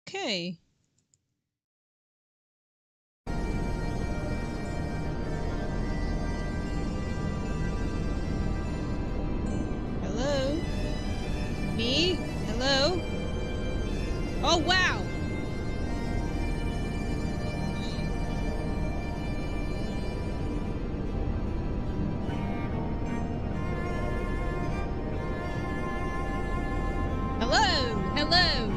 Okay. Hello? Me? Hello? Oh, wow! Hello! Hello!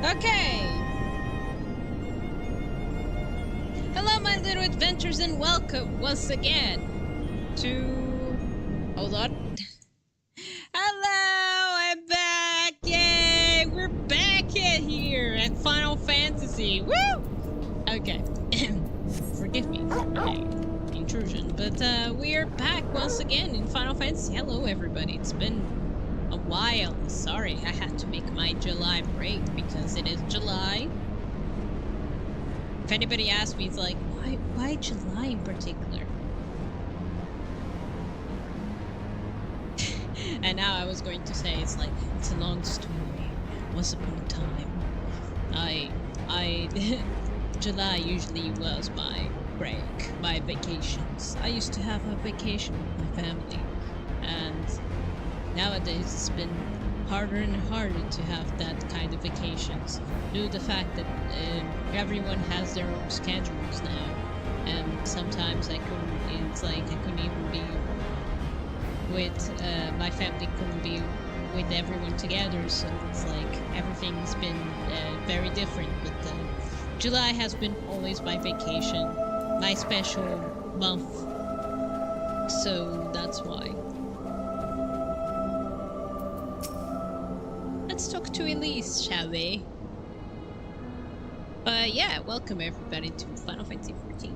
Okay! Hello, my little adventures, and welcome once again to... Hold on. Hello! I'm back! Yay! We're back here at Final Fantasy! Woo! Okay. Forgive me for my intrusion, but we are back once again in Final Fantasy. Hello, everybody. It's been a while. Sorry, I had to make my July break because it is July. If anybody asks me, it's like, why July in particular? And now I was going to say, it's like, it's a long story. Once upon a time, July usually was my break, my vacations. I used to have a vacation with my family, and nowadays it's been harder and harder to have that kind of vacations due to the fact that everyone has their own schedules now, and sometimes I couldn't even be with my family, couldn't be with everyone together, so it's like everything's been very different. But July has been always my vacation, my special month, so that's why. Let's talk to Elise, shall we? Yeah, welcome everybody to Final Fantasy XIV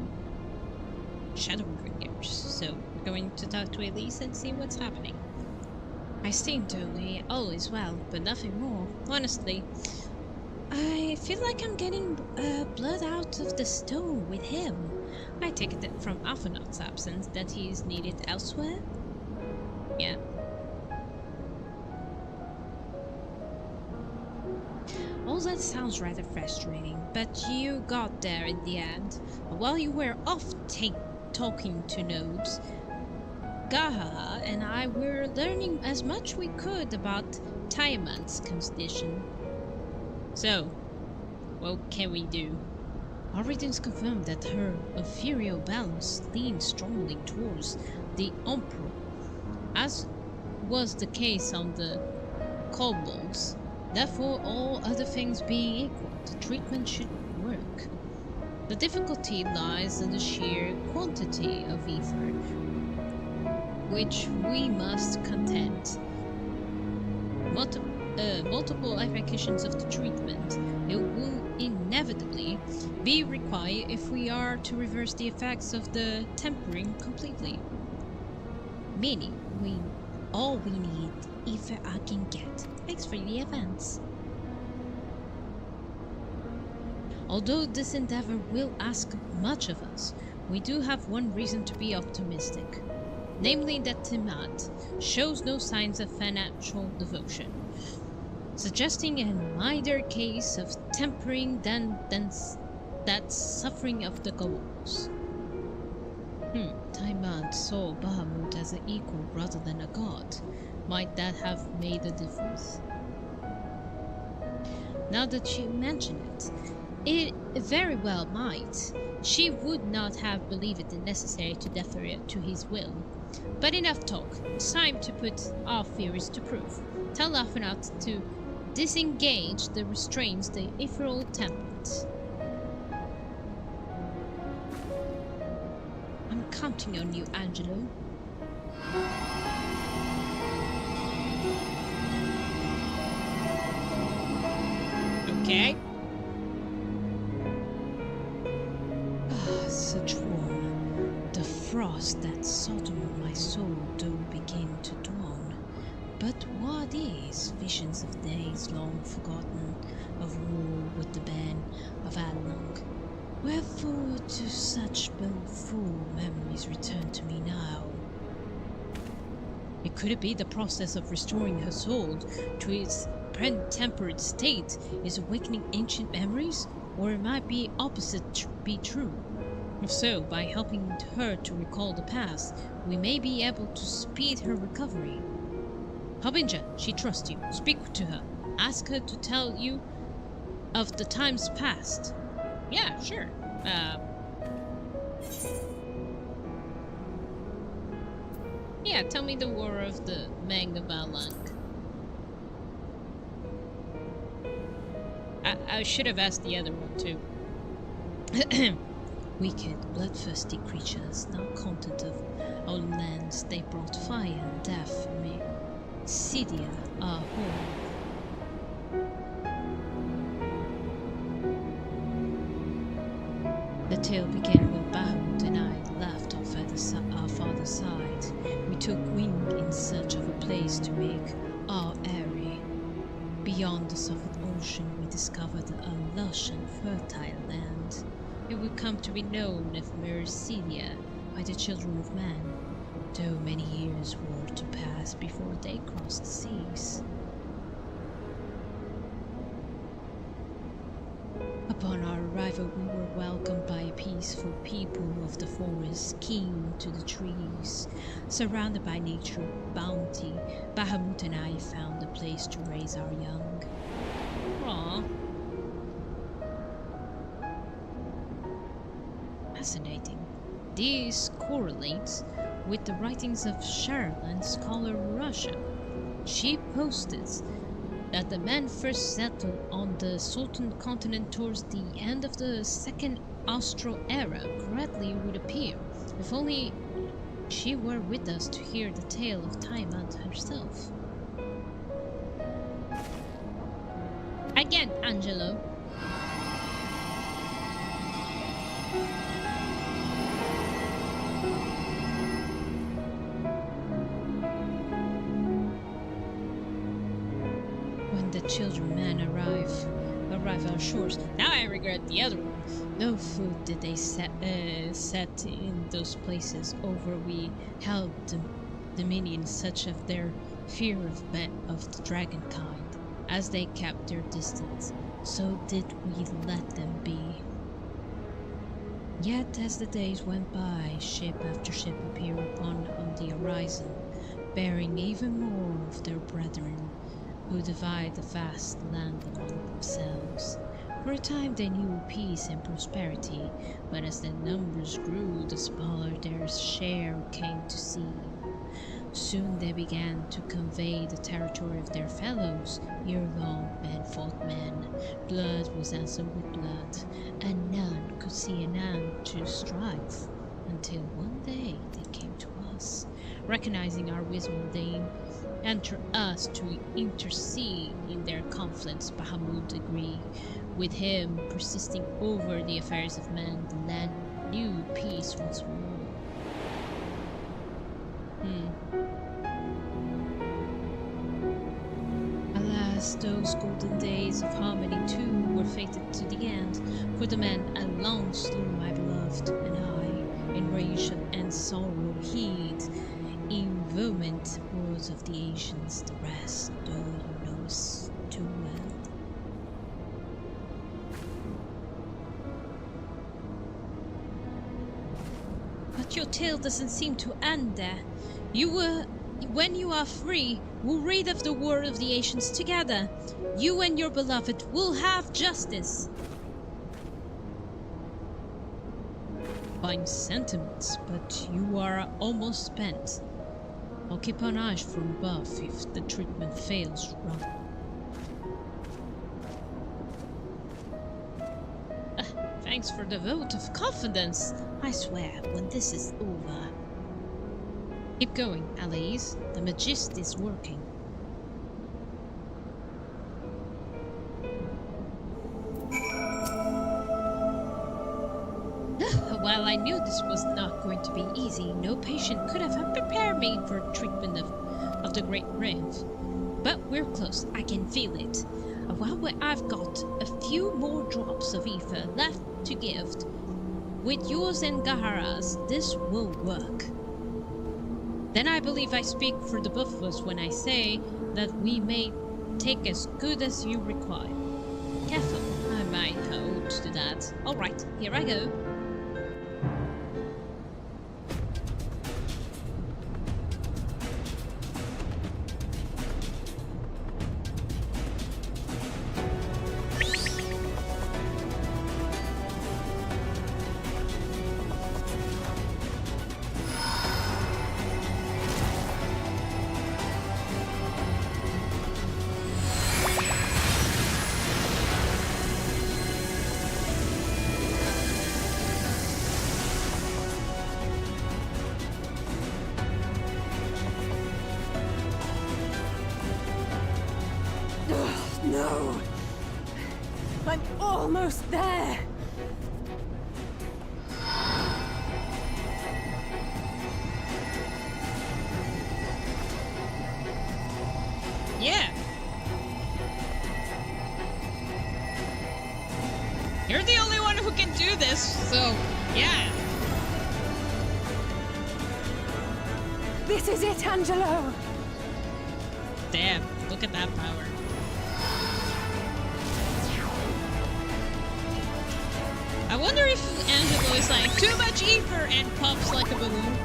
ShadowBringers. So we're going to talk to Elise and see what's happening. I seem to be all is well, but nothing more. Honestly, I feel like I'm getting blood out of the stone with him. I take it that from Alphanaut's absence that he is needed elsewhere? Yeah. All that sounds rather frustrating, but you got there in the end. While you were off talking to nodes, Gaha and I were learning as much we could about Tiamat's condition. So, what can we do? Our readings confirm that her inferior balance leans strongly towards the Emperor, as was the case on the kobolds. Therefore, all other things being equal, the treatment should work. The difficulty lies in the sheer quantity of ether, which we must contend. Multiple applications of the treatment, it will inevitably be required if we are to reverse the effects of the tempering completely. Meaning, all we need ether I can get. Thanks for the events. Although this endeavor will ask much of us, we do have one reason to be optimistic. Namely that Tiamat shows no signs of financial devotion, suggesting a milder case of tempering than that suffering of the goals. Tiamat saw Bahamut as an equal rather than a god. Might that have made a difference? Now that you mention it very well might. She would not have believed it necessary to defer to his will. But enough talk. It's time to put our theories to proof. Tell Alphanaut to disengage the restraints the ethereal template. I'm counting on you, Angelo. Okay. Such warm. The frost that soddened my soul though began to dawn. But what is visions of days long forgotten, of war with the band of Adlong? Wherefore do such baleful memories return to me now? Could it be the process of restoring her soul to its tempered state is awakening ancient memories? Or it might be opposite be true. If so, by helping her to recall the past, we may be able to speed her recovery. Harbinger, she trusts you. Speak to her. Ask her to tell you of the times past. Yeah, sure. Yeah, tell me the war of the Magna. I should have asked the other one too. Wicked, bloodthirsty creatures, now content of our lands, they brought fire and death for me. Cydia, our home. The tale began when Bahamut and I left our father's side. We took wing in search of a place to make our eyrie. Beyond the Southern Ocean, we discovered a lush and fertile land. It would come to be known as Cydia by the children of man, though many years were to pass before they crossed the seas. Upon our arrival, we were welcomed by a peaceful people of the forest, keen to the trees. Surrounded by nature's bounty, Bahamut and I found a place to raise our young. Aww. Fascinating. This correlates with the writings of Sherilyn, scholar Russia. She posted that the men first settled on the Sultan continent towards the end of the Second Austro era. Correctly would appear, if only she were with us to hear the tale of Tiamat herself. Again, Angelo. Children men arrive our shores. Now I regret the other one. No food did they set in those places over we held dominion, such of their fear of the dragonkind. As they kept their distance, so did we let them be. Yet as the days went by, ship after ship appeared on the horizon, bearing even more of their brethren, who divide the vast land among themselves. For a time they knew peace and prosperity, but as their numbers grew, the smaller their share came to seem. Soon they began to convey the territory of their fellows. Ere long, man fought man, blood was answered with blood, and none could see an end to strife, until one day they came to us. Recognizing our wisdom, they enter us to intercede in their conflicts. Bahamut agreed with him, persisting over the affairs of men. The land knew peace once more. Alas, those golden days of harmony too were fated to the end, for the man I long slew my beloved, and I, in rage and sorrow, heed in vehement words of the ancients, the rest, though you know us too well. But your tale doesn't seem to end there. When you are free, we'll read of the war of the ancients together. You and your beloved will have justice. Fine sentiments, but you are almost spent. I'll keep an eye from above if the treatment fails, Rob. Thanks for the vote of confidence. I swear, when this is over... Keep going, Alice. The Magist is working. While I knew this was not going to be easy, no patient could have prepared me for treatment of the Great Rift. But we're close, I can feel it. While I've got a few more drops of ether left to give, with yours and Gahara's, this will work. Then I believe I speak for the both of us when I say that we may take as good as you require. Careful, I might hold to that. Alright, here I go. No! I'm almost there! Yeah! You're the only one who can do this, so yeah! This is it, Angelo! Damn, look at that power. I wonder if Angelo is like, too much ether, and pops like a balloon.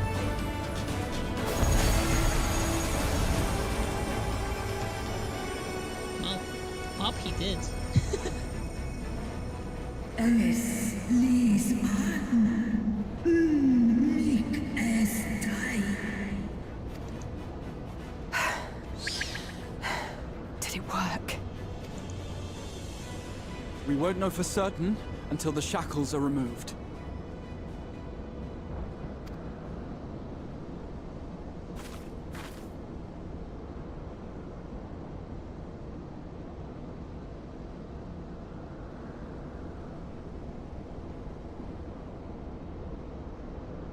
Well, pop he did. Es ließ an, unruhig es sei. Did it work? We won't know for certain until the shackles are removed.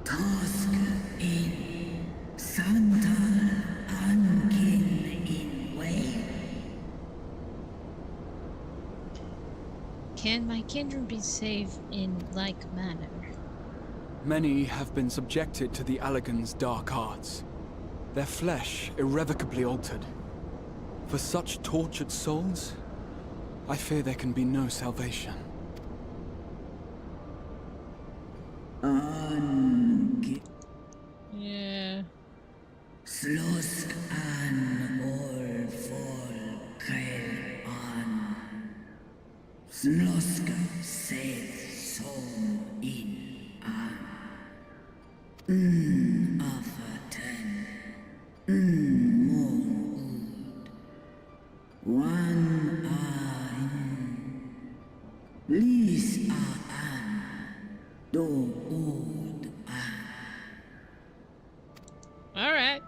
Tosk in Santal Ankin in way. Can my kindred be saved in like manner? Many have been subjected to the Allagan's dark arts, their flesh irrevocably altered. For such tortured souls, I fear there can be no salvation. Ankin Yeah. Slosk an all folkel an. Sloska seth som in an. Afaten. Mon ud. One ein. Lis a an. Do ud an. Alright.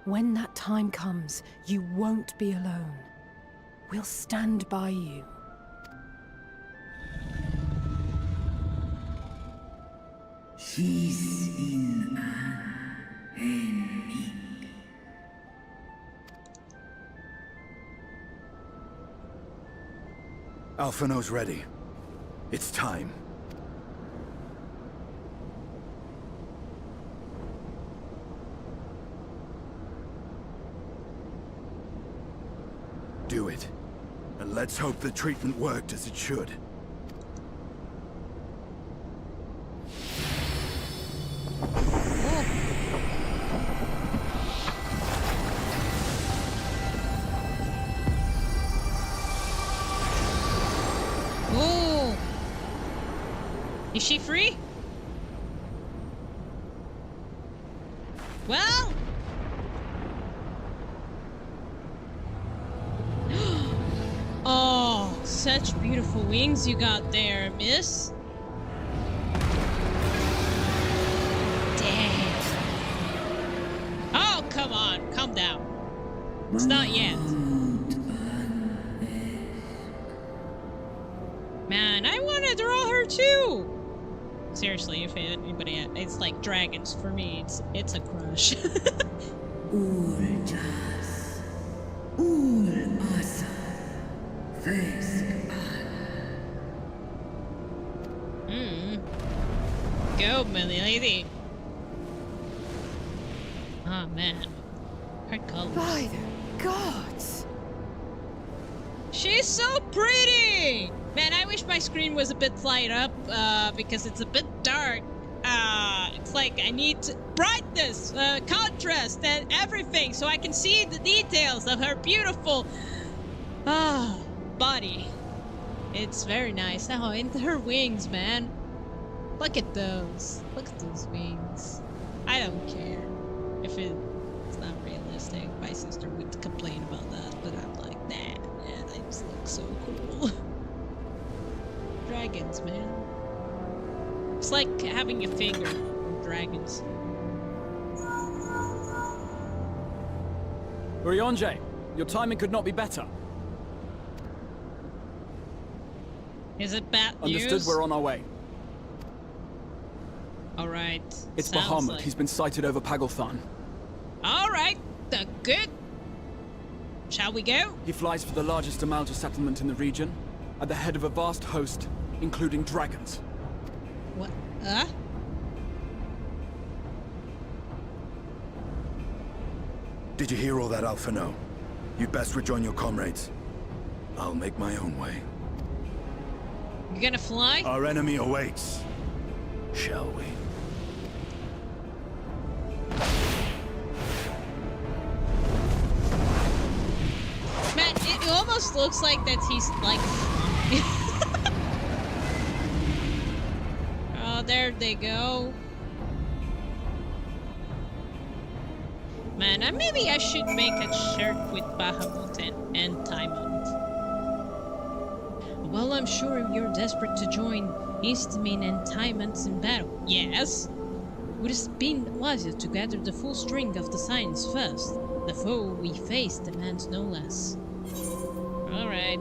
When that time comes, you won't be alone. We'll stand by you. She's in an enemy. Alphino's ready. It's time. Do it. And let's hope the treatment worked as it should. Oh! Is she free? Well... Oh, such beautiful wings you got there, miss. Damn. Oh, come on, calm down. It's not yet. Man, I want to draw her too. Seriously, if anybody, it's like dragons for me. It's a crush. Urjas. Ur asa. Fesk Go, my lady. Ah, man. Her colors. By the gods! She's so pretty! Man, I wish my screen was a bit light up, because it's a bit dark. It's like I need brightness, contrast, and everything so I can see the details of her beautiful body. It's very nice. Oh, and her wings, man. Look at those. Look at those wings. I don't care if it's not realistic. My sister would complain about that, but I'm like, nah, man, they just look so cool. Dragons, man. It's like having a finger for dragons. Urianger, your timing could not be better. Is it bad news? Understood, we're on our way. Alright. It's sounds Bahamut. like- He's been sighted over Pagalthan. Alright, good. Shall we go? He flies for the largest Amalja settlement in the region, at the head of a vast host, including dragons. What? Did you hear all that, Alphino? You'd best rejoin your comrades. I'll make my own way. You gonna fly? Our enemy awaits. Shall we? Man, it almost looks like that he's like flying. Oh, there they go. Man, maybe I should make a shirt with Bahamut and Taimon. Well, I'm sure you're desperate to join Istmin and Taimons in battle. Yes? Would have been wiser to gather the full strength of the science first. The foe we face demands no less. Alright.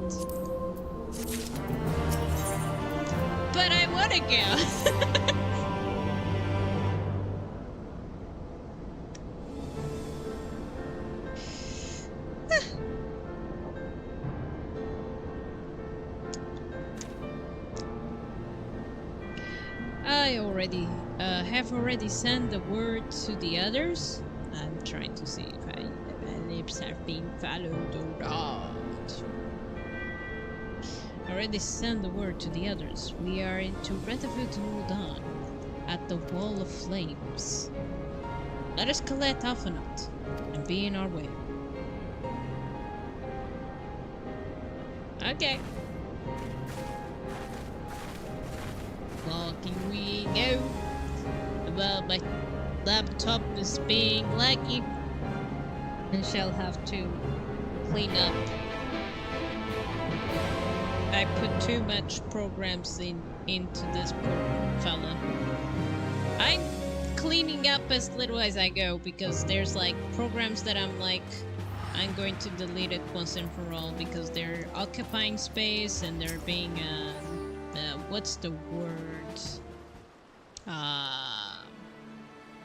But I wanna go! I already have already sent the word to the others. I'm trying to see if my lips have been followed or not. Already sent the word to the others. We are into Rendezvous Dawn at the Wall of Flames. Let us collect Alphanot and be in our way. Okay. Walking we go. Well, my laptop is being laggy and shall have to clean up. I put too much programs into this poor fella. I'm cleaning up as little as I go because there's like programs that I'm like, I'm going to delete it once and for all because they're occupying space and they're being what's the word?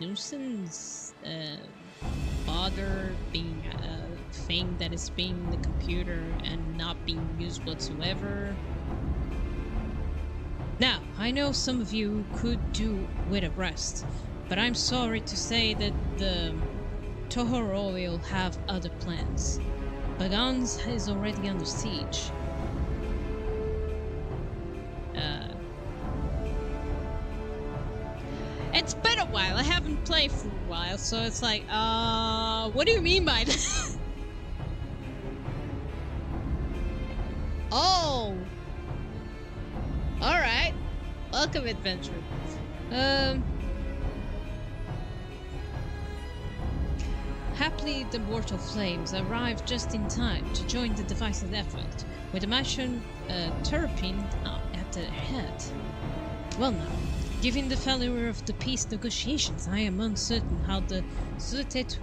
Nuisance, bother, being a thing that is being the computer and not being used whatsoever. Now, I know some of you could do with a rest, but I'm sorry to say that the Tohoro will have other plans. Bagans is already under siege. It's been a while. I haven't played for a while, so it's like, what do you mean by that? Oh! Alright. Welcome, adventure. Happily, the Mortal Flames arrived just in time to join the divisive effort, with the Machon Turpin at their head. Well now, given the failure of the peace negotiations, I am uncertain how the Sutet...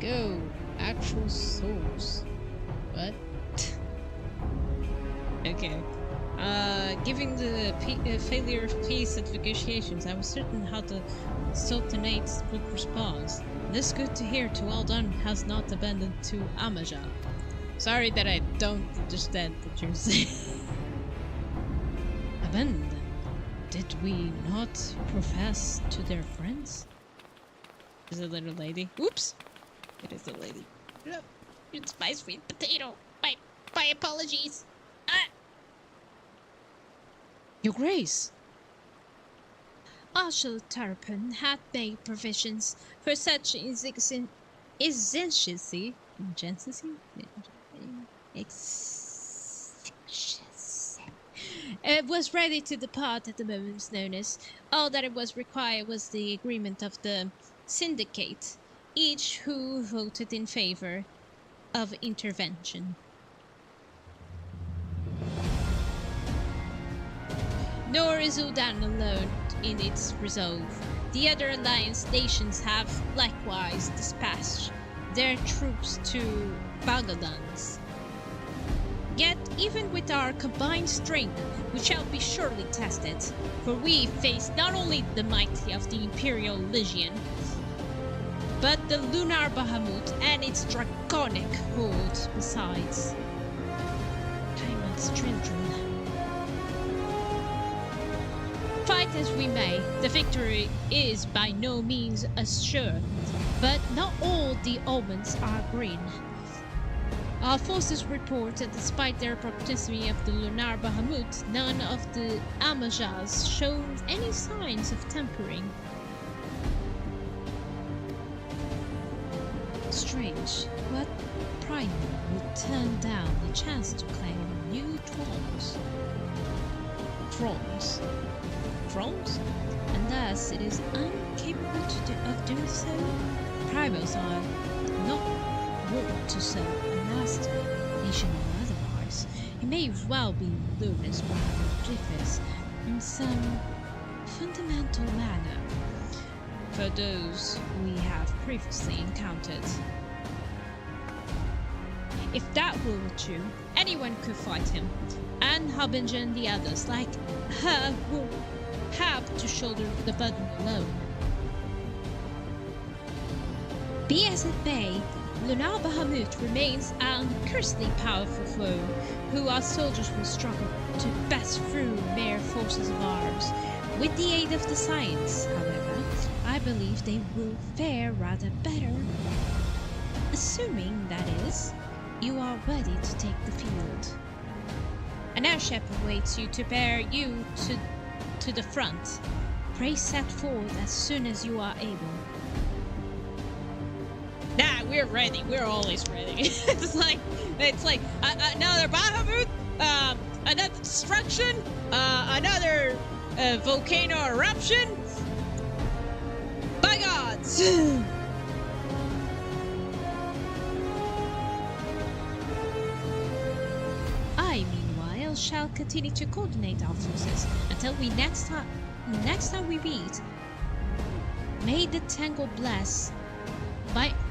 Go. Actual souls. What? Okay. Given the failure of peace negotiations, I was certain how the Sultanates would respond. This is good to hear to well done has not abandoned to Amaja. Sorry that I don't understand what you're saying. abandoned. Did we not profess to their friends? Is a little lady. Oops! It is a lady. Look, it's my sweet potato. My apologies. Ah! Your Grace! Archer Tarpon had made provisions for such exigency. It was ready to depart at the moment's notice. All that it was required was the agreement of the syndicate, each who voted in favor of intervention. Nor is Udan alone in its resolve. The other alliance nations have likewise dispatched their troops to Bagadans. Yet, even with our combined strength, we shall be surely tested, for we face not only the mighty of the Imperial Legion, but the Lunar Bahamut and its draconic horde besides. Timon's children. Fight as we may, the victory is by no means assured, but not all the omens are green. Our forces report that despite their proximity of the Lunar Bahamut, none of the Amajars showed any signs of tempering. Strange, what primal would turn down the chance to claim new thrones? And thus it is incapable of doing so? Primals are not wont to serve a master, nation or otherwise. It may well be Lunas Bahamut differs in some fundamental manner for those we have previously encountered. If that were true, anyone could fight him, and Harbinger and the others, like her, will have to shoulder the burden alone. Be as it may, Lunar Bahamut remains an cursedly powerful foe, who our soldiers will struggle to pass through mere forces of arms. With the aid of the science, however, I believe they will fare rather better. Assuming, that is, you are ready to take the field. An airship awaits you to bear you to the front. Pray set forth as soon as you are able. Nah, we're ready. We're always ready. it's like another Bahamut, another destruction, another volcano eruption. By gods! I, meanwhile, shall continue to coordinate our forces until we next time we meet. May the Tangle bless.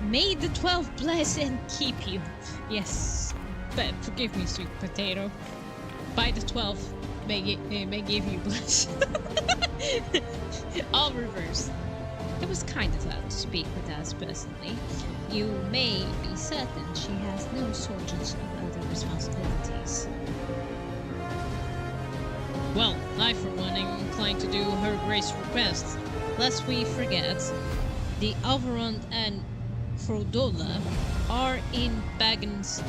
May the 12 bless and keep you. Yes, but forgive me, sweet potato. By the 12 may give you bless. All reversed. It was kind of her to speak with us personally. You may be certain she has no shortage of other responsibilities. Well, I for one am inclined to do her grace request. Lest we forget, the Alvaron and Frodola are in Bagan's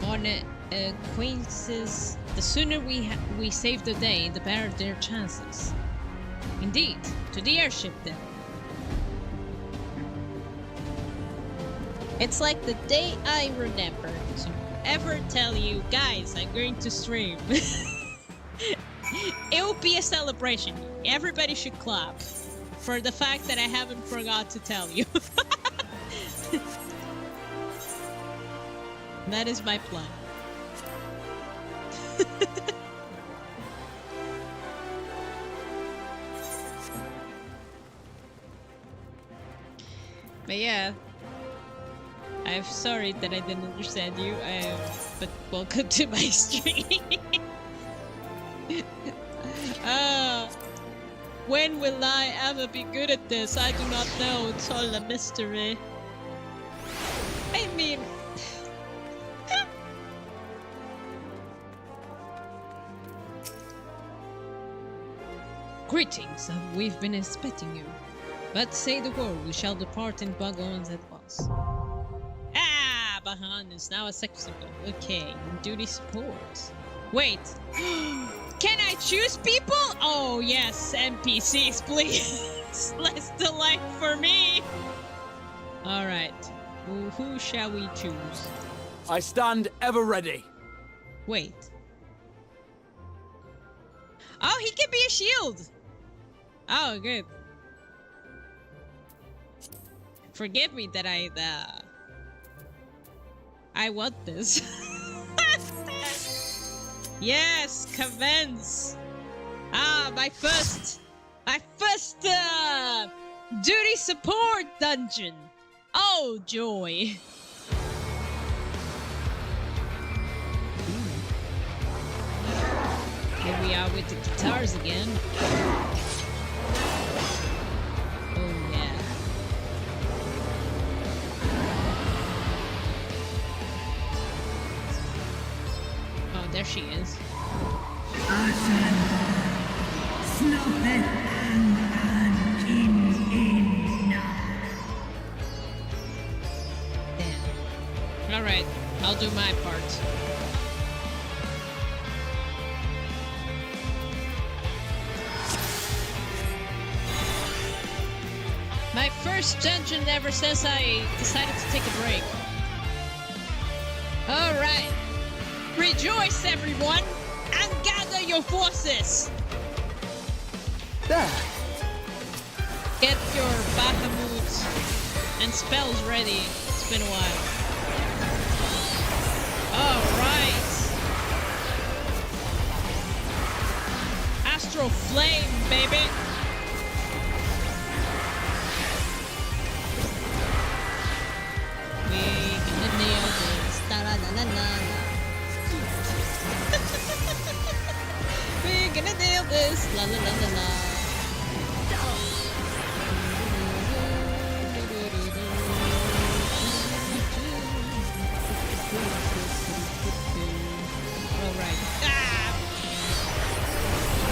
on acquaintances. The sooner we save the day, the better their chances. Indeed, to the airship then. It's like the day I remember to ever tell you, guys, I'm going to stream. It will be a celebration. Everybody should clap for the fact that I haven't forgot to tell you. That is my plan. But yeah, I'm sorry that I didn't understand you, but welcome to my stream. When will I ever be good at this? I do not know, it's all a mystery. I mean... Greetings, we've been expecting you. But say the word, we shall depart in wagons at once. Ah, Bahan is now a sex symbol. Okay, duty support. Wait, can I choose people? Oh yes, NPCs, please. Less delight for me. All right, who shall we choose? I stand ever ready. Wait. Oh, he can be a shield. Oh, good. Forgive me that I want this. Yes, commence. Ah, my first duty support dungeon. Oh, joy. Here we are with the guitars again. Oh yeah. Oh, there she is. Damn. Alright, I'll do my part. My first dungeon ever since I decided to take a break. Alright. Rejoice, everyone, and gather your forces! There. Get your Bahamut and spells ready. It's been a while. Alright. Astral Flame, baby! We gonna nail this. Da-da-da-da-da-da. We're gonna nail this. La la la la la. Alright. Ah!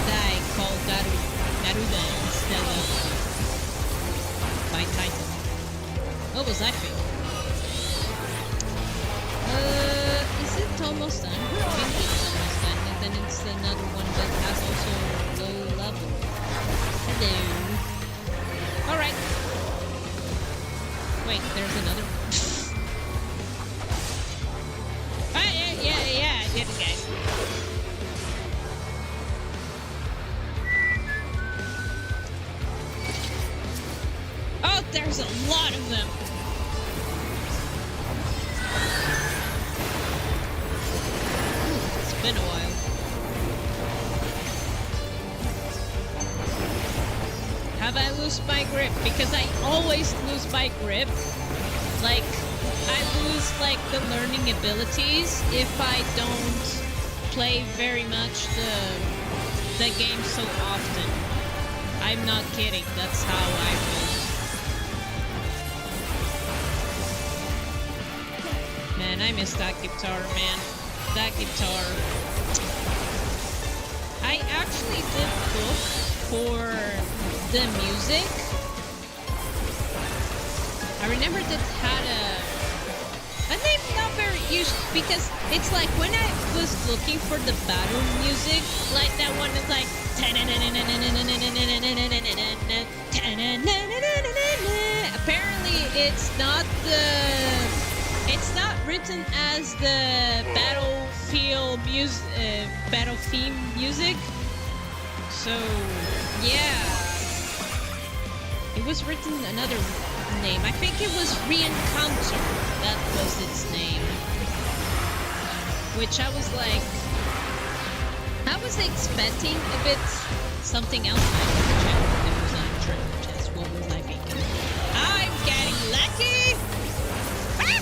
Die called Garuda instead of my title. What was I thinking? Is it almost done? I think it's almost done, and then it's another one that has also low level. Hello. Alright. Wait, there's another one. Ah, yeah, I did it, guys. Oh, there's a lot of them. Been a while. Have I lost my grip? Because I always lose my grip. Like, I lose like the learning abilities if I don't play very much the game so often. I'm not kidding. That's how I roll. Man, I miss that guitar, man. That guitar. I actually did look for the music. I remember that had a name not very used because it's like when I was looking for the battle music, like that one is like apparently it's not written as the battle theme music. So yeah, it was written another name. I think it was Reencounter. That was its name. Which I was like, I was expecting a bit something else. I didn't check if it was on German test. What was I thinking? I'm getting lucky. Ah!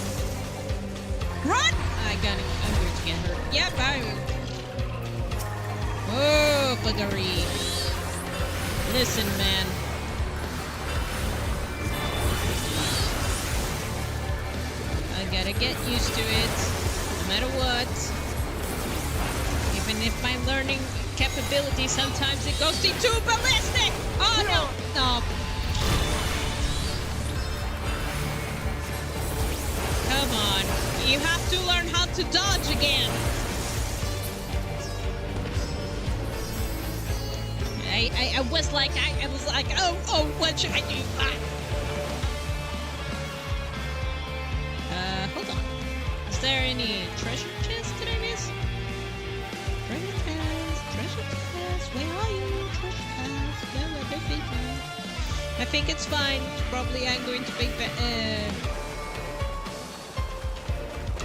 Run! I'm going to get hurt. Yep, oh, buggery. Listen, man. I gotta get used to it, no matter what. Even if my learning capability, sometimes it goes too ballistic! Oh no! No. Come on. You have to learn how to dodge again. I was like, oh, what should I do? Hold on. Is there any treasure chest that I miss? Treasure chest, where are you? Treasure chest, no, I don't think so. I think it's fine. Probably I'm going to be,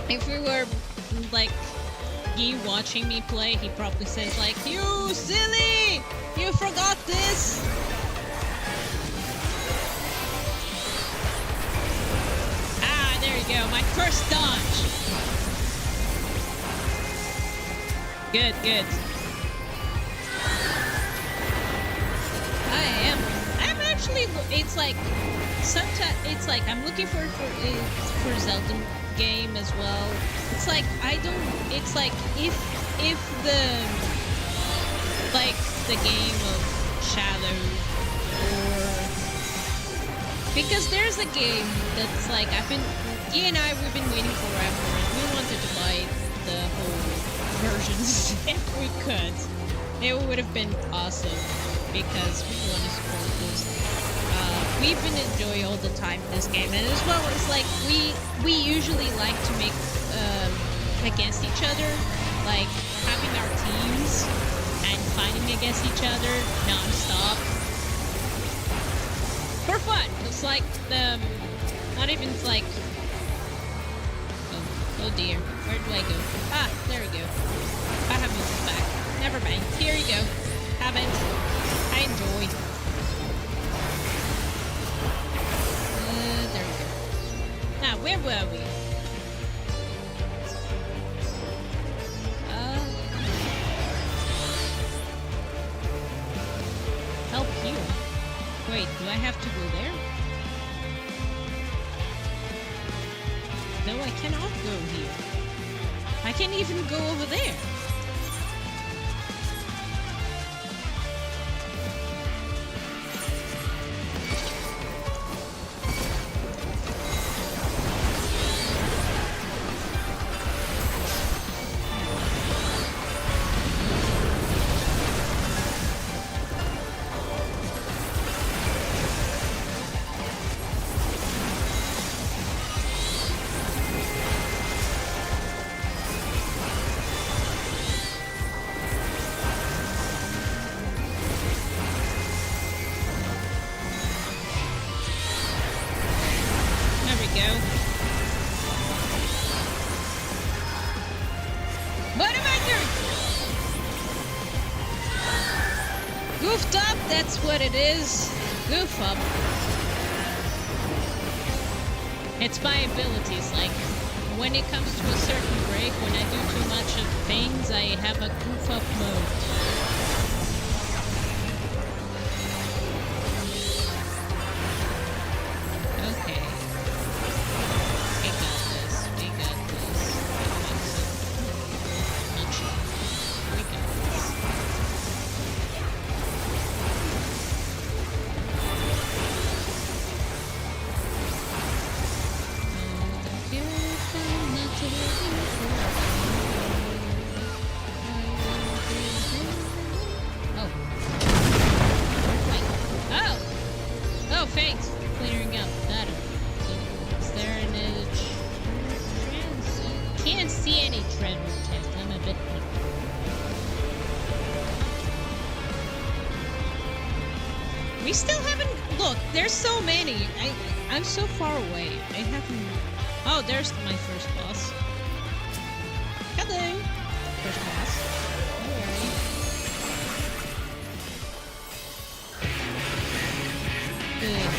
if we were, like, you watching me play, he probably says like, you silly! You forgot this! Ah, there you go, my first dodge! Good, good. I'm actually, it's like, sometimes, it's like, I'm looking for Zelda game as well. It's like, it's like, if the, like, the game of Shadow, or, because there's a game that's like, Guy and I, we've been waiting forever, and we wanted to buy the whole versions if we could. It would have been awesome, because we want to support this. We've been enjoying all the time this game, and as well as like we usually like to make against each other, like having our teams and fighting against each other non-stop for fun. It's like the not even like oh dear, where do I go? Ah, there we go. I have moved back. Never mind. Here you go. Have it. I enjoy. There we go. Now, where were we? Help you. Wait, do I have to go there? No, I cannot go here. I can't even go over there. That's what it is. Goof up. It's my abilities, like, when it comes to a certain break, when I do too much of things, I have a goof up mode. Okay. We got this. We got this. Not sure. We got this. We still haven't... Look, there's so many. I'm so far away. I haven't... Oh, there's my first boss. Hello. First boss. Good.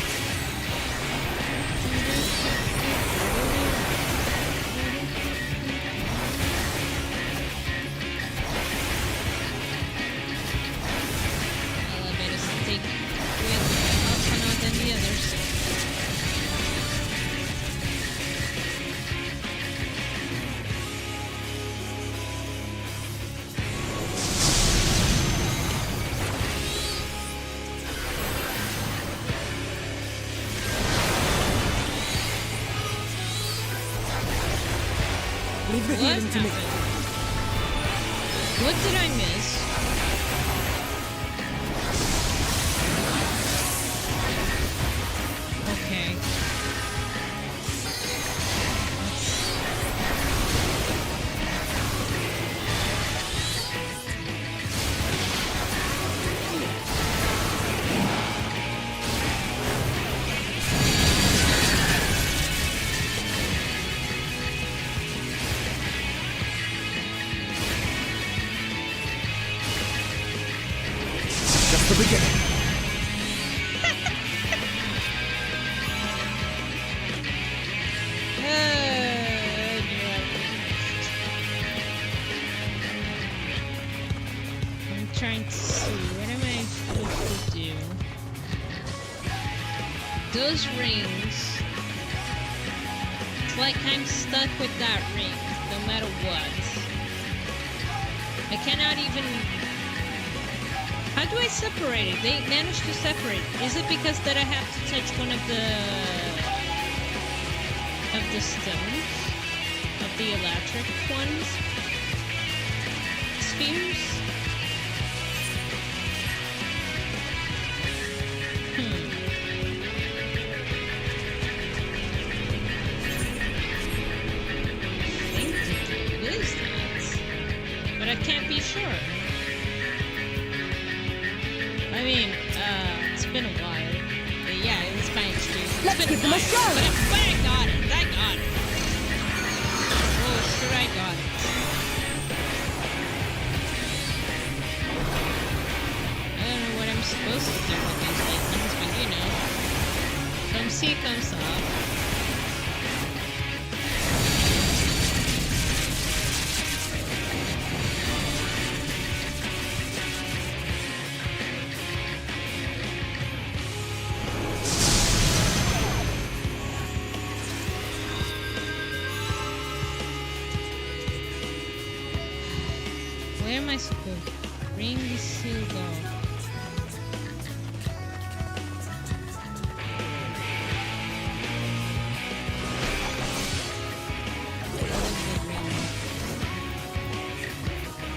healing to me. What did I miss? Okay. Just the beginning. I'm trying to see, what am I supposed to do? Those rings, it's like I'm stuck with that ring, no matter what. I cannot even... How do I separate it? They managed to separate. Is it because that I have to touch one of the stones? Of the electric ones? Spheres? I think it is that. But I can't be sure. I mean, it's been a while. But yeah, it was my excuse. Let's give them a show! But I got it. I got it. Oh, sure, I got it. I don't know what I'm supposed to do with these lightnings, but you know. Come see, come saw. Where am I supposed to bring the seal off?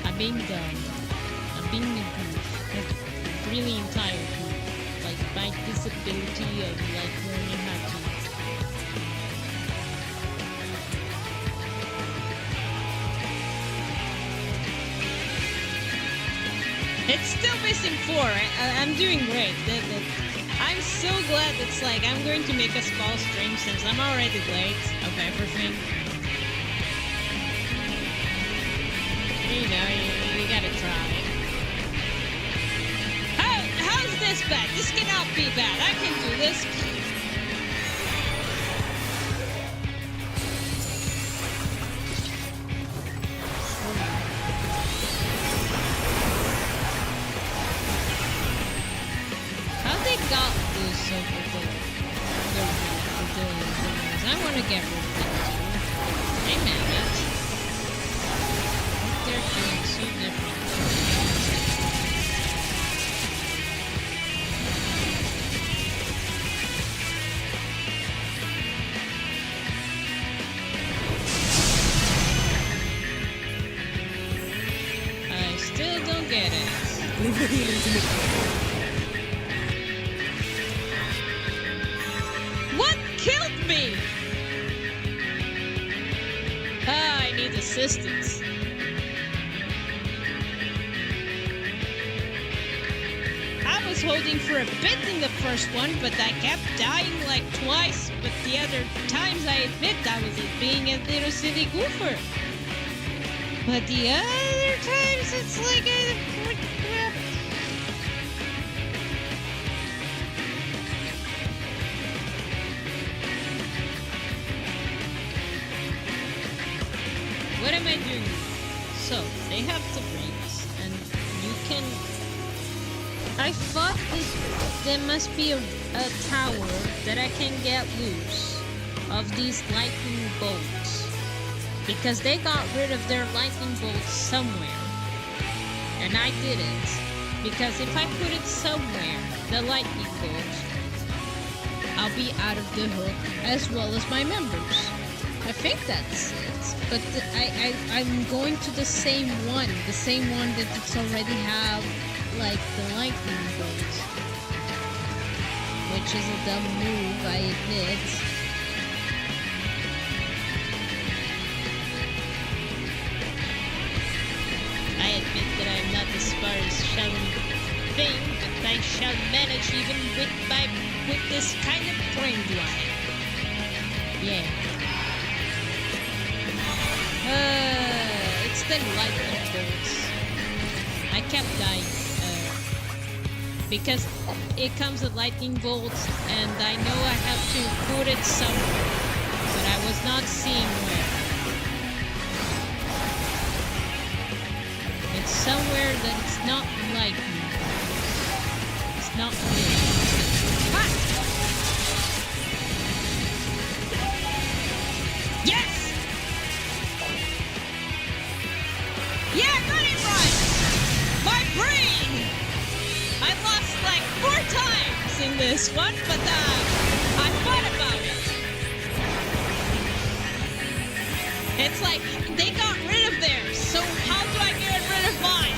I'm being dumb. I'm being a goof. Like, really entire goof. Like, my disability of, like, learning how to... It's still missing 4. I'm doing great. I'm so glad it's like I'm going to make a small stream since I'm already late of everything. You know, you gotta try. How's this bad? This cannot be bad. I can do this. Got this over the I want to get rid of them too. They manage. They're doing so different. I still don't get it. Leave the healing to me. Assistance. I was holding for a bit in the first one, but I kept dying like twice. But the other times, I admit, I was being a little silly goofer. But the other times, it's like what am I doing? So, they have the rings, and you can... I thought there must be a tower that I can get loose of these lightning bolts. Because they got rid of their lightning bolts somewhere. And I didn't. Because if I put it somewhere, the lightning bolt, I'll be out of the hook, as well as my members. I think that's it. But I'm going to the same one that it's already have like the lightning bolt, which is a dumb move, I admit. I admit that I'm not as far as shall think, but I shall manage even with this kind of trend line. Yeah. It's the lightning bolts. I kept dying because it comes with lightning bolts, and I know I have to put it somewhere, but I was not seeing where. It's somewhere that it's not lightning. It's not me. Ah! Yes! Yeah, I got it right! My brain! I lost like 4 times in this one, but I thought about it. It's like, they got rid of theirs, so how do I get rid of mine?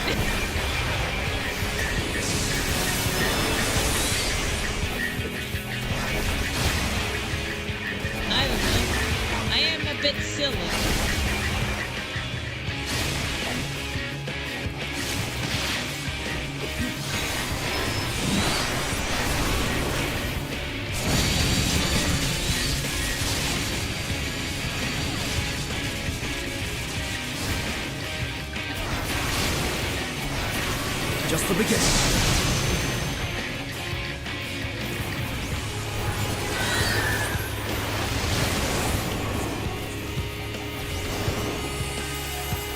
I don't know. I am a bit silly. Just the beginning.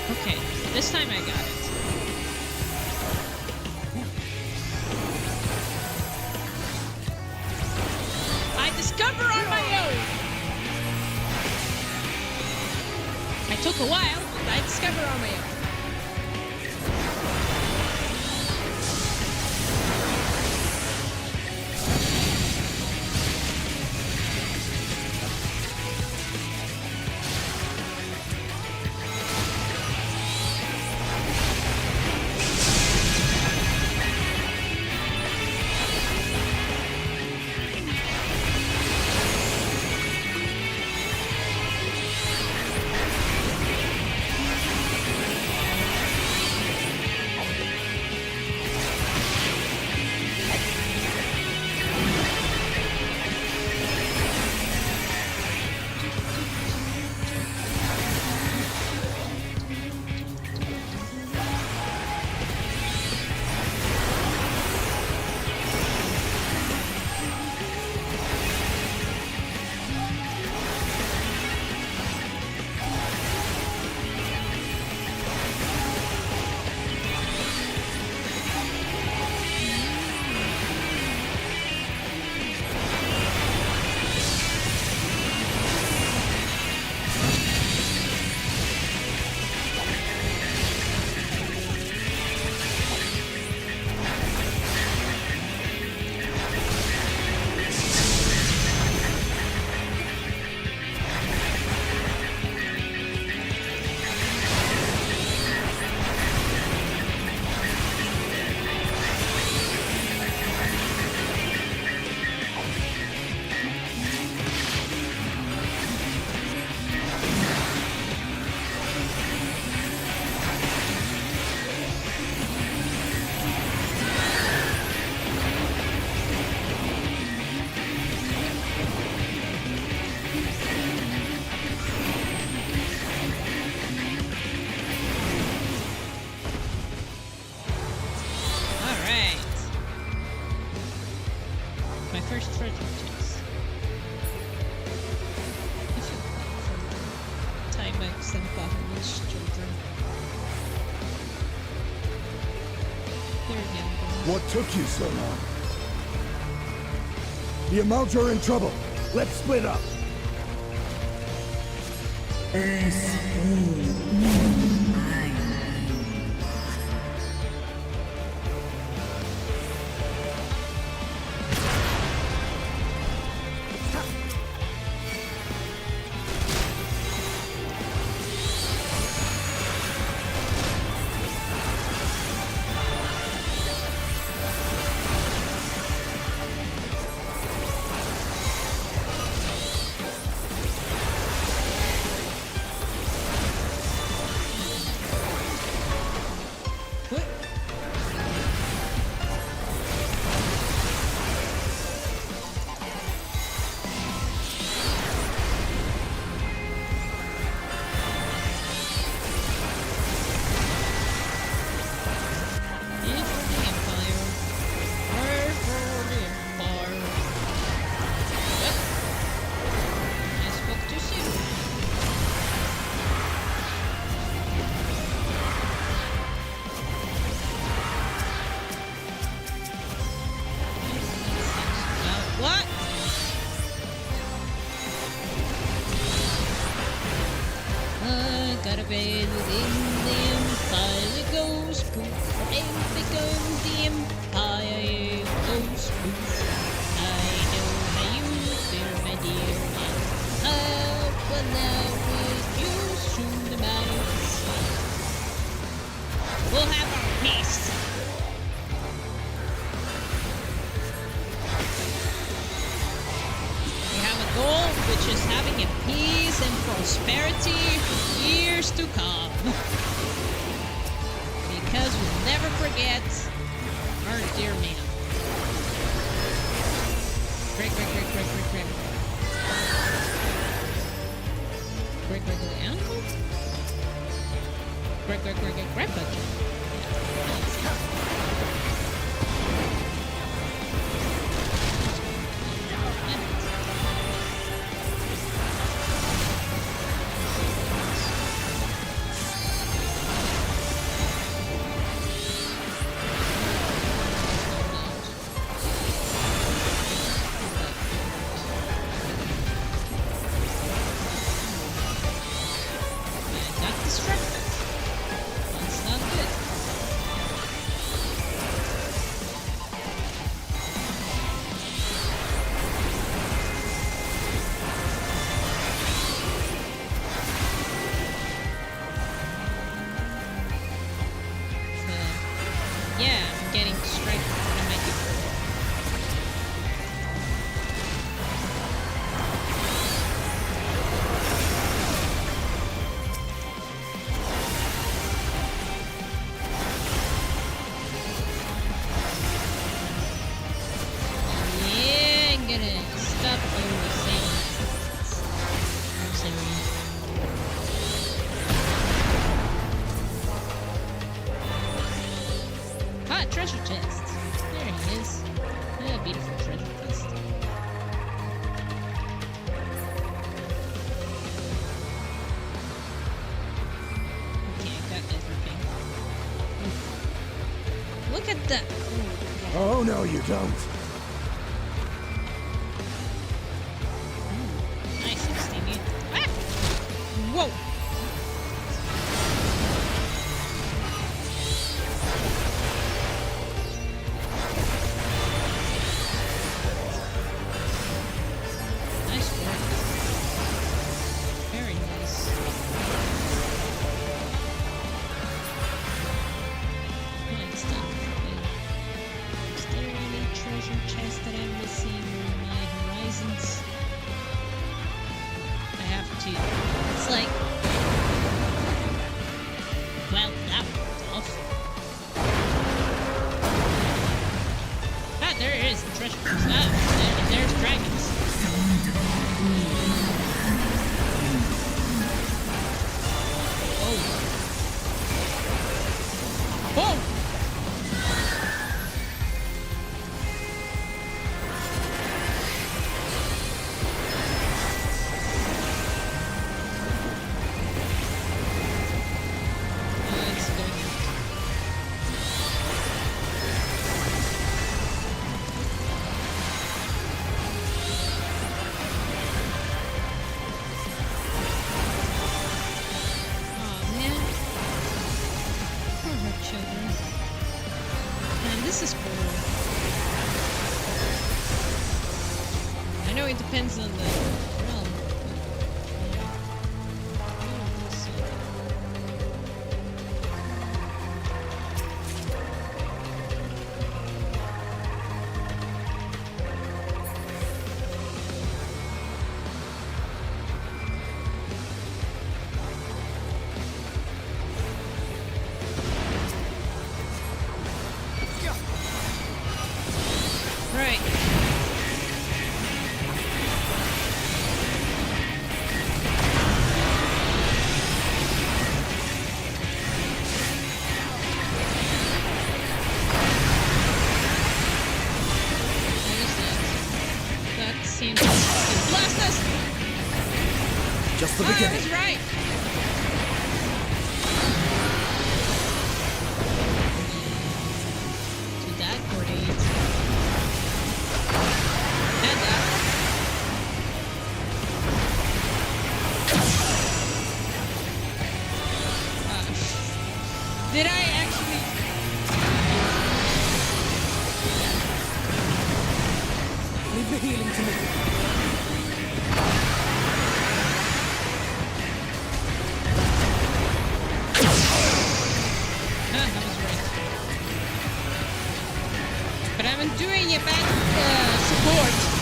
Okay, this time I got it. I discover on my own! I took a while, but I discover on my own. First treasure chest. I feel bad for time I've sent fatherless children. There again. What took you so long? The Amounts are in trouble. Let's split up. we'll have our peace. We have a goal, which is having a peace and prosperity for years to come. Because we'll never forget our dear man. Break. Animal? Break. Treasure chest. There he is. A beautiful treasure chest. Okay, I got everything. Look at that. Oh, no, you don't. Nice, Stevie. Ah! Whoa! It's like, well, that was off. Ah, there it is, the treasure chest. Ah, there's dragons. Oh. Oh! This is cool. I know it depends on the realm. Right. That seems to blast us! Just the I beginning. was right! To that coordinates. And that. Did I actually? Leave the healing to me. That was I'm doing a bad support.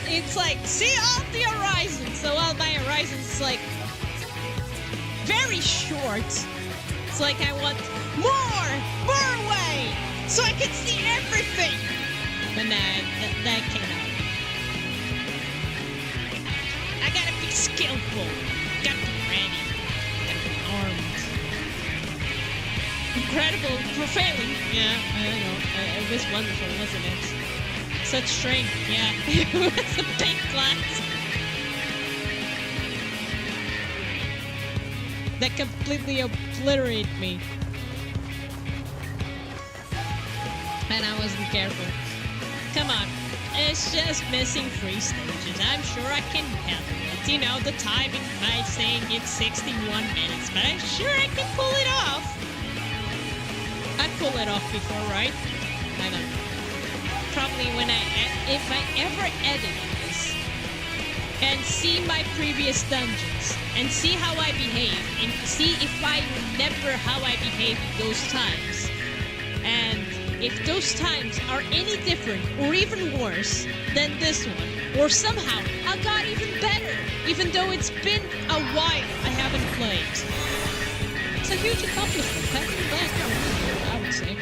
It's like, see all the horizons. So while my horizon's like very short, it's like I want more away, so I can see everything. But that came out. I gotta be skillful. Gotta be ready. Gotta be armed. Incredible for failing. Yeah, I don't know. It was wonderful, wasn't it? Such strength, yeah. It was a big class. That completely obliterated me. And I wasn't careful. Come on. It's just missing 3 stages. I'm sure I can handle it. You know, the timing might say it's 61 minutes, but I'm sure I can pull it off. I pulled it off before, right? I don't know. Probably if I ever edit this and see my previous dungeons and see how I behave and see if I remember how I behaved those times, and if those times are any different or even worse than this one, or somehow I got even better, even though it's been a while I haven't played. It's a huge accomplishment. I would say.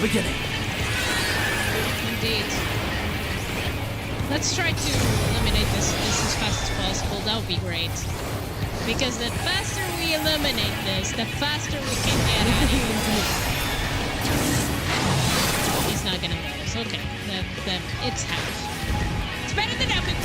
beginning. Indeed. Let's try to eliminate this as fast as possible. That would be great. Because the faster we eliminate this, the faster we can get out of here. He's not gonna let us. Okay. Then it's half. It's better than nothing.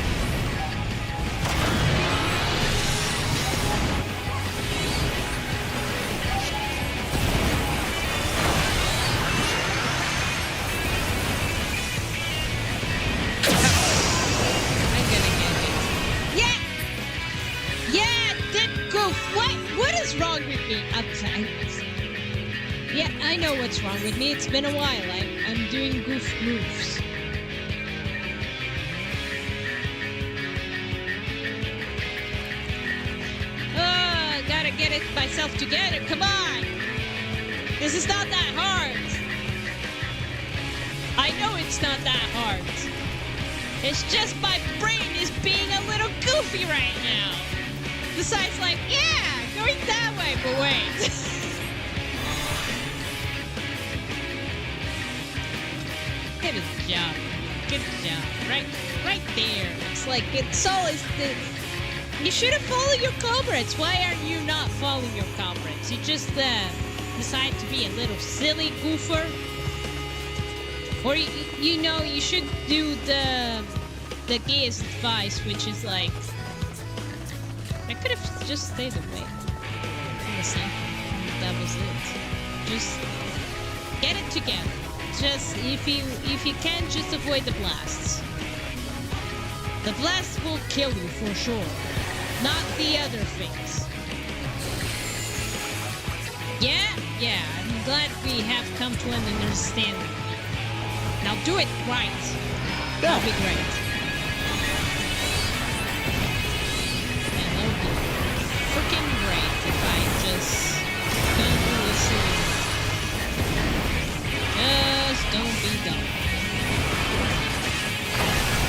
Yeah, I know what's wrong with me. It's been a while. I'm doing goof moves. Oh, gotta get it myself together. Come on! This is not that hard. I know it's not that hard. It's just my brain is being a little goofy right now. Besides, like, yeah, going that way, but wait. Good job. Good job. Right there. It's like, it's always the... You should have followed your comrades. Why are you not following your comrades? You just, decide to be a little silly goofer? Or, you know, you should do the gayest advice, which is like... I could have just stayed away. Honestly, that was it. Just get it together. Just if you can, just avoid the blasts. The blasts will kill you for sure, not the other things. Yeah. I'm glad we have come to an understanding. Now do it right. That'll be great. And that'll be freaking great if I just don't do this. Just don't be dumb.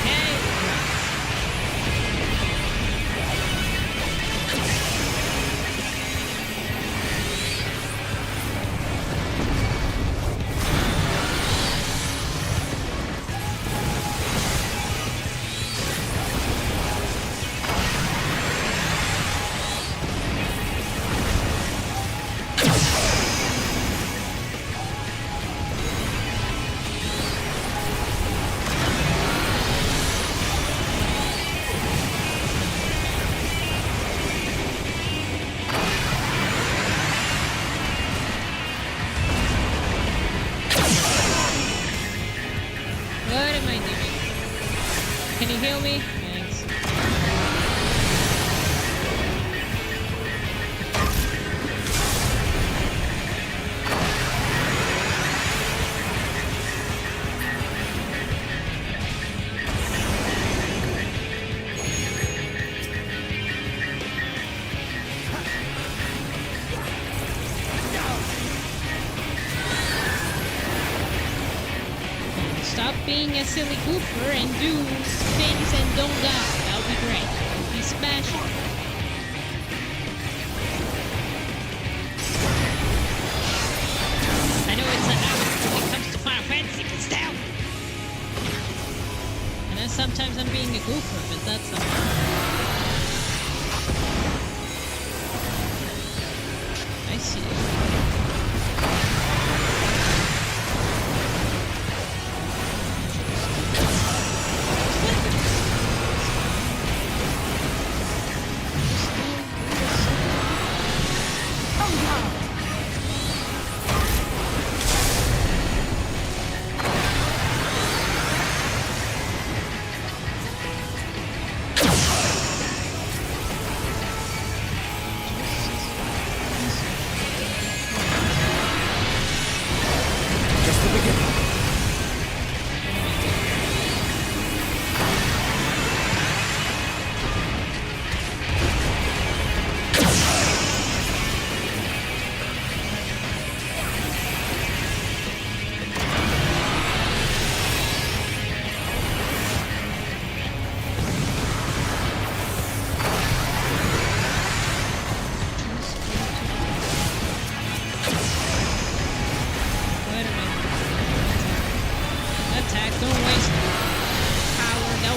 Okay, right. Can you heal me? Thanks. Stop being a silly goofer and do things and don't die. That would be great. That would be smashing. I know it's a habit when it comes to Final Fantasy, but still. And then sometimes I'm being a goofer, but that's not. I see.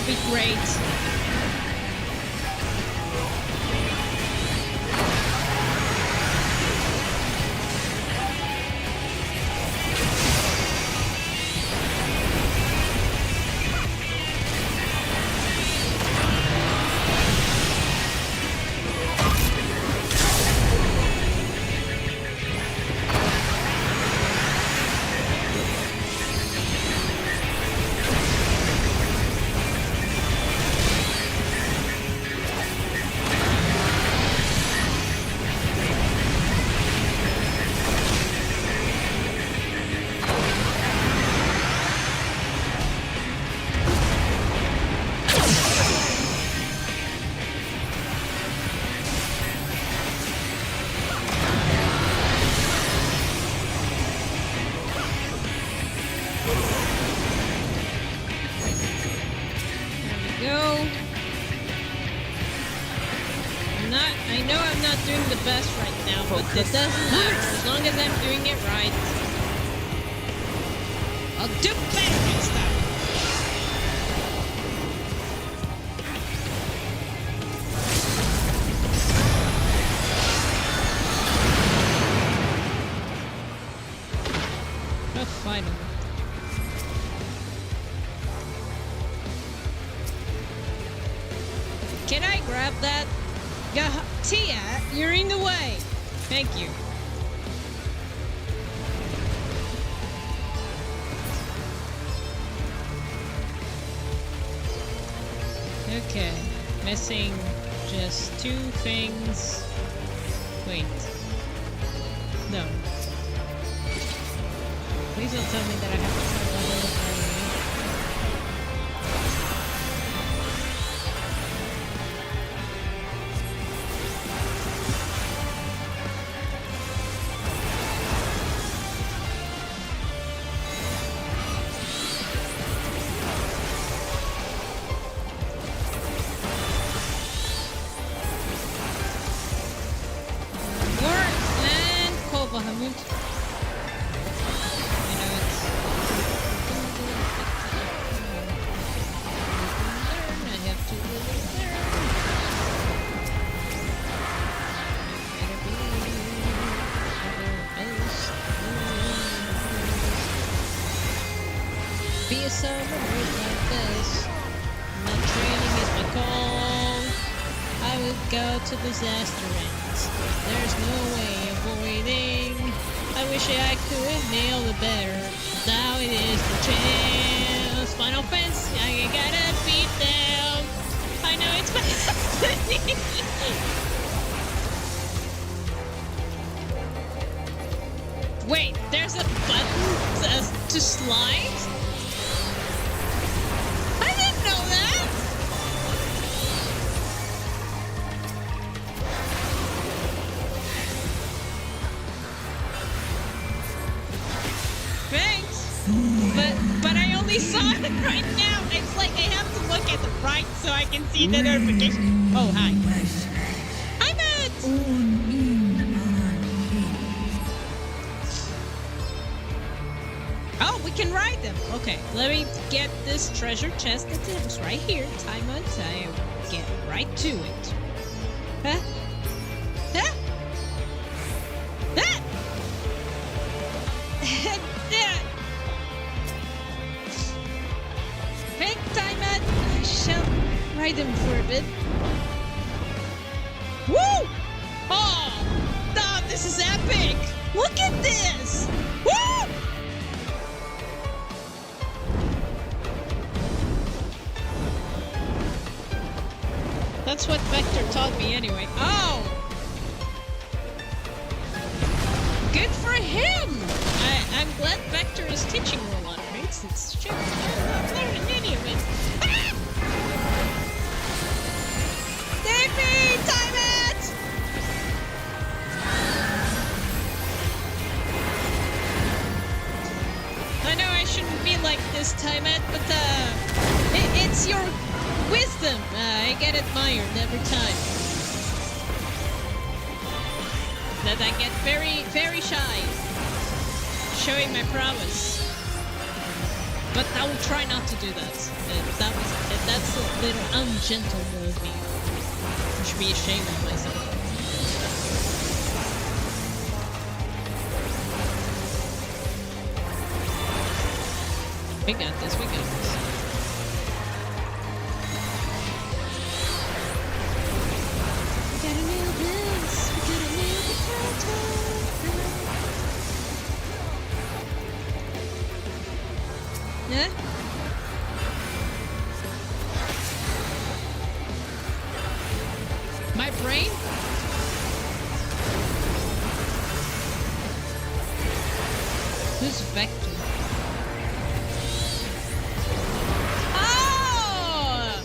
That'll be great. Best right now, but it doesn't matter as long as I'm doing it right. I'll do better next time. Oh, finally. Can I grab that? Tia, you're in the way. Thank you. Okay, missing just 2 things. Wait. No. Please don't tell me that I have to try level up right. Be a summer like this. My training is my call. I will go to disaster ends. There's no way avoiding. I wish I could nail it better. Now it is the chance. Final Fantasy, I gotta beat them. I know it's bad. Wait, there's a button to slide? But I only saw it right now. It's like I have to look at the right so I can see the notification. Oh, hi. Hi, Matt! Oh, we can ride them. Okay, let me get this treasure chest that was right here. Time on time. Get right to it. Huh? Huh? Huh? I shall ride him for a bit. Woo! Oh, this is epic! Look at this! Woo! That's what Vector taught me anyway. Oh! Good for him! I'm glad Vector is teaching me a lot, right? Since shit, I'm not learning any of it. Ah! Save me! Time it! I know I shouldn't be like this, Time-It, but it's your wisdom. I get admired every time. That I get very, very shy. Showing my prowess. But I will try not to do that. That's a little ungentle of me. I should be ashamed of myself. We got this, we got this. We gotta nail this. We gotta nail the portal. Yeah? My brain? Who's Vector? Oh!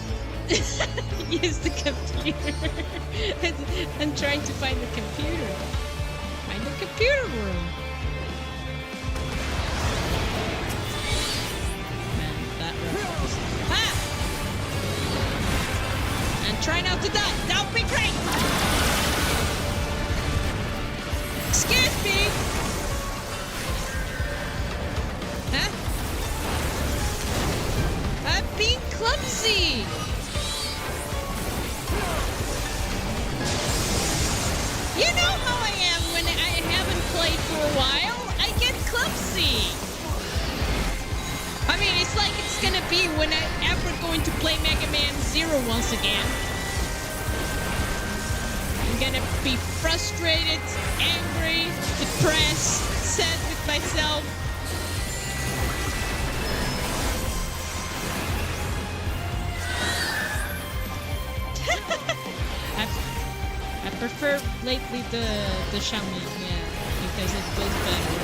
Use the computer. I'm trying to find the computer. Find the computer room. Man, that reference. Ah! And try not to die. That would be great! Excuse me! Huh? I'm being clumsy! You know how I am when I haven't played for a while? I get clumsy! I mean, it's like it's gonna be when I'm ever going to play Mega Man Zero once again. I'm gonna be frustrated, angry, depressed, sad with myself. I prefer lately the Shaman, yeah, because it goes better.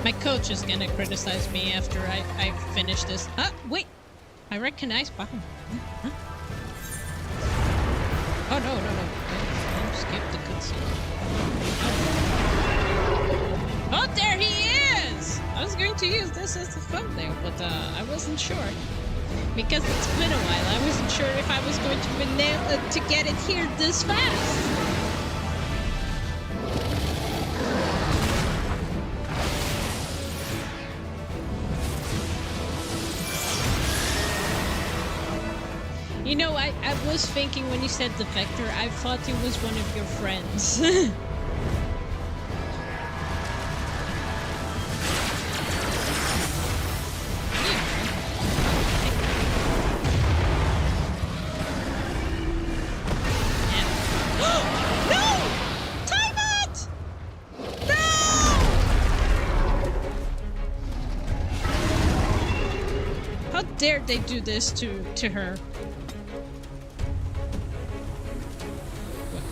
My coach is gonna criticize me after I finish this. Wait! I recognize Baum. Huh? Oh, no. I skipped the cutscene. Oh, there he is! I was going to use this as the thumbnail, but I wasn't sure. Because it's been a while, I wasn't sure if I was going to get it here this fast. You know, I was thinking when you said the Vector, I thought he was one of your friends. Dared they do this to her?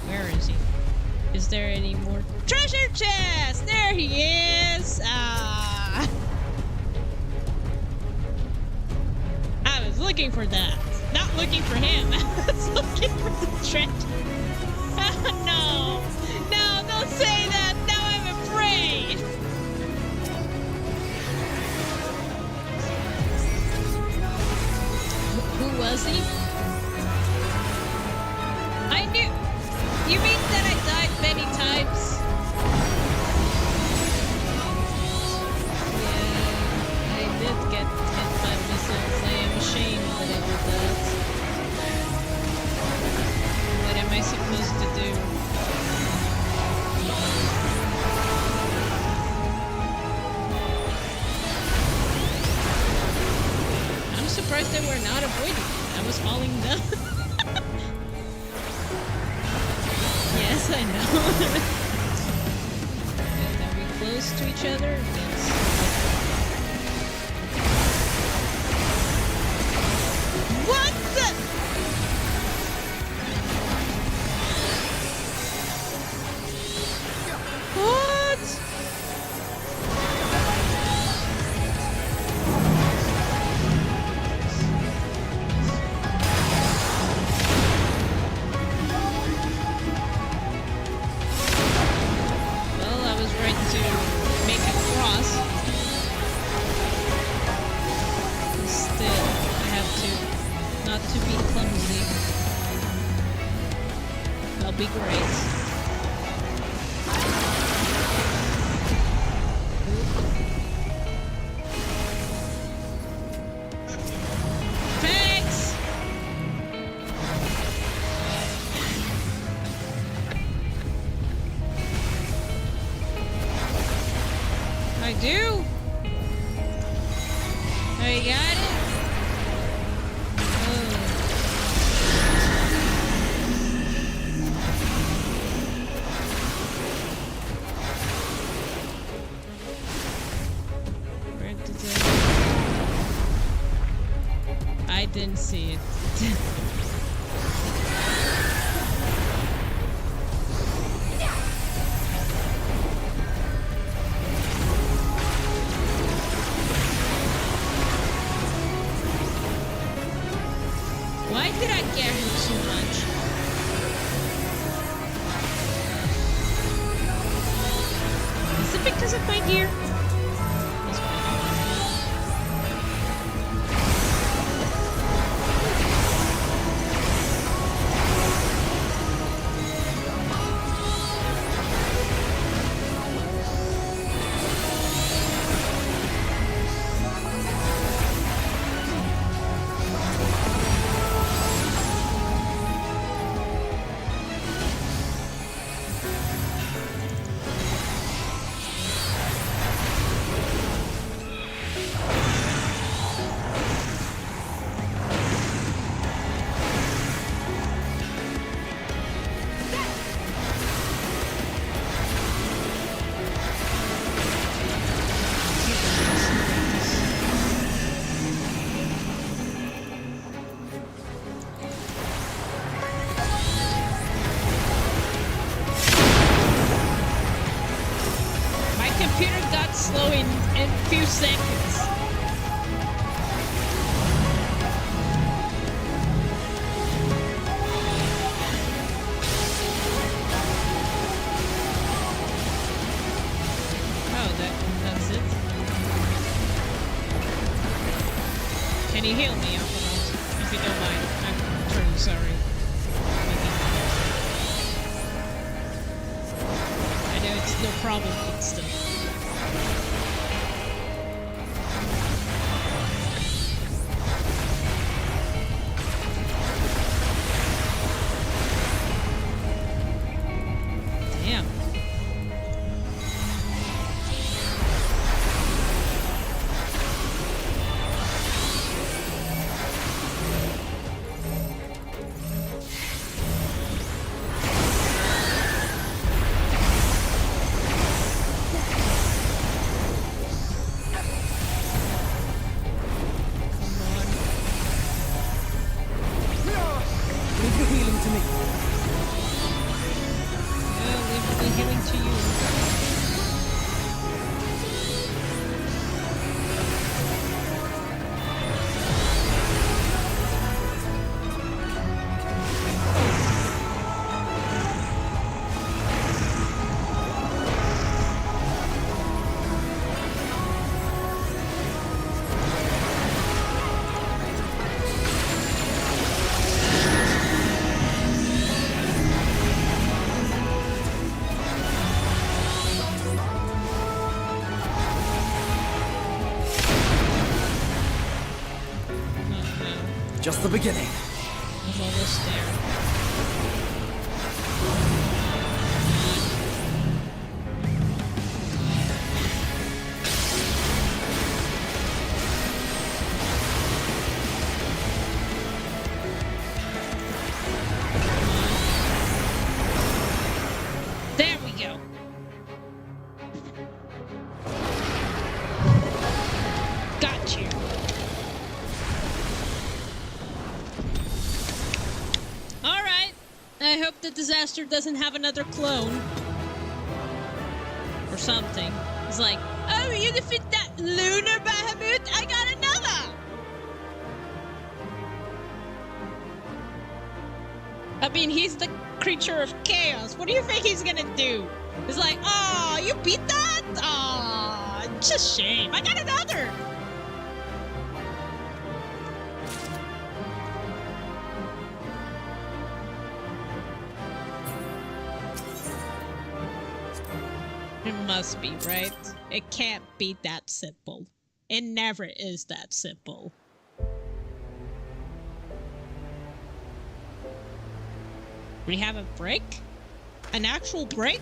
Where is he? Is there any more treasure chest? There he is! Ah! I was looking for that. Not looking for him. I was looking for the treasure. Oh, no! No, don't say that! Now I'm afraid! Who was he? I knew. You mean that I died many times? Yeah, I did get hit by missiles. I am ashamed that I did that. What am I supposed to do? I'm surprised they were not avoiding it. I was falling down. Yes, I know. And are we close to each other? Yes. What the? What? Well, I was right to make a cross. be great. Thanks! I do? I got it? Where did I didn't see it. Why did I care him so much? Is it because of my gear? Slow in a few seconds. Oh, that's it. Can you heal me, Alpha? If you don't mind. I'm truly sorry. I know it's no problem, but still. Just the beginning. I'm almost there. There we go. Got you. I hope the disaster doesn't have another clone. Or something. It's like, oh, you defeat that lunar Bahamut? I got another! I mean, he's the creature of chaos. What do you think he's gonna do? It's like, oh, you beat that? Oh, it's a shame. I got another! It must be, right? It can't be that simple. It never is that simple. We have a break? An actual break?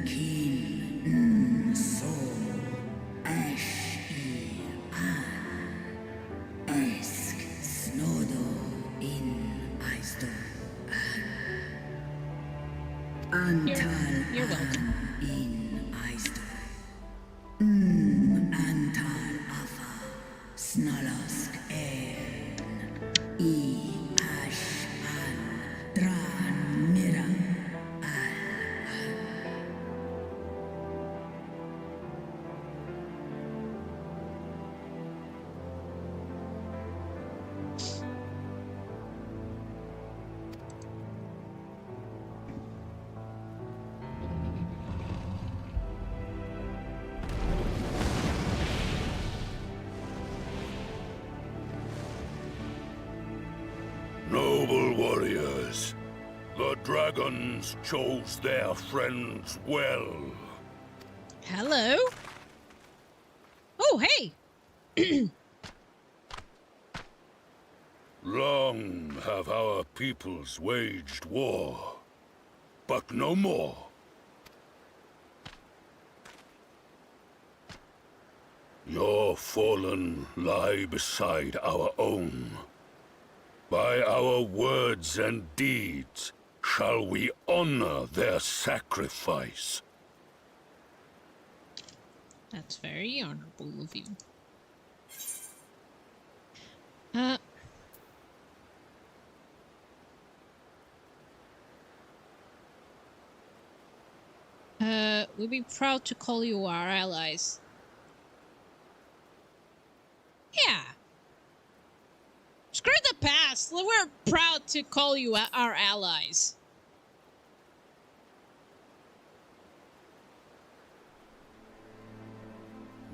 Kin Sol Ash Esk Snodo in Aisto Antal You're welcome. in Aisto Antal Afa Snalosk Ash An Dran Mira Noble warriors, the dragons chose their friends well. Hello? Oh, hey! Long have our peoples waged war, but no more. Your fallen lie beside our own. By our words and deeds shall we honor their sacrifice. That's very honorable of you. We'd be proud to call you our allies. Yeah. Screw the past. We're proud to call you our allies.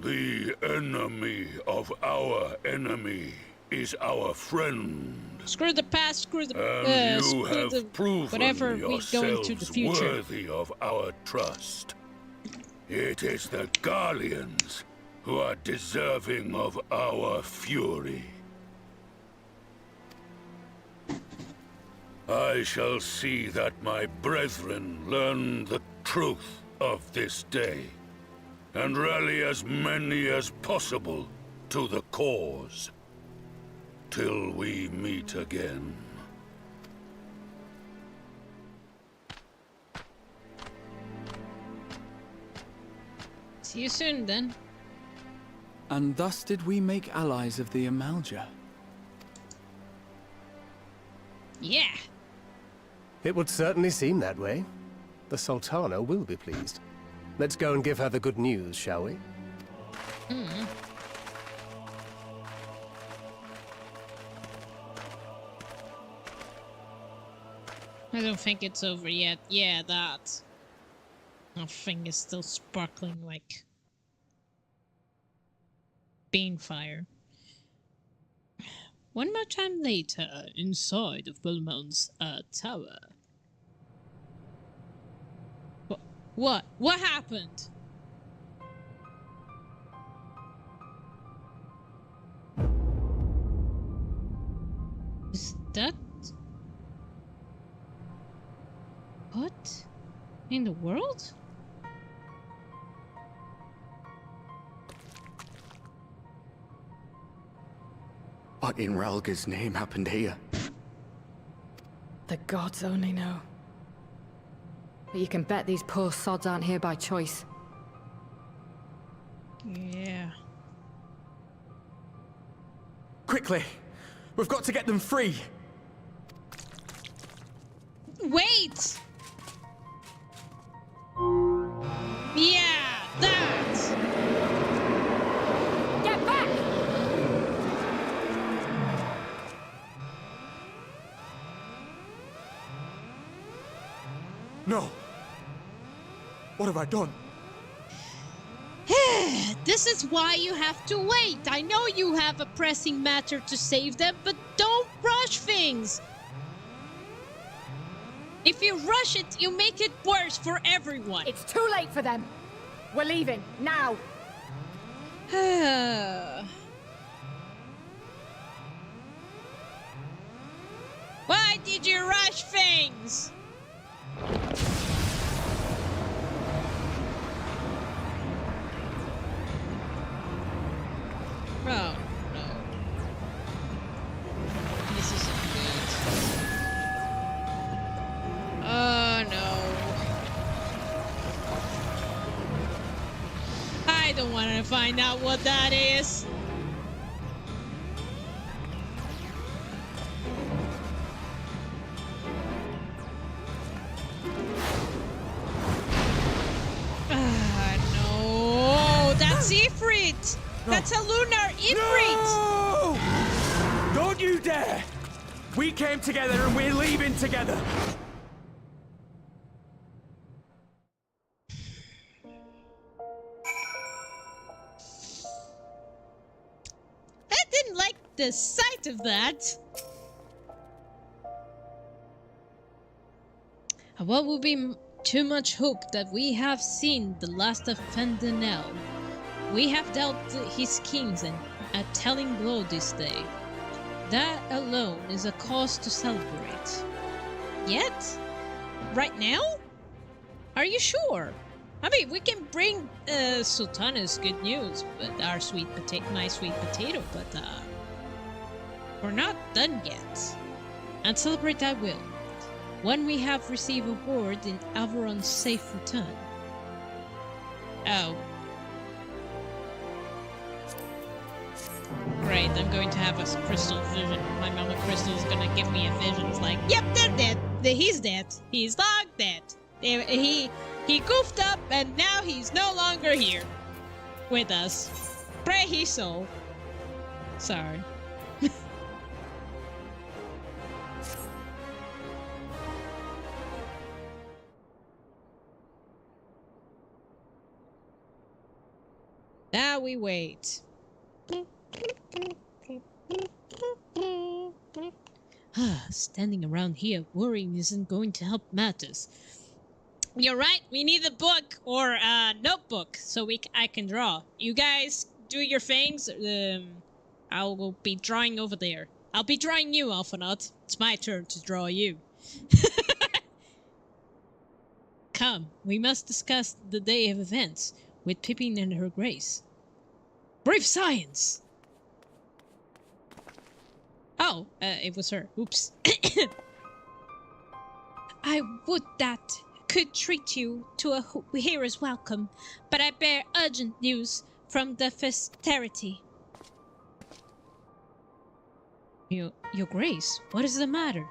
The enemy of our enemy is our friend. Screw the past, screw the And you screw have the proven whatever we go into the yourselves future. worthy of our trust. It is the Guardians who are deserving of our fury. I shall see that my brethren learn the truth of this day, and rally as many as possible to the cause, till we meet again. See you soon, then. And thus did we make allies of the Amalja. Yeah. It would certainly seem that way. The Sultana will be pleased. Let's go and give her the good news, shall we? I don't think it's over yet. Yeah, that. My thing is still sparkling like bean fire. One more time later, inside of Belmont's tower. What? What happened? Is that... What in the world? What in Ralga's name happened here? The gods only know. But you can bet these poor sods aren't here by choice. Yeah. Quickly! We've got to get them free! Wait! Yeah, that! Get back! No! What have I done? This is why you have to wait. I know you have a pressing matter to save them, but don't rush things. If you rush it, you make it worse for everyone. It's too late for them. We're leaving, now. Why did you rush things? Oh, no. This isn't good. Oh, no. I don't want to find out what that is. No. That's Ifrit. That's a lunar Ifrit! No! Don't you dare! We came together and we're leaving together! I didn't like the sight of that. What would be too much hope that we have seen the last of Fendenel? We have dealt his kings a telling blow this day. That alone is a cause to celebrate. Yet? Right now? Are you sure? I mean, we can bring Sultana's good news, but my sweet potato, but we're not done yet. And celebrate I will, when we have received a word in Averon's safe return. Oh. Great, I'm going to have a crystal vision. My mama crystal is gonna give me a vision. It's like, yep, they're dead. He's dead. He's long dead. He goofed up and now he's no longer here with us. Pray his soul. Sorry. Now we wait. Standing around here worrying isn't going to help matters. You're right, we need a book or a notebook so I can draw. You guys do your things. I will be drawing over there. I'll be drawing you, Alphanaut. It's my turn to draw you. Come, we must discuss the day of events with Pippin and her grace. Brave science! Oh, it was her. Oops. I would that could treat you to a hero's welcome, but I bear urgent news from the festivity. Your grace, what is the matter?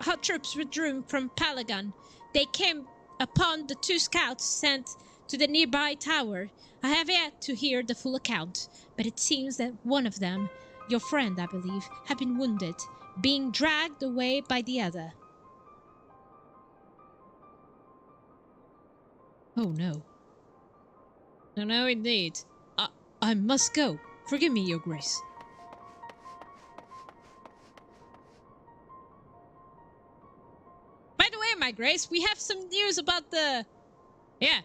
Our troops withdrew from Palagan. They came upon the 2 scouts sent to the nearby tower. I have yet to hear the full account, but it seems that one of them, your friend, I believe, had been wounded, being dragged away by the other. Oh no. No, indeed. I must go. Forgive me, your grace. By the way, my grace, we have some news about the... Yeah.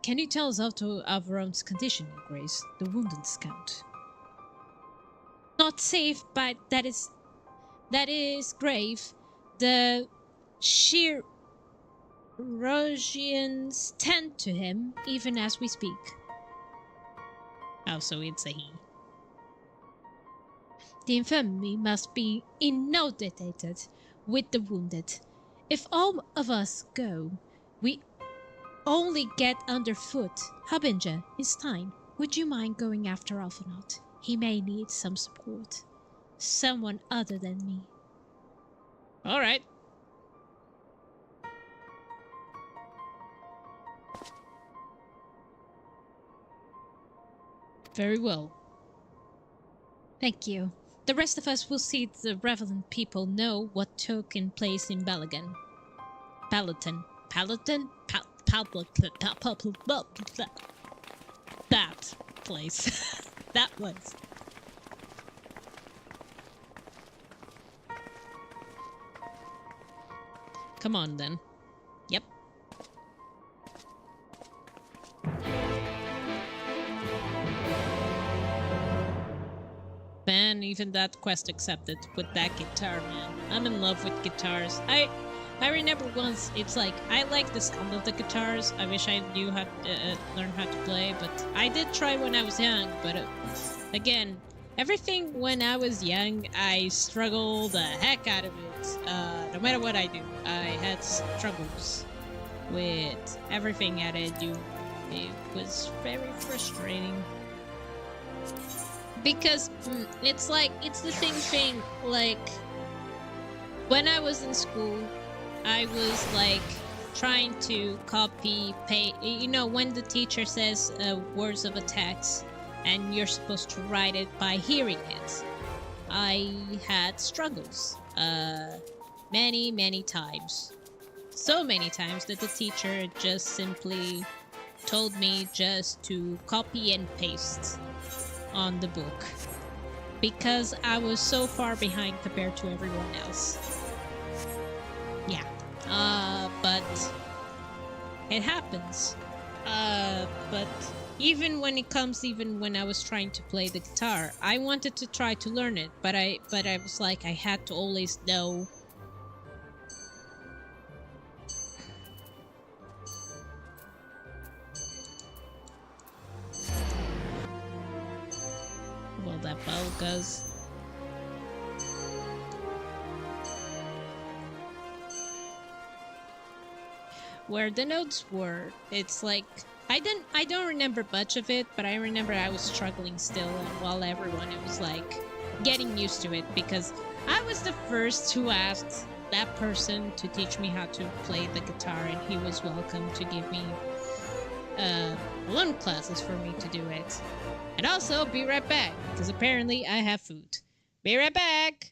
Can you tell us Averon's condition, your grace? The wounded scout. Not safe, but that is grave. The Chirurgians tend to him, even as we speak. Oh, so it's a he. The infirmary must be inundated with the wounded. If all of us go, we only get underfoot. Harbinger, it's time. Would you mind going after Alphanaut? He may need some support. Someone other than me. All right. Very well. Thank you. The rest of us will see the relevant people know what took in place in Balagan. Paladin. That place. That place. Come on, then. Yep. Man, even that quest accepted with that guitar, man. I'm in love with guitars. I remember once, it's like, I like the sound of the guitars. I wish I knew how to learn how to play, but I did try when I was young, but again, everything when I was young, I struggled the heck out of it. No matter what I do, I had struggles with everything I had to do. It was very frustrating. Because it's like, it's the same thing, like, when I was in school, I was like trying to copy, paste, you know, when the teacher says words of a text and you're supposed to write it by hearing it. I had struggles many times. So many times that the teacher just simply told me just to copy and paste on the book because I was so far behind compared to everyone else. Yeah. But it happens. But even when I was trying to play the guitar, I wanted to try to learn it, but I was like, I had to always know. Well, that bow goes. Where the notes were, it's like I don't remember much of it, but I remember I was struggling still, and while everyone, it was like getting used to it because I was the first who asked that person to teach me how to play the guitar, and he was welcome to give me loan classes for me to do it. And also, be right back, because apparently I have food. Be right back!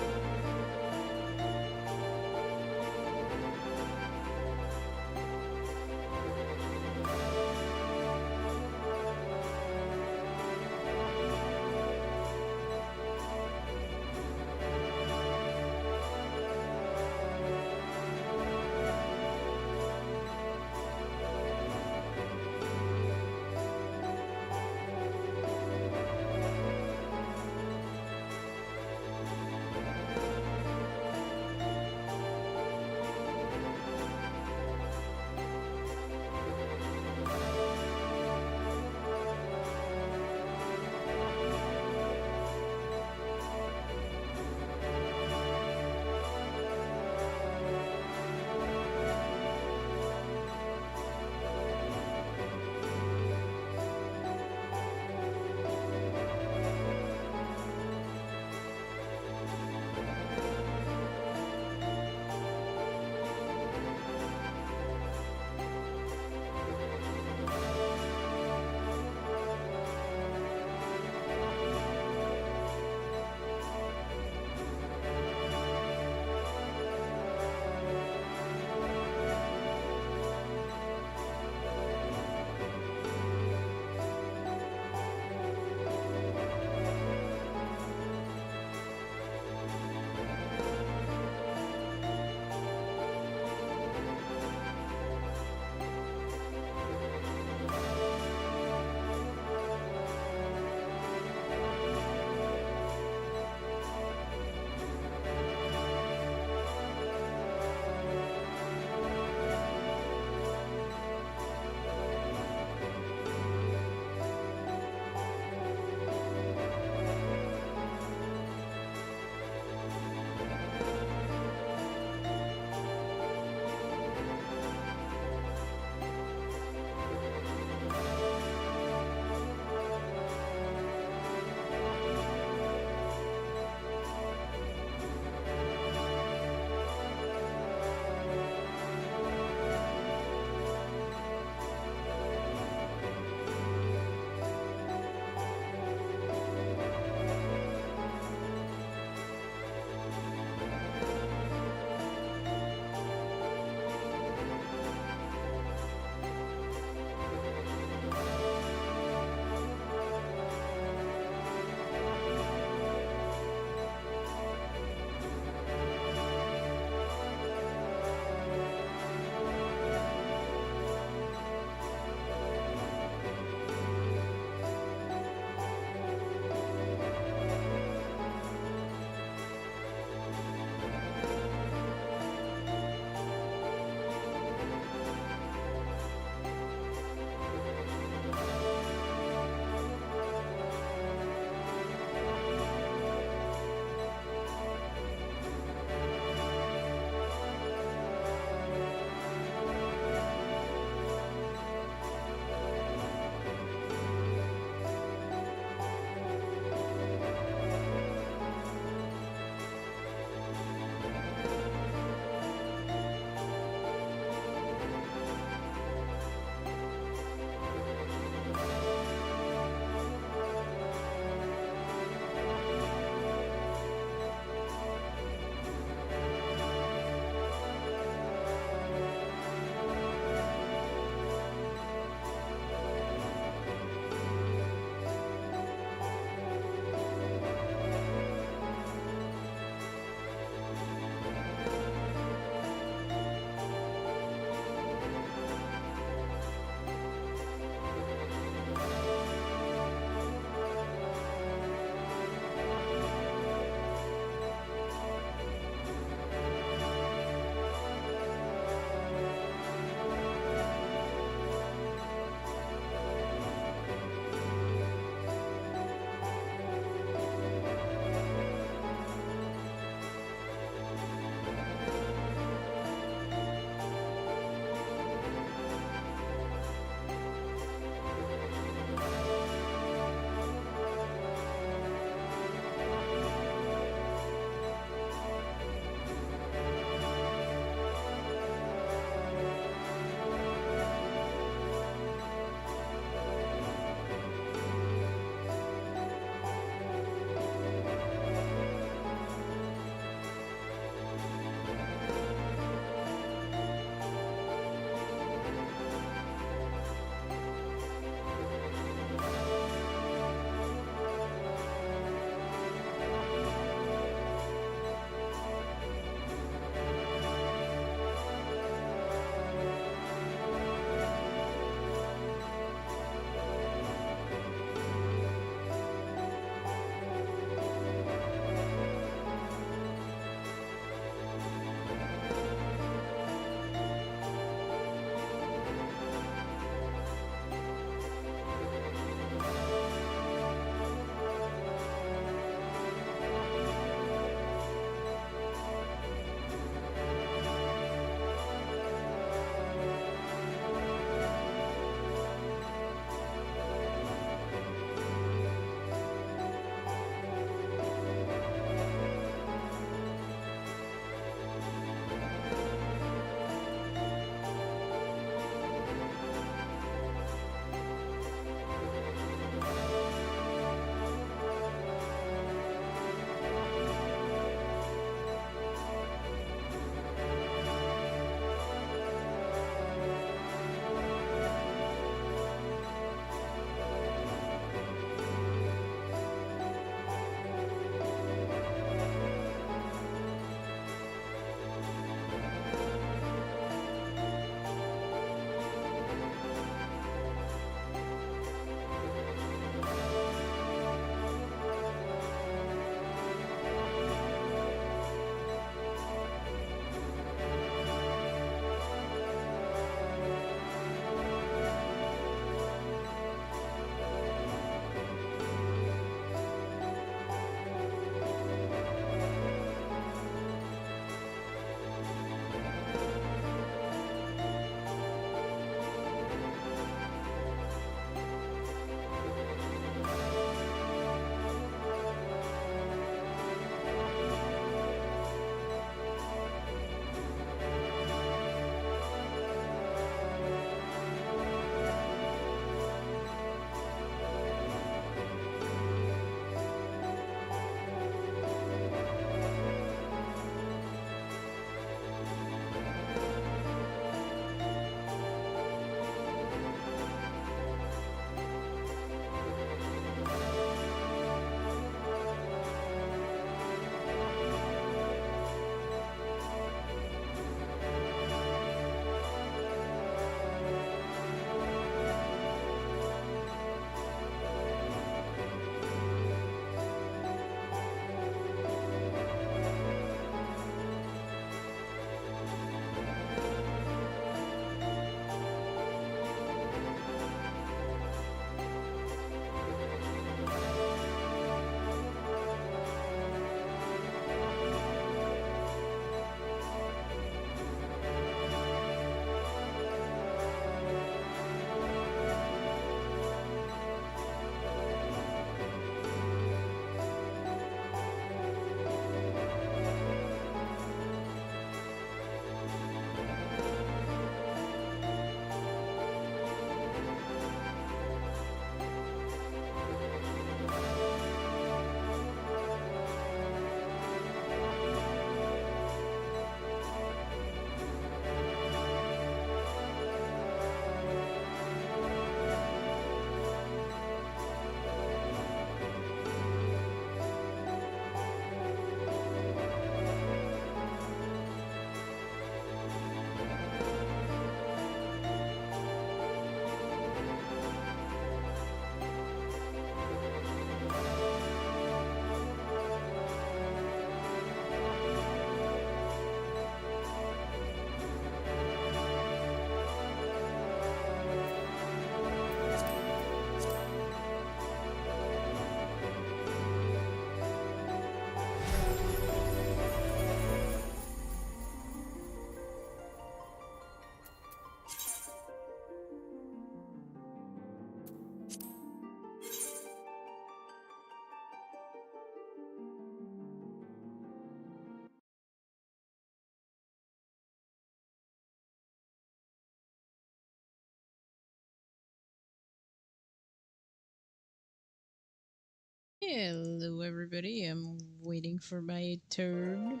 Hello, everybody. I'm waiting for my turn.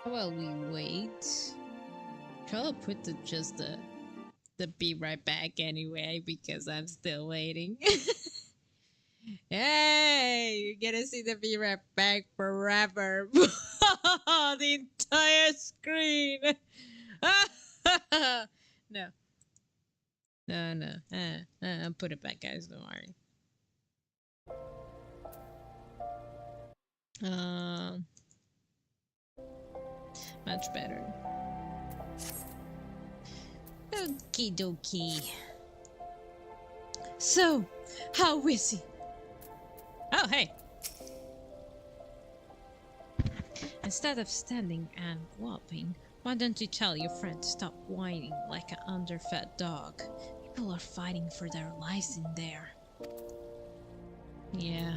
While we wait, I'll put the be right back anyway because I'm still waiting. Hey, you're gonna see the be right back forever. The entire screen. No, no. I'll put it back, guys. Don't worry. Much better. Okie dokie. So, how is he? Oh, hey. Instead of standing and whopping, why don't you tell your friend to stop whining like an underfed dog? People are fighting for their lives in there. Yeah.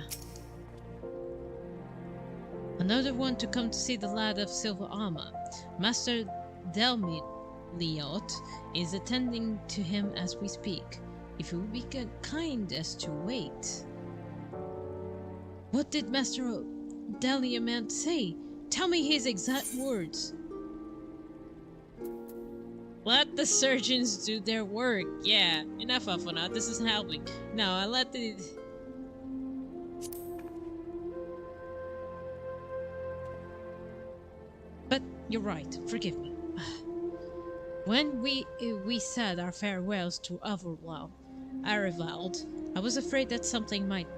Another one to come to see the lad of silver armor. Master Delmiliot is attending to him as we speak. If you would be kind as to wait. What did Master Delmiliot say? Tell me his exact words. Let the surgeons do their work. Yeah, enough of it. This isn't helping. No, I let the... But you're right. Forgive me. When we said our farewells to Arivald, I was afraid that something might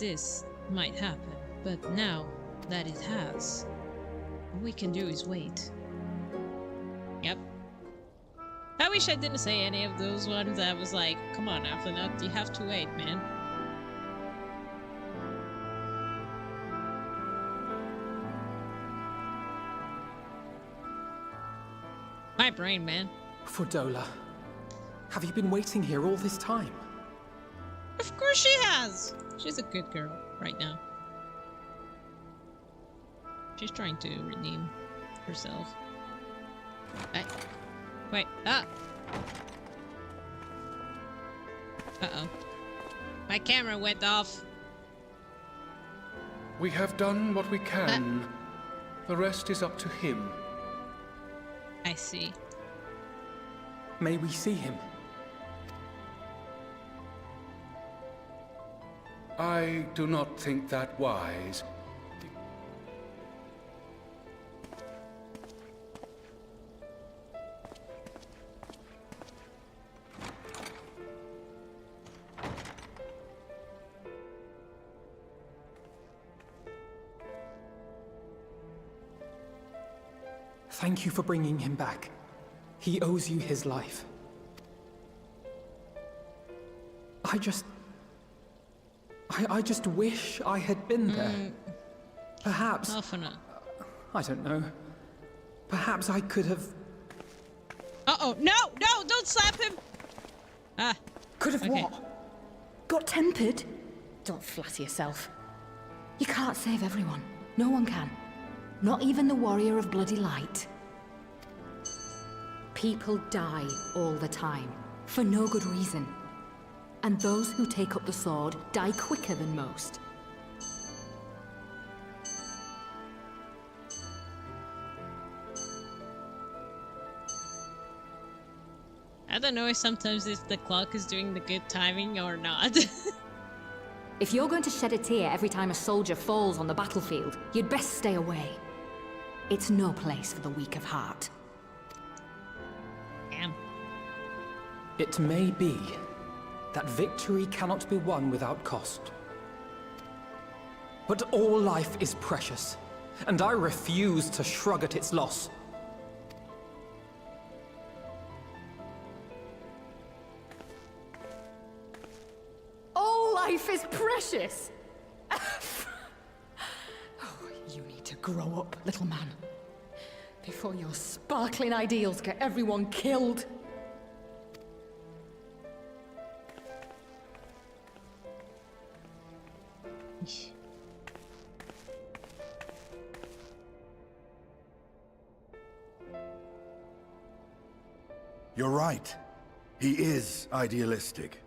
happen. But now that it has, all we can do is wait. Yep. I wish I didn't say any of those ones. I was like, come on, Athenot, you have to wait, man. My brain, man. Fordola, have you been waiting here all this time? Of course she has! She's a good girl right now. She's trying to redeem herself. Wait, ah! Uh-oh. My camera went off. We have done what we can. The rest is up to him. I see. May we see him? I do not think that wise. Thank you for bringing him back. He owes you his life. I just wish I had been there. Perhaps... I don't know. Perhaps I could have... Uh-oh, no, don't slap him! Ah. Could have what? Got tempered? Don't flatter yourself. You can't save everyone. No one can. Not even the warrior of bloody light. People die all the time, for no good reason. And those who take up the sword die quicker than most. I don't know sometimes if the clock is doing the good timing or not. If you're going to shed a tear every time a soldier falls on the battlefield, you'd best stay away. It's no place for the weak of heart. Damn. It may be that victory cannot be won without cost. But all life is precious, and I refuse to shrug at its loss. All life is precious! You need to grow up, little man. Before your sparkling ideals get everyone killed. You're right. He is idealistic.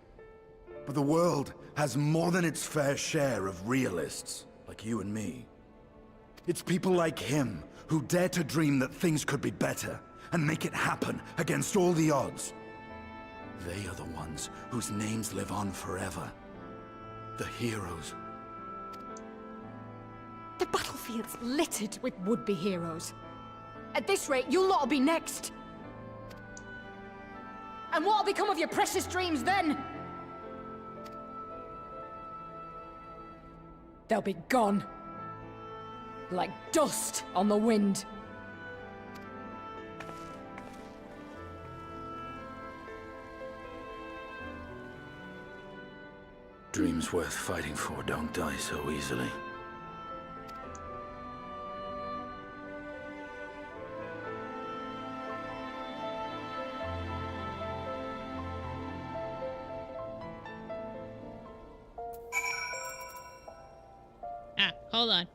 But the world has more than its fair share of realists, like you and me. It's people like him who dare to dream that things could be better, and make it happen against all the odds. They are the ones whose names live on forever. The heroes. The battlefield's littered with would-be heroes. At this rate, you'll lot'll be next. And what'll become of your precious dreams then? They'll be gone. Like dust on the wind. Dreams worth fighting for don't die so easily. Ah, hold on.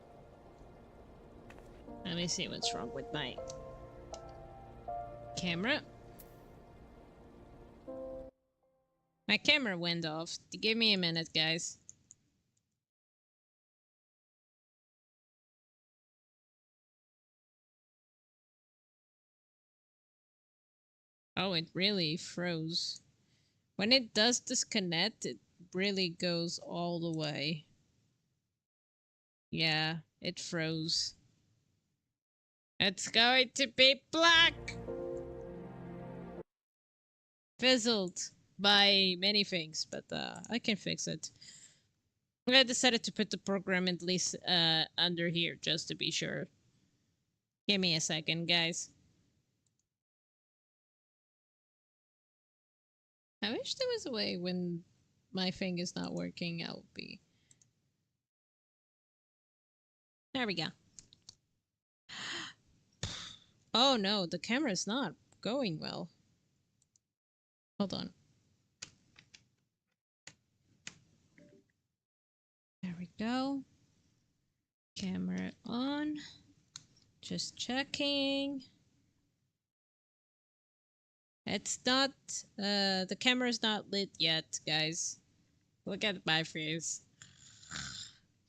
Let me see what's wrong with my camera. My camera went off. Give me a minute, guys. Oh, it really froze. When it does disconnect, it really goes all the way. Yeah, it froze. It's going to be black! Fizzled by many things, but I can fix it. I decided to put the program at least under here, just to be sure. Give me a second, guys. I wish there was a way when my thing is not working, I'll be... There we go. Oh no, the camera's not going well. Hold on. There we go. Camera on. Just checking. It's not, the camera's not lit yet, guys. Look at my face.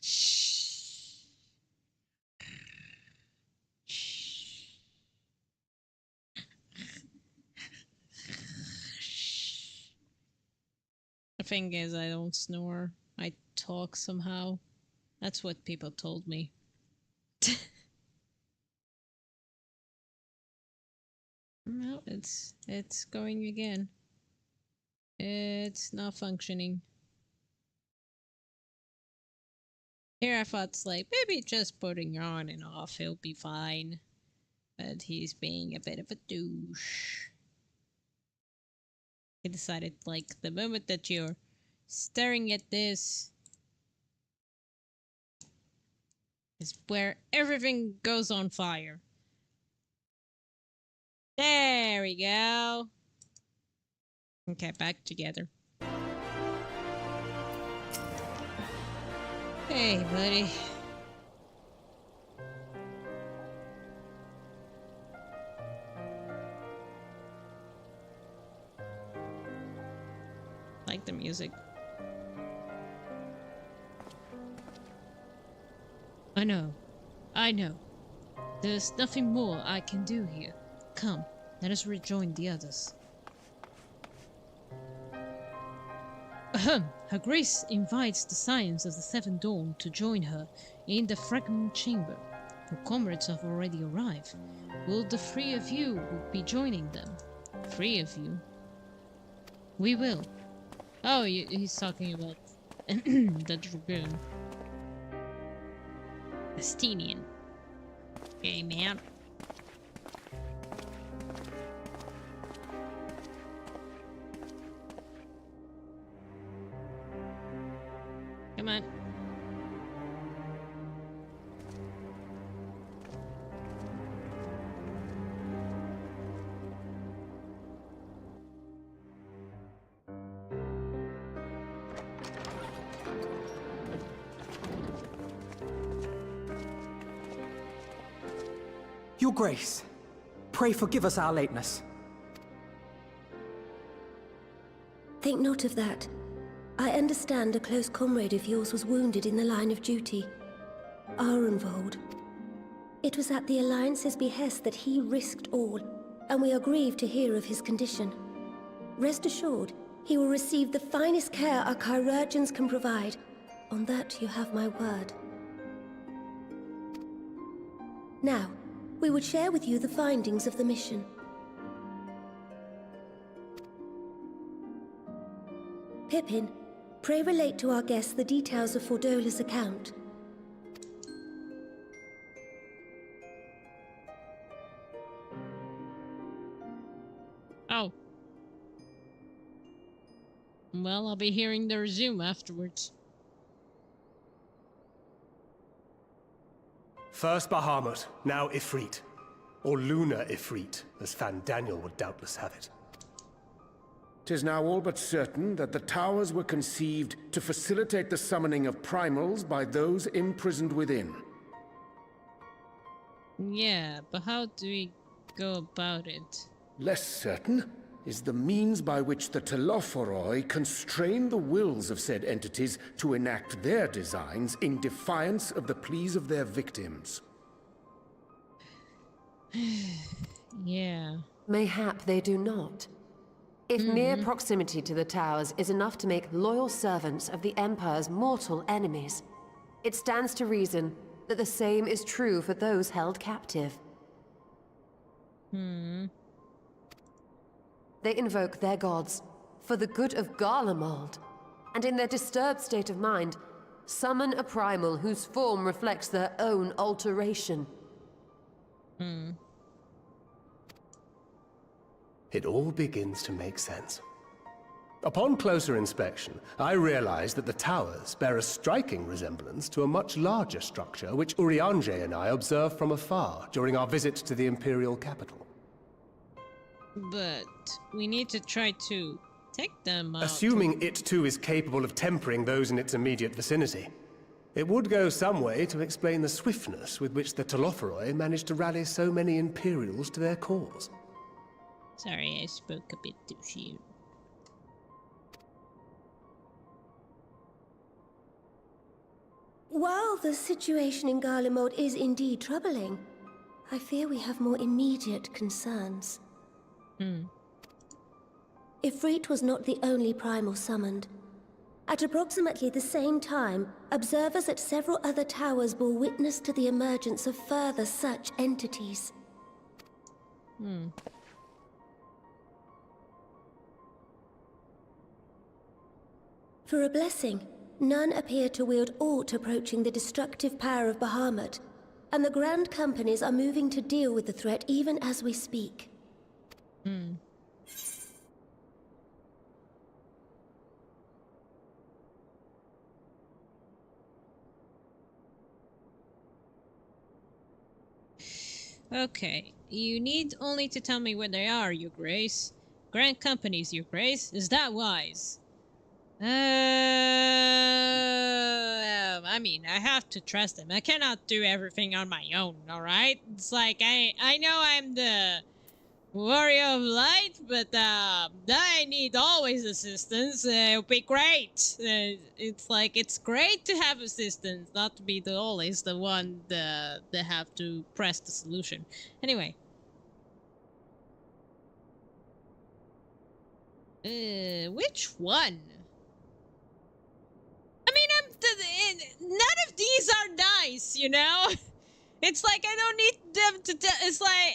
Shh. The thing is, I don't snore. I talk somehow. That's what people told me. No, it's going again. It's not functioning. Here I thought it's like, maybe just putting on and off, he'll be fine. But he's being a bit of a douche. He decided, like, the moment that you're staring at this is where everything goes on fire. There we go. Okay, back together. Hey, buddy. Like the music. I know. There's nothing more I can do here. Come, let us rejoin the others. Ahem! Her Grace invites the Scions of the Seven Dawn to join her in the Fragment Chamber. Her comrades have already arrived. Will the three of you be joining them? 3 of you? We will. Oh, he's talking about the Dragoon. Estinian. Okay, man. Come on. Your Grace, pray forgive us our lateness. Take note of that. I understand a close comrade of yours was wounded in the line of duty. Arenvold. It was at the Alliance's behest that he risked all, and we are grieved to hear of his condition. Rest assured, he will receive the finest care our chirurgeons can provide. On that you have my word. Now, we would share with you the findings of the mission. Pippin, pray relate to our guests the details of Fordola's account. Oh. Well, I'll be hearing the resume afterwards. First Bahamut, now Ifrit. Or Lunar Ifrit, as Fan Daniel would doubtless have it. 'Tis now all but certain that the towers were conceived to facilitate the summoning of primals by those imprisoned within. Yeah, but how do we go about it? Less certain is the means by which the Telophoroi constrain the wills of said entities to enact their designs in defiance of the pleas of their victims. Yeah. Mayhap they do not. If mere proximity to the towers is enough to make loyal servants of the Empire's mortal enemies, it stands to reason that the same is true for those held captive. They invoke their gods for the good of Garlemald, and in their disturbed state of mind, summon a primal whose form reflects their own alteration. It all begins to make sense. Upon closer inspection, I realized that the towers bear a striking resemblance to a much larger structure which Urianger and I observed from afar during our visit to the Imperial capital. But we need to try to take them out. Assuming it too is capable of tempering those in its immediate vicinity, it would go some way to explain the swiftness with which the Telophoroi managed to rally so many Imperials to their cause. Sorry, I spoke a bit too soon. While the situation in Garlemald is indeed troubling, I fear we have more immediate concerns. Ifrit was not the only primal summoned. At approximately the same time, observers at several other towers bore witness to the emergence of further such entities. For a blessing, none appear to wield aught approaching the destructive power of Bahamut, and the Grand Companies are moving to deal with the threat even as we speak. Okay, you need only to tell me where they are, Your Grace. Grand Companies, Your Grace. Is that wise? I mean, I have to trust them. I cannot do everything on my own, alright? It's like, I know I'm the warrior of light, but I need always assistance. It would be great. It's like, it's great to have assistance, not to be always the one that have to press the solution. Anyway. Which one? I mean, none of these are nice, you know? It's like, I don't need them to it's like...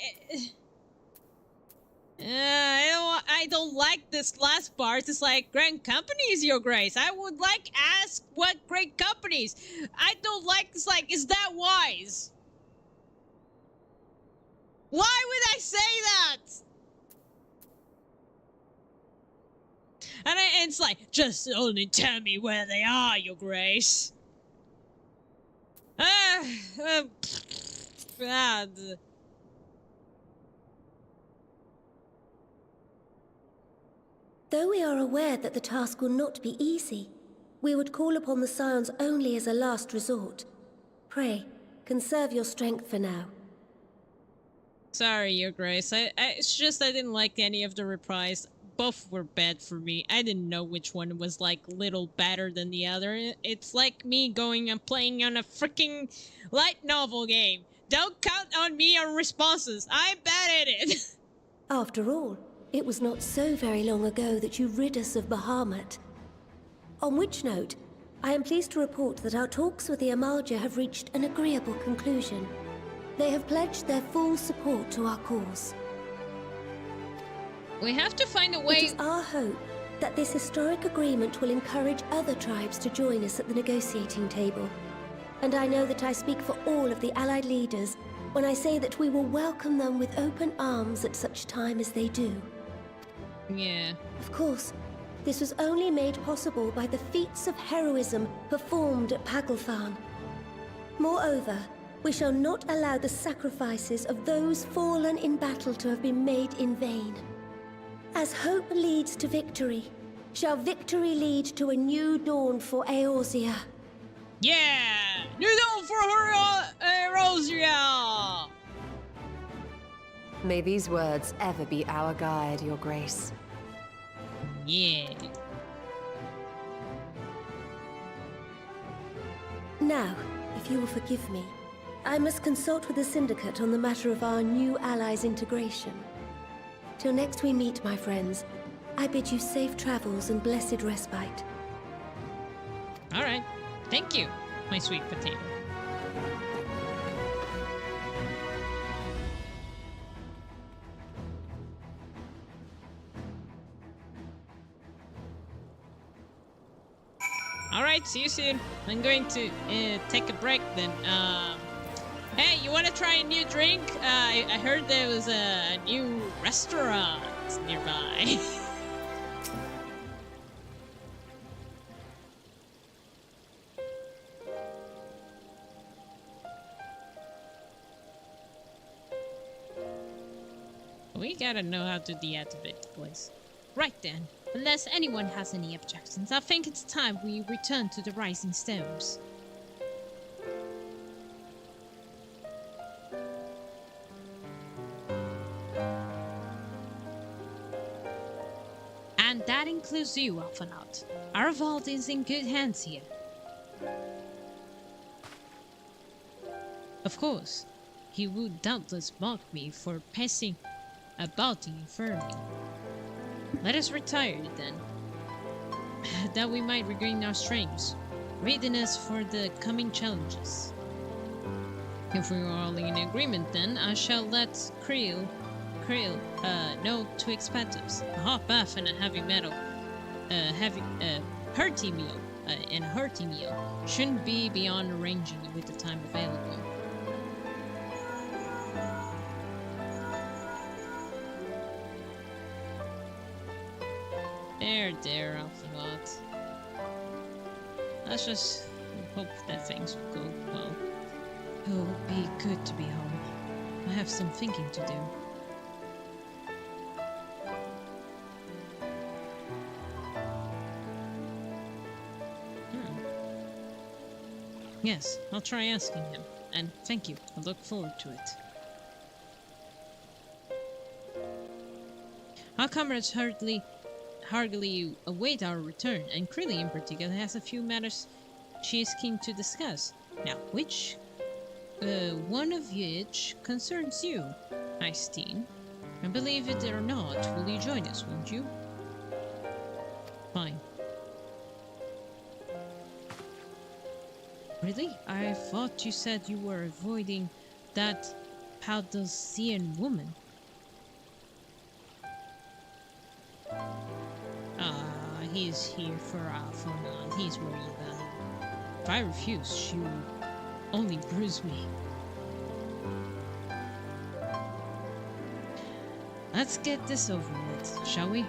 I don't like this last part. It's like, Grand Companies, Your Grace. I would like ask what great companies. I don't like this, like, is that wise? Why would I say that? And it's like, just only tell me where they are, Your Grace. Though we are aware that the task will not be easy, we would call upon the Scions only as a last resort. Pray, conserve your strength for now. Sorry, Your Grace. It's just I didn't like any of the replies both were bad for me. I didn't know which one was like little better than the other. It's like me going and playing on a freaking light novel game. Don't count on me on responses. I'm bad at it. After all, it was not so very long ago that you rid us of Bahamut. On which note, I am pleased to report that our talks with the Amalja have reached an agreeable conclusion. They have pledged their full support to our cause. We have to find a way... It is our hope that this historic agreement will encourage other tribes to join us at the negotiating table. And I know that I speak for all of the Allied leaders when I say that we will welcome them with open arms at such time as they do. Yeah. Of course, this was only made possible by the feats of heroism performed at Paglfan. Moreover, we shall not allow the sacrifices of those fallen in battle to have been made in vain. As hope leads to victory, shall victory lead to a new dawn for Eorzea. Yeah! New dawn for Eorzea! May these words ever be our guide, Your Grace. Yeah. Now, if you will forgive me, I must consult with the Syndicate on the matter of our new allies' integration. Till next we meet, my friends, I bid you safe travels and blessed respite. Alright. Thank you, my sweet potato. Alright, see you soon. I'm going to take a break then. Hey, you want to try a new drink? I heard there was a new restaurant nearby. We gotta know how to deactivate the place. Right then, unless anyone has any objections, I think it's time we return to the Rising Stones. And that includes you, Alphanaut. Our vault is in good hands here. Of course, he would doubtless mock me for passing about the infirmary. Let us retire then, that we might regain our strength, readiness for the coming challenges. If we are all in agreement then, I shall let Krill know to expect us. A hot bath and a heavy meal, hearty meal shouldn't be beyond arranging with the time available. There, Alphanaut. Let's just hope that things will go well. It would be good to be home. I have some thinking to do. Yes, I'll try asking him. And thank you. I look forward to it. Our comrades hardly await our return, and Krilly in particular has a few matters she is keen to discuss. Now, which one of which concerns you, Einstein? And believe it or not, will you join us, won't you? Fine. Really? I thought you said you were avoiding that Paldosian woman. He's here for Alphanaut. He's worried about him. If I refuse, she will only bruise me. Let's get this over with, shall we?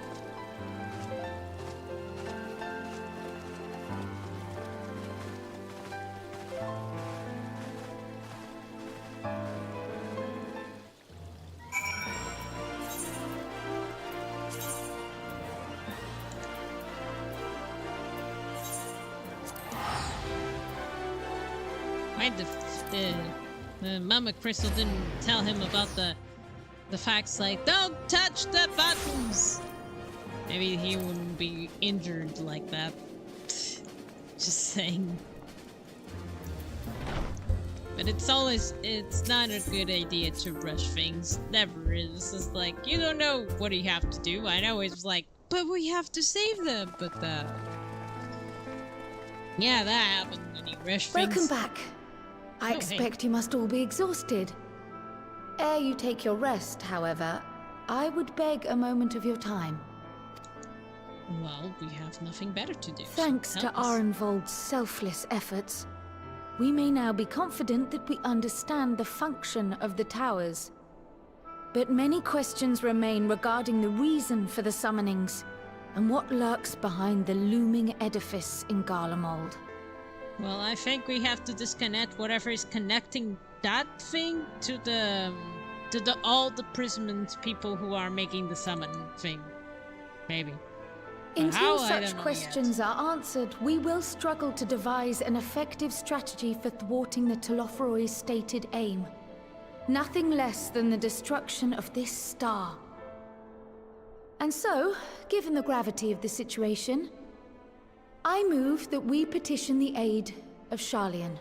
The Mama Crystal didn't tell him about the facts like, don't touch the buttons! Maybe he wouldn't be injured like that. Just saying. But it's not a good idea to rush things. Never is. It's like, you don't know what you have to do. I know it's like, but we have to save them. But, yeah, that happened when you rush things. Welcome back. I expect you must all be exhausted. Ere you take your rest, however, I would beg a moment of your time. Well, we have nothing better to do. Thanks to Arenvold's selfless efforts, we may now be confident that we understand the function of the towers. But many questions remain regarding the reason for the summonings, and what lurks behind the looming edifice in Garlemald. Well, I think we have to disconnect whatever is connecting that thing to all the imprisoned people who are making the summon thing. Maybe. Until such questions are answered, we will struggle to devise an effective strategy for thwarting the Telophoroi's stated aim. Nothing less than the destruction of this star. And so, given the gravity of the situation, I move that we petition the aid of Sharlayan.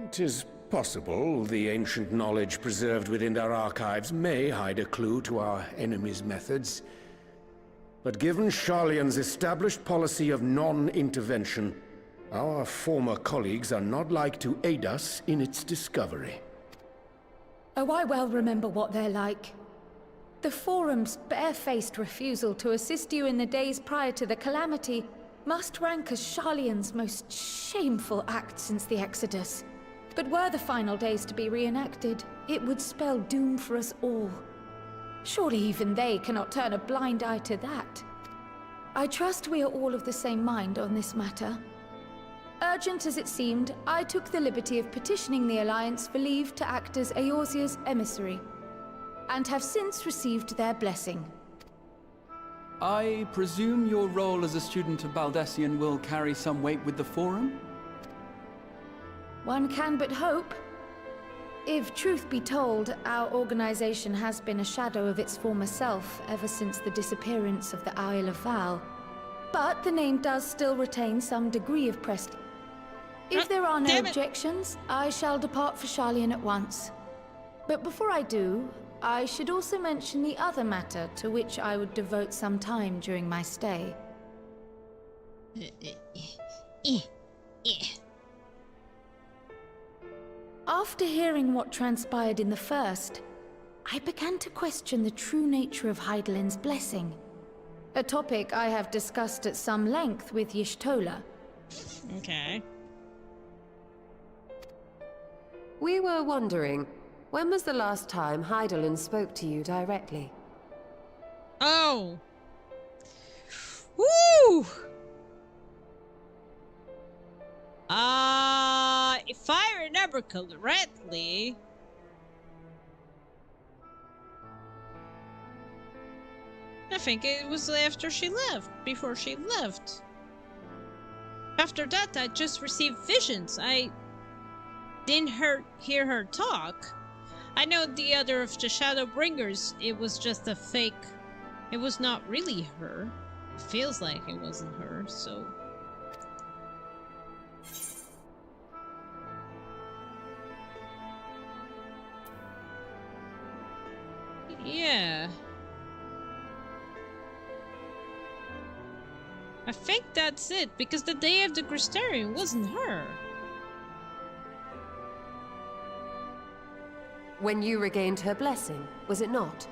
It is possible the ancient knowledge preserved within our archives may hide a clue to our enemy's methods. But given Sharlayan's established policy of non-intervention, our former colleagues are not like to aid us in its discovery. Oh, I well remember what they're like. The Forum's barefaced refusal to assist you in the days prior to the calamity must rank as Sharlayan's most shameful act since the Exodus. But were the final days to be reenacted, it would spell doom for us all. Surely even they cannot turn a blind eye to that. I trust we are all of the same mind on this matter. Urgent as it seemed, I took the liberty of petitioning the Alliance for leave to act as Eorzea's emissary, and have since received their blessing. I presume your role as a student of Baldessian will carry some weight with the Forum? One can but hope. If truth be told, our organization has been a shadow of its former self ever since the disappearance of the Isle of Val. But the name does still retain some degree of prestige. If there are no objections, I shall depart for Sharlayan at once. But before I do, I should also mention the other matter to which I would devote some time during my stay. After hearing what transpired in the first, I began to question the true nature of Hydaelyn's blessing. A topic I have discussed at some length with Y'shtola. Okay. We were wondering, when was the last time Hydaelyn spoke to you directly? Oh! Woo! If I remember correctly, I think it was after she left, before she left. After that, I just received visions. I didn't hear her talk. I know the other of the ShadowBringers, it was just a fake. It was not really her. It feels like it wasn't her, so... Yeah. I think that's it, because the day of the Crystarium wasn't her. When you regained her blessing, was it not?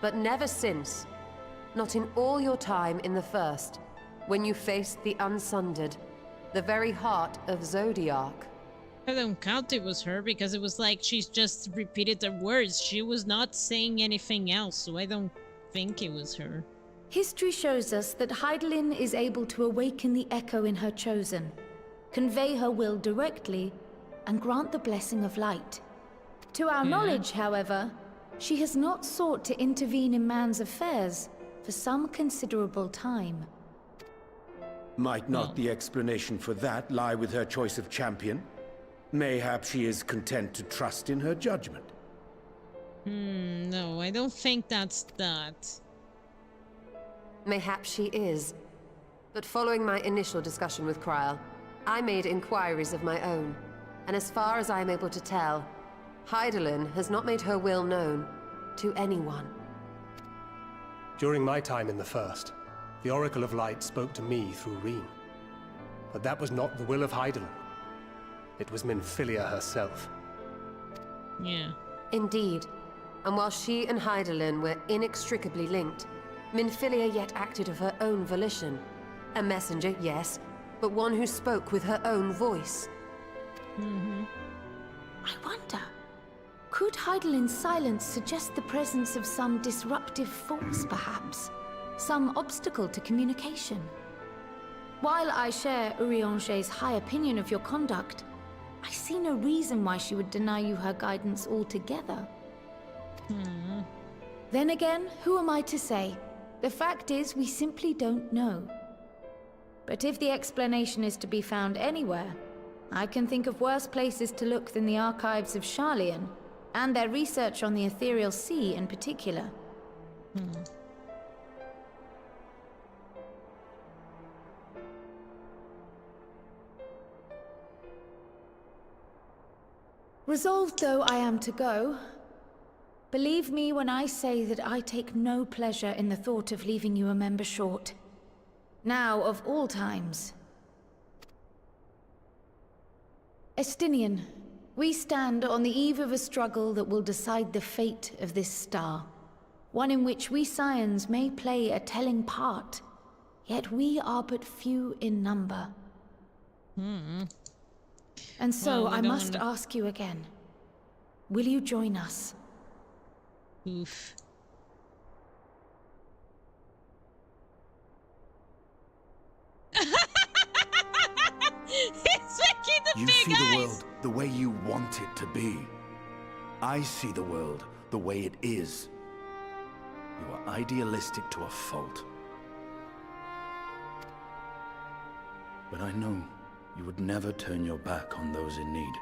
But never since. Not in all your time in the First, when you faced the Unsundered, the very heart of Zodiark. I don't count it was her, because it was like she's just repeated the words. She was not saying anything else, so I don't think it was her. History shows us that Hydaelyn is able to awaken the echo in her chosen, convey her will directly, and grant the blessing of light. To our knowledge, however, she has not sought to intervene in man's affairs for some considerable time. Might not the explanation for that lie with her choice of champion? Mayhap she is content to trust in her judgment. No, I don't think that's that. Mayhap she is. But following my initial discussion with Kryl, I made inquiries of my own. And as far as I am able to tell, Hydaelyn has not made her will known to anyone. During my time in the First, the Oracle of Light spoke to me through Reen. But that was not the will of Hydaelyn. It was Minfilia herself. Yeah. Indeed. And while she and Hydaelyn were inextricably linked, Minfilia yet acted of her own volition. A messenger, yes, but one who spoke with her own voice. I wonder, could Hydaelyn's silence suggest the presence of some disruptive force, perhaps? Some obstacle to communication? While I share Urianger's high opinion of your conduct, I see no reason why she would deny you her guidance altogether. Then again, who am I to say? The fact is, we simply don't know. But if the explanation is to be found anywhere, I can think of worse places to look than the archives of Sharlayan, and their research on the Ethereal Sea in particular. Resolved though I am to go, believe me when I say that I take no pleasure in the thought of leaving you a member short. Now, of all times. Estinian, we stand on the eve of a struggle that will decide the fate of this star. One in which we Scions may play a telling part, yet we are but few in number. And so Well, I must ask you again. Will you join us? Oof. It's making the You big see the eyes. world the way you want it to be. I see the world the way it is. You are idealistic to a fault. But I know you would never turn your back on those in need.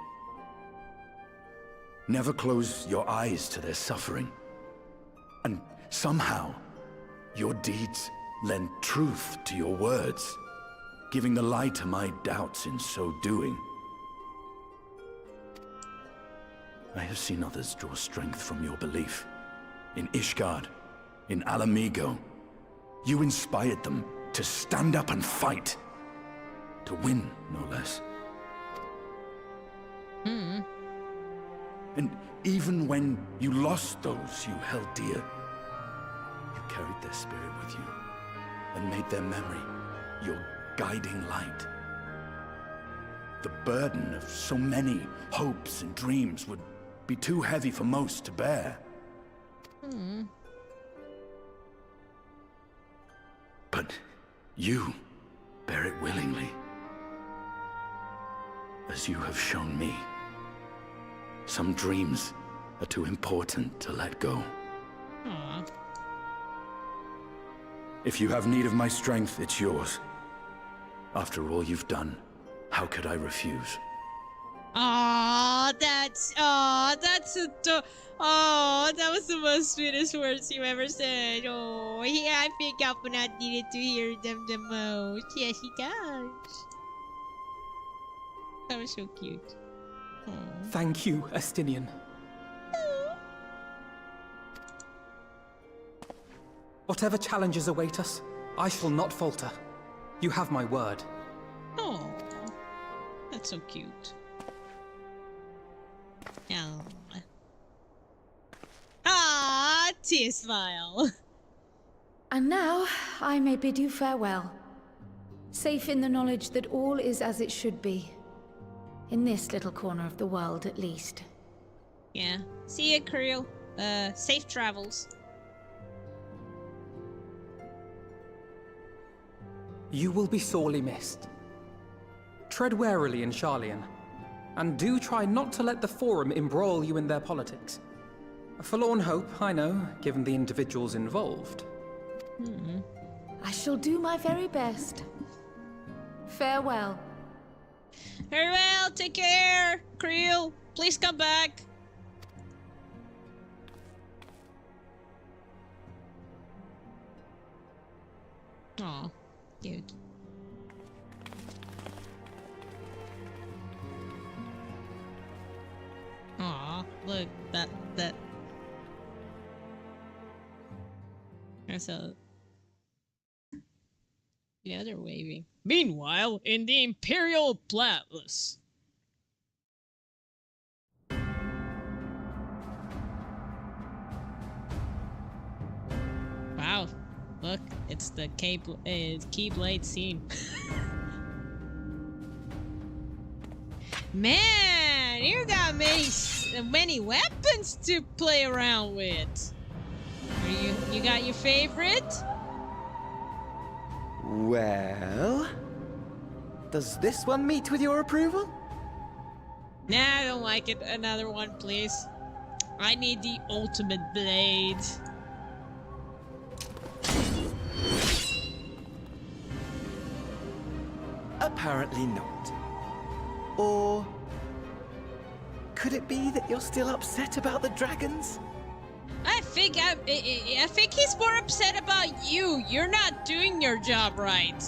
Never close your eyes to their suffering. And somehow, your deeds lend truth to your words, giving the lie to my doubts in so doing. I have seen others draw strength from your belief. In Ishgard, in Alamigo, you inspired them to stand up and fight. To win, no less. And even when you lost those you held dear, you carried their spirit with you and made their memory your guiding light. The burden of so many hopes and dreams would be too heavy for most to bear. But you bear it willingly, as you have shown me. Some dreams are too important to let go. Aw. If you have need of my strength, it's yours. After all you've done, how could I refuse? That was the most sweetest words you ever said. Oh, yeah, I think Alpanat needed to hear them the most. Yes, he does. That was so cute. Aw. Thank you, Estinian. Whatever challenges await us, I shall not falter. You have my word. Oh, that's so cute. Oh. Ah, tear smile. And now, I may bid you farewell. Safe in the knowledge that all is as it should be. In this little corner of the world, at least. Yeah. See ya, Krill. Safe travels. You will be sorely missed. Tread warily in Sharlayan, and do try not to let the Forum embroil you in their politics. A forlorn hope, I know, given the individuals involved. I shall do my very best. Farewell. Farewell, take care, Krill. Please come back. Cute. Aw, look, that. So, yeah, they're waving. Meanwhile, in the Imperial Palace. Wow, look, it's the Keyblade scene. Man, you got many weapons to play around with. You got your favorite? Well, does this one meet with your approval? Nah, I don't like it. Another one, please. I need the ultimate blade. Apparently not. Or could it be that you're still upset about the dragons? I think he's more upset about you. You're not doing your job right.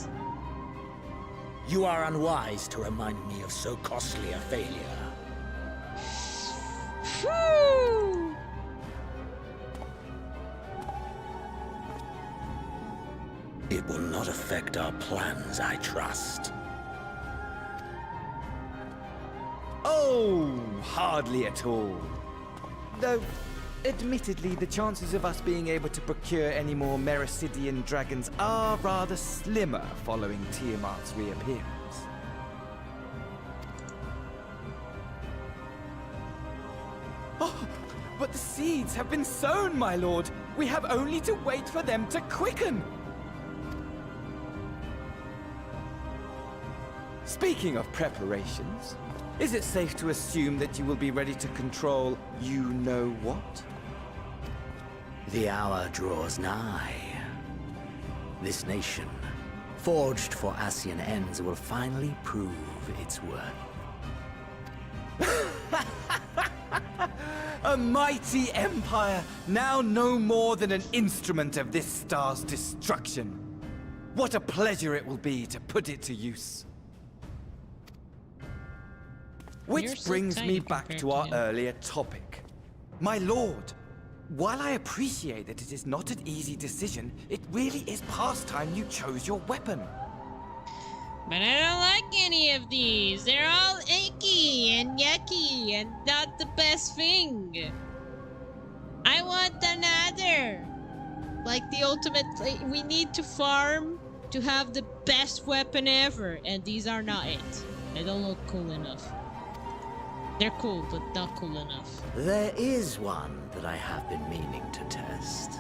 You are unwise to remind me of so costly a failure. Whew. It will not affect our plans, I trust. Oh, hardly at all. Though, admittedly, the chances of us being able to procure any more Mericidian dragons are rather slimmer following Tiamat's reappearance. Oh, but the seeds have been sown, my lord. We have only to wait for them to quicken. Speaking of preparations, is it safe to assume that you will be ready to control you-know-what? The hour draws nigh. This nation, forged for Ascian ends, will finally prove its worth. A mighty empire, now no more than an instrument of this star's destruction. What a pleasure it will be to put it to use. Which brings me back to our earlier topic. My lord, while I appreciate that it is not an easy decision, it really is past time you chose your weapon. But I don't like any of these. They're all icky and yucky and not the best thing. I want another. Like the ultimate, we need to farm to have the best weapon ever. And these are not it. They don't look cool enough. They're cool, but not cool enough. There is one that I have been meaning to test.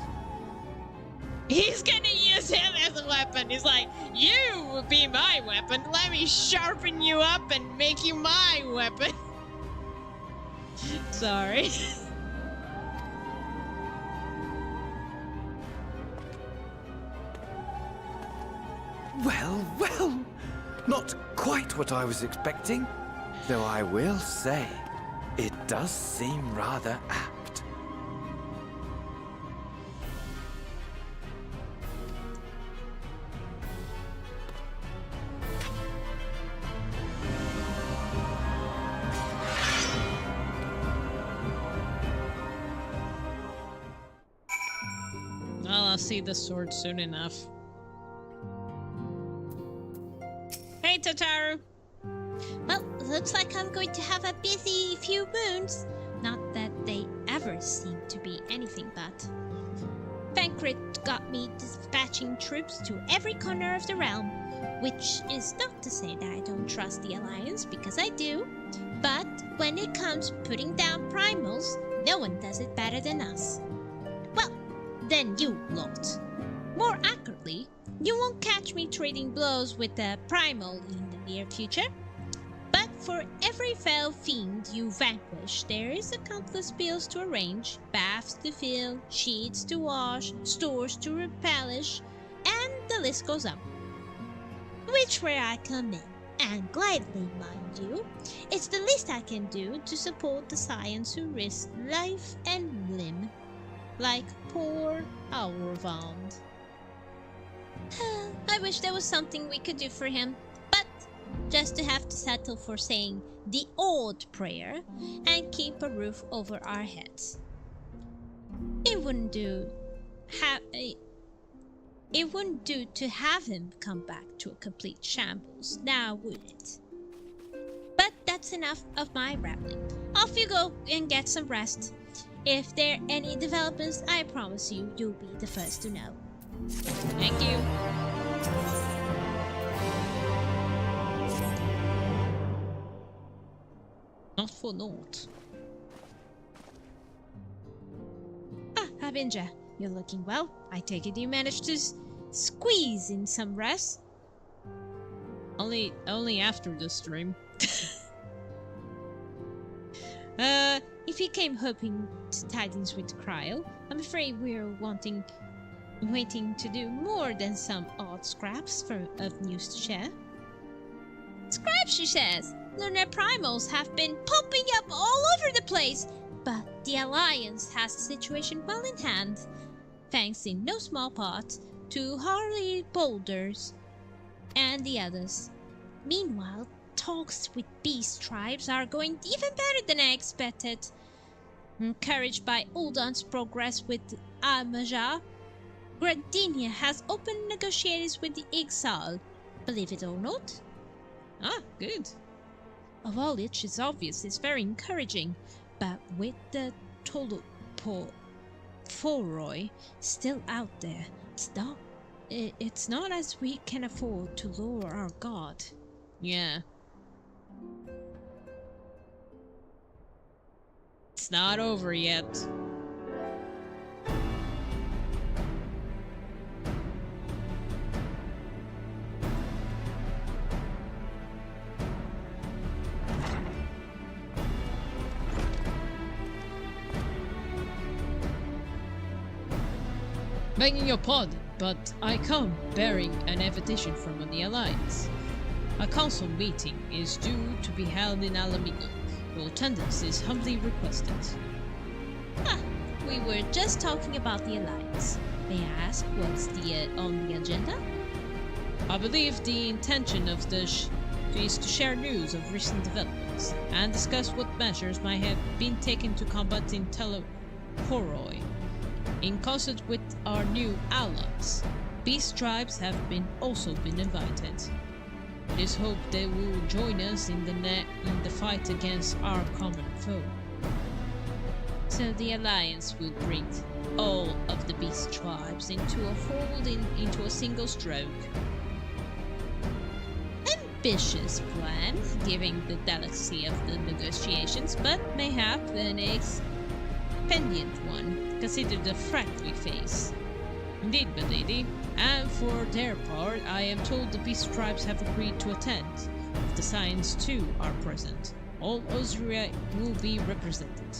He's gonna use him as a weapon. He's like, you will be my weapon. Let me sharpen you up and make you my weapon. Sorry. Well, well. Not quite what I was expecting. Though I will say, it does seem rather apt. Well, I'll see the sword soon enough. Hey, Tataru. Well, looks like I'm going to have a busy few moons. Not that they ever seem to be anything but. Bankrit got me dispatching troops to every corner of the realm, which is not to say that I don't trust the Alliance, because I do. But when it comes putting down primals, no one does it better than us. Well, than you lot. More accurately, you won't catch me trading blows with a primal in the near future. But for every fell fiend you vanquish, there is a countless spells to arrange, baths to fill, sheets to wash, stores to replenish, and the list goes on. Which where I come in, and gladly, mind you, it's the least I can do to support the science who risk life and limb, like poor Aurvand. I wish there was something we could do for him, but just to have to settle for saying the odd prayer and keep a roof over our heads. It wouldn't do to have him come back to a complete shambles, now would it? But that's enough of my rambling. Off you go and get some rest. If there are any developments, I promise you'll be the first to know. Thank you. Not for naught. Ah, Harbinger, you're looking well. I take it you managed to squeeze in some rest. Only after the stream. If you came hoping to tidings with Cryo, I'm afraid we're waiting to do more than some odd scraps of news to share. Scraps, she says! Lunar primals have been popping up all over the place, but the Alliance has the situation well in hand, thanks in no small part to Harley Boulders and the others. Meanwhile, talks with beast tribes are going even better than I expected. Encouraged by Uldan's progress with Amaja, Gradinia has opened negotiations with the Ixal, believe it or not. Ah, good. Of all which is obvious, it's very encouraging, but with the Foroi still out there, it's not as we can afford to lower our guard. Yeah. It's not over yet. Begging your pardon, but I come bearing an invitation from the Alliance. A council meeting is due to be held in Alamigo. Your attendance is humbly requested. Ah, we were just talking about the Alliance. May I ask what's on the agenda? I believe the intention of is to share news of recent developments and discuss what measures might have been taken to combat Horoi. In concert with our new allies, beast tribes have also been invited. It is hoped they will join us in the fight against our common foe. So the Alliance will bring all of the beast tribes into a fold into a single stroke. Ambitious plan, given the delicacy of the negotiations, but mayhap an expedient one, consider the threat we face. Indeed, my lady, and for their part, I am told the beast tribes have agreed to attend. If the Scions too are present, all Osria will be represented.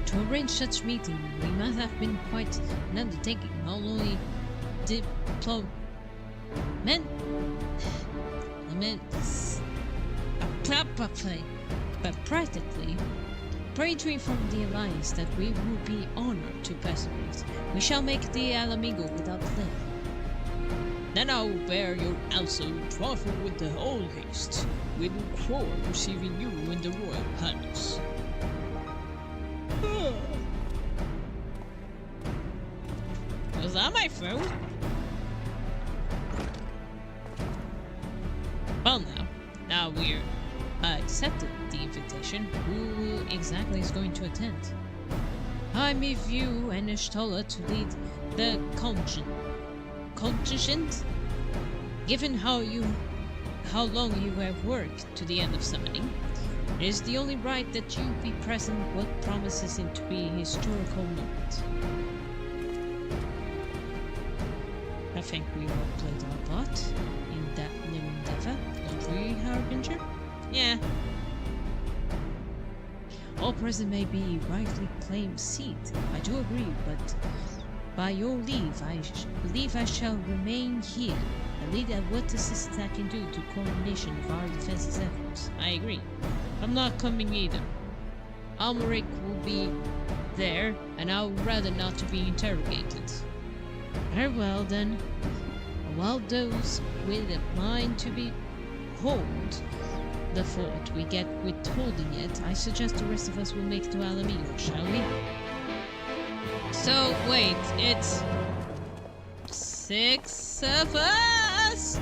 To arrange such meeting, we must have been quite an undertaking, not only but practically. Pray to inform the Alliance that we will be honored to participate. We shall make the Alamigo without delay. Then I will bear your answer trifle with the all haste. We look forward to receiving you in the Royal Palace. Was that my phone? Well now we're accepted the invitation. Who exactly is going to attend? I move you and Ishtola to lead the contingent. Given how long you have worked to the end of summoning, it is the only right that you be present what promises it to be a historical moment. I think we all played our part in that new endeavor, don't we, Harbinger? Yeah. All present may be rightly claim seat. I do agree, but by your leave, I believe I shall remain here and lead at what assistance I can do to coordination of our defense's efforts. I agree. I'm not coming either. Almeric will be there, and I would rather not to be interrogated. Very well then. While those with a mind to be hold the fort we get with holding it, I suggest the rest of us will make it to Alamillo, shall we? So, wait, it's 6 of us?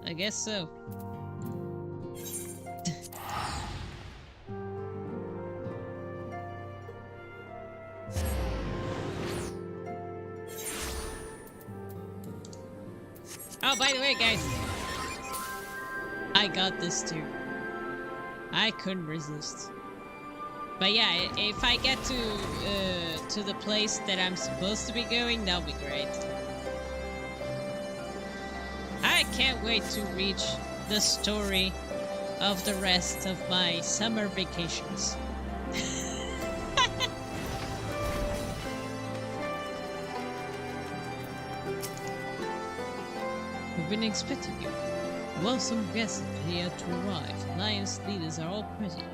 I guess so. Oh, by the way, guys, I got this too. I couldn't resist. But yeah, if I get to the place that I'm supposed to be going, that'll be great. I can't wait to reach the story of the rest of my summer vacations. We've been expecting you. Welcome guests here to arrive. Alliance leaders are all present.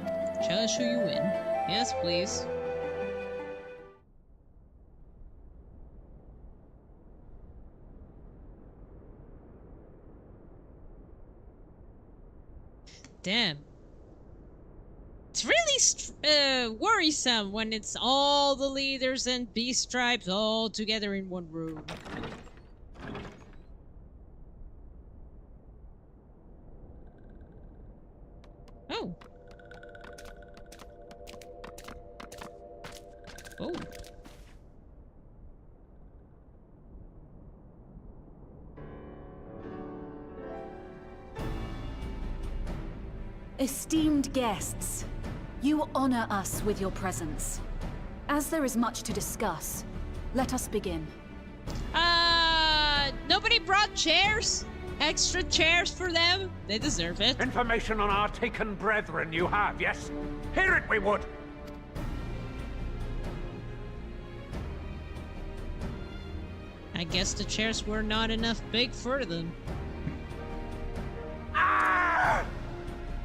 Shall I show you in? Yes, please. Damn. It's really worrisome when it's all the leaders and beast tribes all together in one room. Oh. Oh. Esteemed guests, you honor us with your presence. As there is much to discuss, let us begin. Nobody brought chairs? Extra chairs for them? They deserve it. Information on our taken brethren you have, yes? Hear it we would! I guess the chairs were not enough big for them. Ah!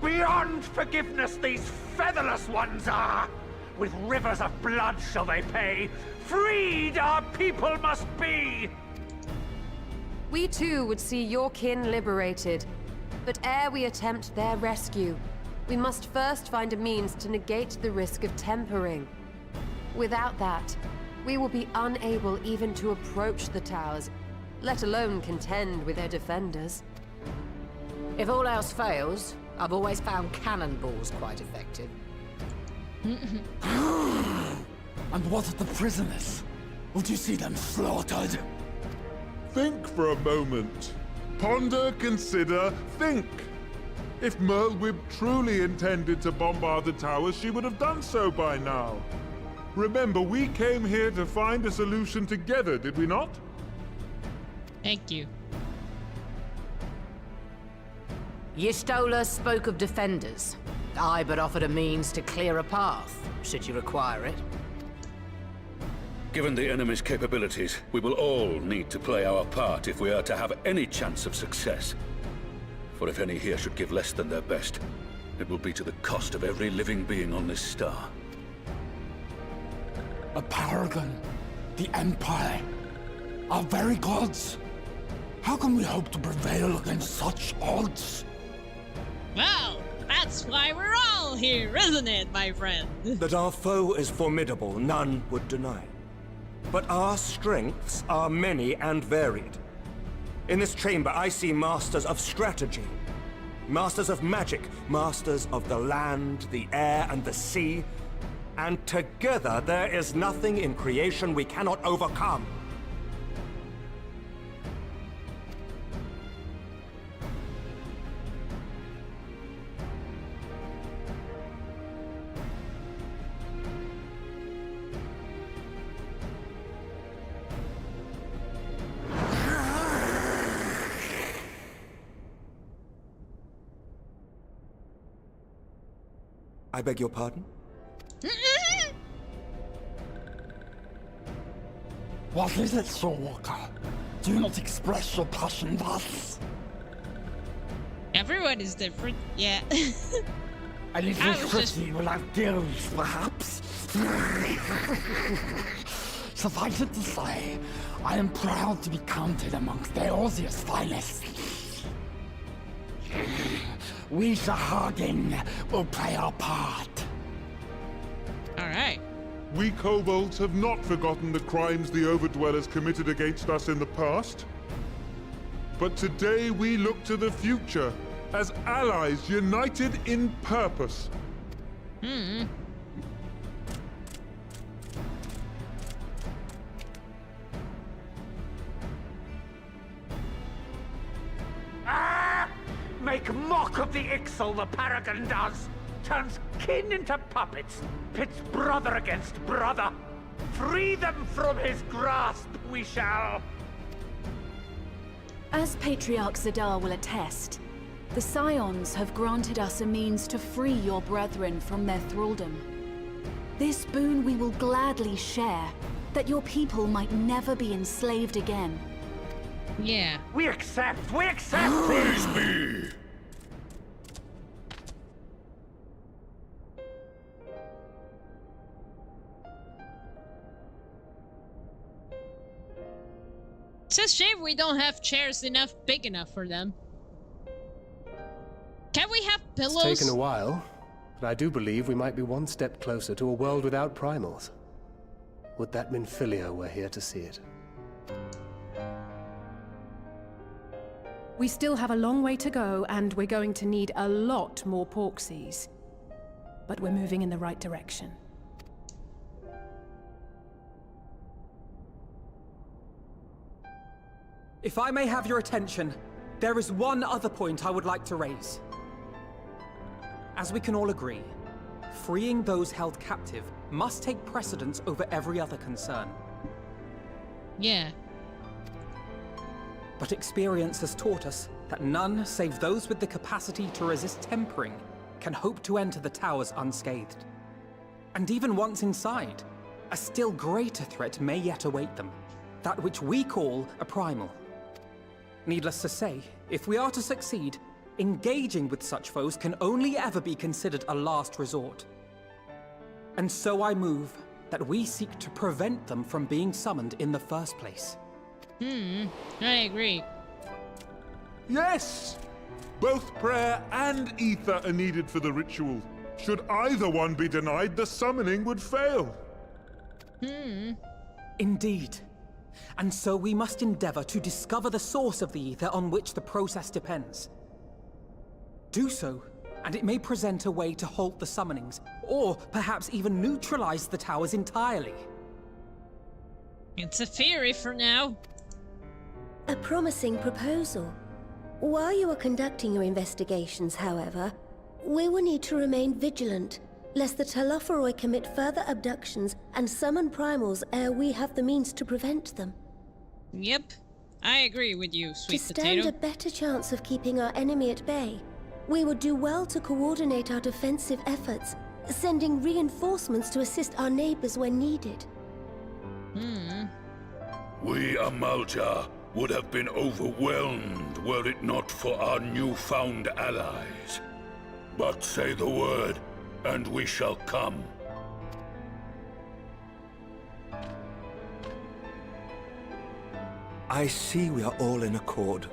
Beyond forgiveness these featherless ones are! With rivers of blood shall they pay. Freed our people must be! We too would see your kin liberated. But ere we attempt their rescue, we must first find a means to negate the risk of tempering. Without that, we will be unable even to approach the towers, let alone contend with their defenders. If all else fails, I've always found cannonballs quite effective. And what of the prisoners? Would you see them slaughtered? Think for a moment. Ponder, consider, think. If Merlwyb truly intended to bombard the towers, she would have done so by now. Remember, we came here to find a solution together, did we not? Thank you. Y'shtola spoke of defenders. I but offered a means to clear a path, should you require it. Given the enemy's capabilities, we will all need to play our part if we are to have any chance of success. For if any here should give less than their best, it will be to the cost of every living being on this star. A paragon, the Empire, our very gods. How can we hope to prevail against such odds? Well, that's why we're all here, isn't it, my friend? That our foe is formidable, none would deny. But our strengths are many and varied. In this chamber, I see masters of strategy, masters of magic, masters of the land, the air, and the sea. And together, there is nothing in creation we cannot overcome. I beg your pardon? What is it, Soulwalker? Do not express your passion thus. Yeah, Everyone is different. Yeah. A little I was just- fritzy will have gills, perhaps. Suffice it to say, I am proud to be counted amongst Eorzea's finest. We Sahagin will play our part. Alright. We kobolds have not forgotten the crimes the Overdwellers committed against us in the past. But today we look to the future as allies united in purpose. Make mock of the Ixal the Paragon does. Turns kin into puppets. Pits brother against brother. Free them from his grasp, we shall. As Patriarch Zadar will attest, the Scions have granted us a means to free your brethren from their thraldom. This boon we will gladly share, that your people might never be enslaved again. Yeah. We accept! We accept! Praise be! It's a shame we don't have chairs big enough for them. Can we have pillows? It's taken a while, but I do believe we might be one step closer to a world without primals. Would that Minfilia were here to see it. We still have a long way to go, and we're going to need a lot more Porksies. But we're moving in the right direction. If I may have your attention, there is one other point I would like to raise. As we can all agree, freeing those held captive must take precedence over every other concern. Yeah. But experience has taught us that none save those with the capacity to resist tempering can hope to enter the towers unscathed. And even once inside, a still greater threat may yet await them, that which we call a primal. Needless to say, if we are to succeed, engaging with such foes can only ever be considered a last resort. And so I move that we seek to prevent them from being summoned in the first place. I agree. Yes! Both prayer and ether are needed for the ritual. Should either one be denied, the summoning would fail. Indeed. And so we must endeavor to discover the source of the ether on which the process depends. Do so, and it may present a way to halt the summonings, or perhaps even neutralize the towers entirely. It's a theory for now. A promising proposal. While you are conducting your investigations, however, we will need to remain vigilant, lest the Telophoroi commit further abductions and summon primals ere we have the means to prevent them. Yep. I agree with you, sweet To stand potato. a better chance of keeping our enemy at bay, we would do well to coordinate our defensive efforts, sending reinforcements to assist our neighbors when needed. We Amalja would have been overwhelmed were it not for our newfound allies. But say the word, and we shall come. I see we are all in accord.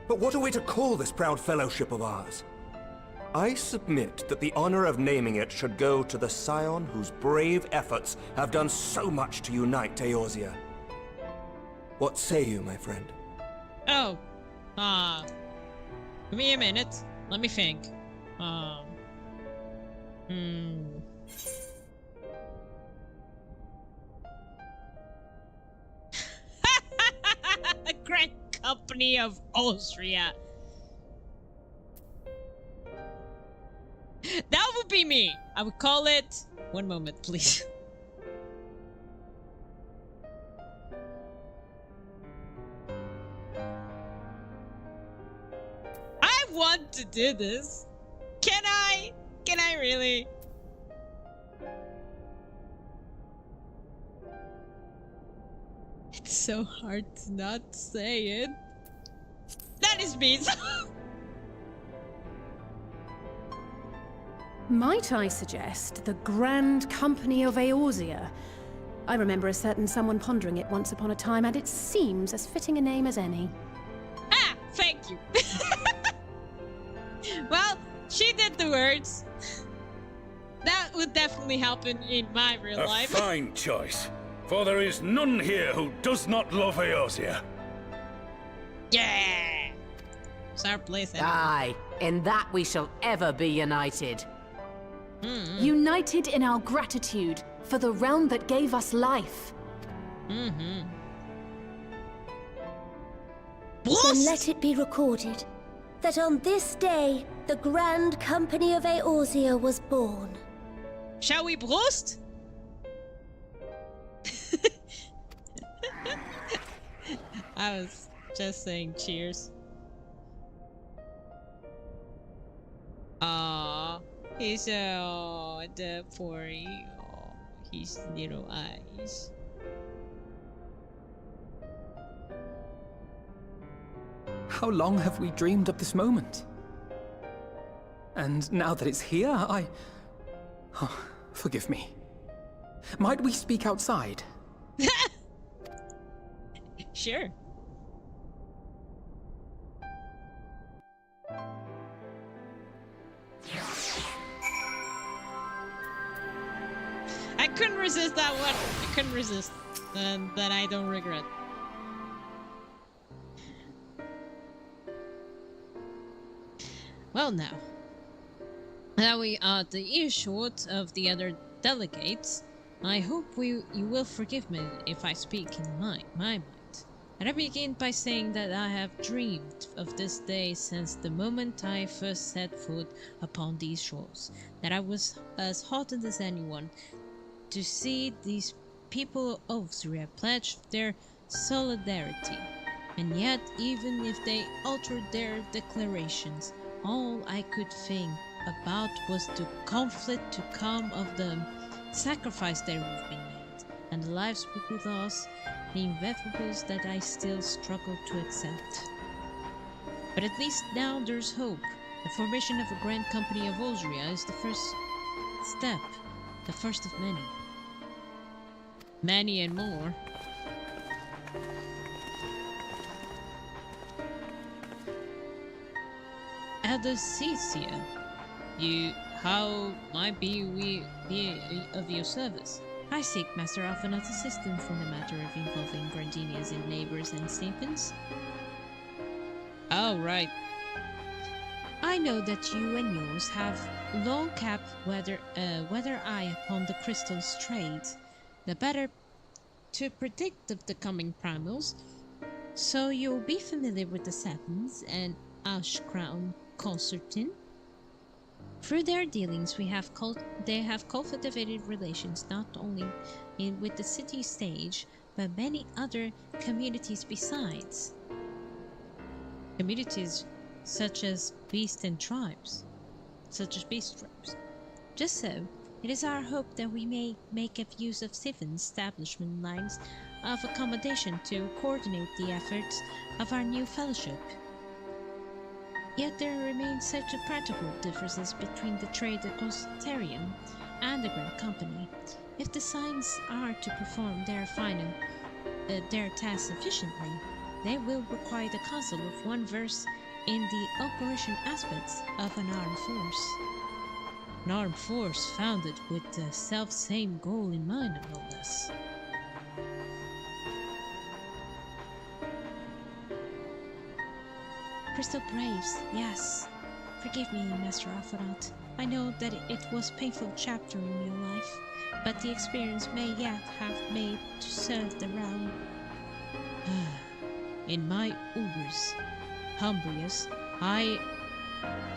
But what are we to call this proud fellowship of ours? I submit that the honor of naming it should go to the scion whose brave efforts have done so much to unite Eorzea. What say you, my friend? Oh. Give me a minute. Let me think. Grand Company of Austria. That would be me. I would call it... One moment, please. I want to do this. Can I? Can I really? It's so hard to not say it. That is me. Might I suggest the Grand Company of Eorzea? I remember a certain someone pondering it once upon a time, and it seems as fitting a name as any. Ah, thank you. Well, she did the words. That would definitely happen in my real life. A fine choice, for there is none here who does not love Eorzea. Yeah! It's our place. Anyway. Aye, in that we shall ever be united. United in our gratitude for the realm that gave us life. Then let it be recorded that on this day, the Grand Company of Eorzea was born. Shall we Prost? I was just saying cheers. Aww, he's the poor, his little eyes. How long have we dreamed of this moment? And now that it's here, Oh, forgive me. Might we speak outside? Sure. I couldn't resist that one. I couldn't resist. And that I don't regret. Well now we are at the earshot of the other delegates, I hope you will forgive me if I speak in my mind. And I begin by saying that I have dreamed of this day since the moment I first set foot upon these shores, that I was as heartened as anyone to see these people of Eorzea pledge their solidarity. And yet, even if they altered their declarations, all I could think about was the conflict to come of them, sacrifice they would have been made, and the lives would be lost, the inevitables that I still struggle to accept. But at least now there's hope. The formation of a Grand Company of Eorzea is the first step, the first of many. Many and more. Elder Cecia, how might we be of your service? I seek Master Alphanet's assistance in the matter of involving Gardenians and neighbors and Sapiens. Oh, right. I know that you and yours have long kept whether eye upon the crystal's trade, the better to predict of the coming primals, so you'll be familiar with the Sapiens and Ashcrown Concertin. Through their dealings, they have cultivated relations not only with the city stage, but many other communities besides. Communities such as beast tribes. Just so, it is our hope that we may make use of Sivan's establishment lines of accommodation to coordinate the efforts of our new fellowship. Yet there remains such a practical differences between the trade of Constarium and the Grand Company. If the signs are to perform their task efficiently, they will require the counsel of one versed in the operation aspects of an armed force. An armed force founded with the self-same goal in mind, no less. Crystal Braves, yes. Forgive me, Master Alphanot. I know that it was a painful chapter in your life, but the experience may yet have made to serve the realm. In my Ubers, Humbrius, I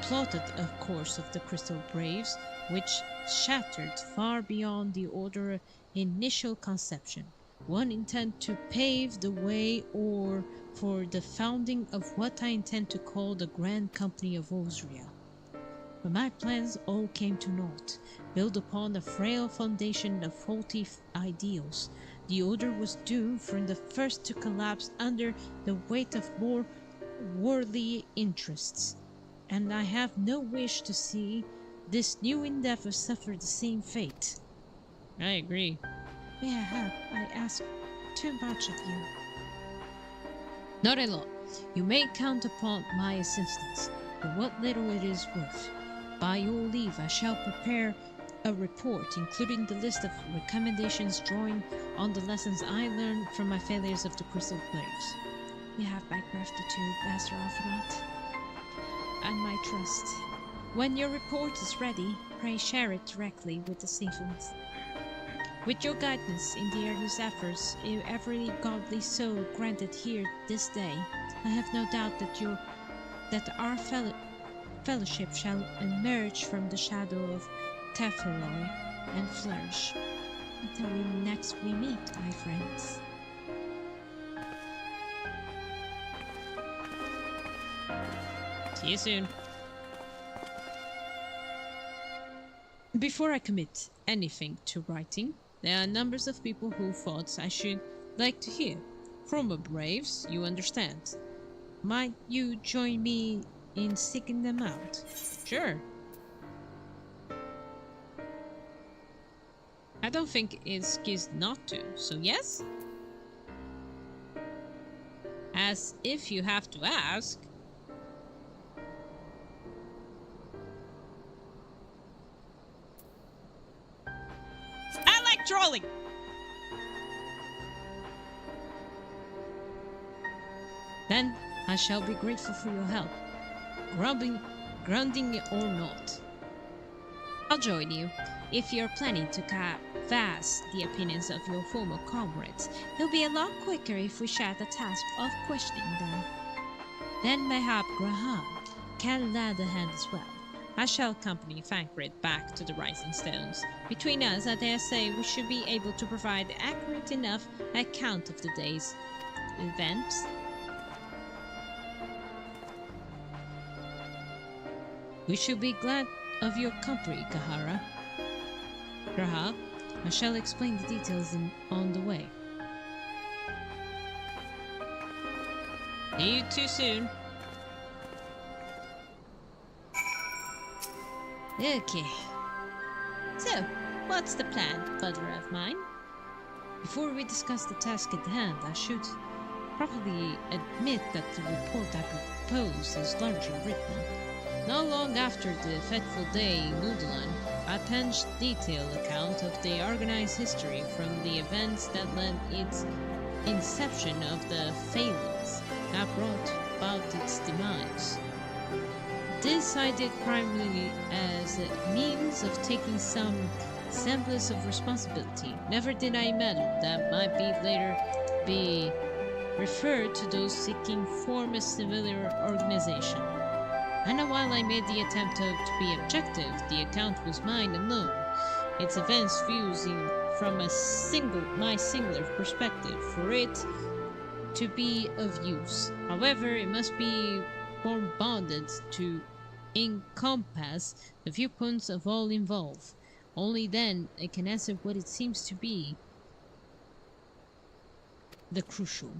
plotted a course of the Crystal Braves, which shattered far beyond the order initial conception. One intent to pave the way for the founding of what I intend to call the Grand Company of Eorzea. But my plans all came to naught, built upon a frail foundation of faulty ideals. The order was doomed from the first to collapse under the weight of more worldly interests, and I have no wish to see this new endeavor suffer the same fate. I agree. May I have? I ask too much of you. Not at all. You may count upon my assistance, for what little it is worth. By your leave, I shall prepare a report, including the list of recommendations drawing on the lessons I learned from my failures of the Crystal Graves. You have my gratitude, Master Alphanot, and my trust. When your report is ready, pray share it directly with the Seafoods. With your guidance in the earliest efforts, every godly soul granted here this day, I have no doubt that our fellowship shall emerge from the shadow of Tefaloy and flourish. Until next we meet, my friends. See you soon. Before I commit anything to writing, there are numbers of people whose thoughts I should like to hear. Former braves, you understand. Might you join me in seeking them out? Sure. I don't think it's excuse not to, so yes? As if you have to ask. I like trolling! Then I shall be grateful for your help, grounding or not. I'll join you. If you're planning to canvass the opinions of your former comrades, it'll be a lot quicker if we share the task of questioning them. Then mayhap Graham can lend a hand as well. I shall accompany Thancred back to the Rising Stones. Between us, I dare say we should be able to provide accurate enough account of the day's events. We should be glad of your company, Kahara. Graha, I shall explain the details on the way. See you too soon. Okay. So, what's the plan, brother of mine? Before we discuss the task at hand, I should probably admit that the report I propose is largely written. Not long after the fateful day in Mudalan, I penned detailed account of the organized history from the events that led its inception of the failings that brought about its demise. This I did primarily as a means of taking some semblance of responsibility. Never did I imagine that might later be referred to those seeking form a civilian organization. And while I made the attempt to be objective, the account was mine alone, its events fusing from my singular perspective for it to be of use. However, it must be bonded to encompass the viewpoints of all involved. Only then I can answer what it seems to be the crucial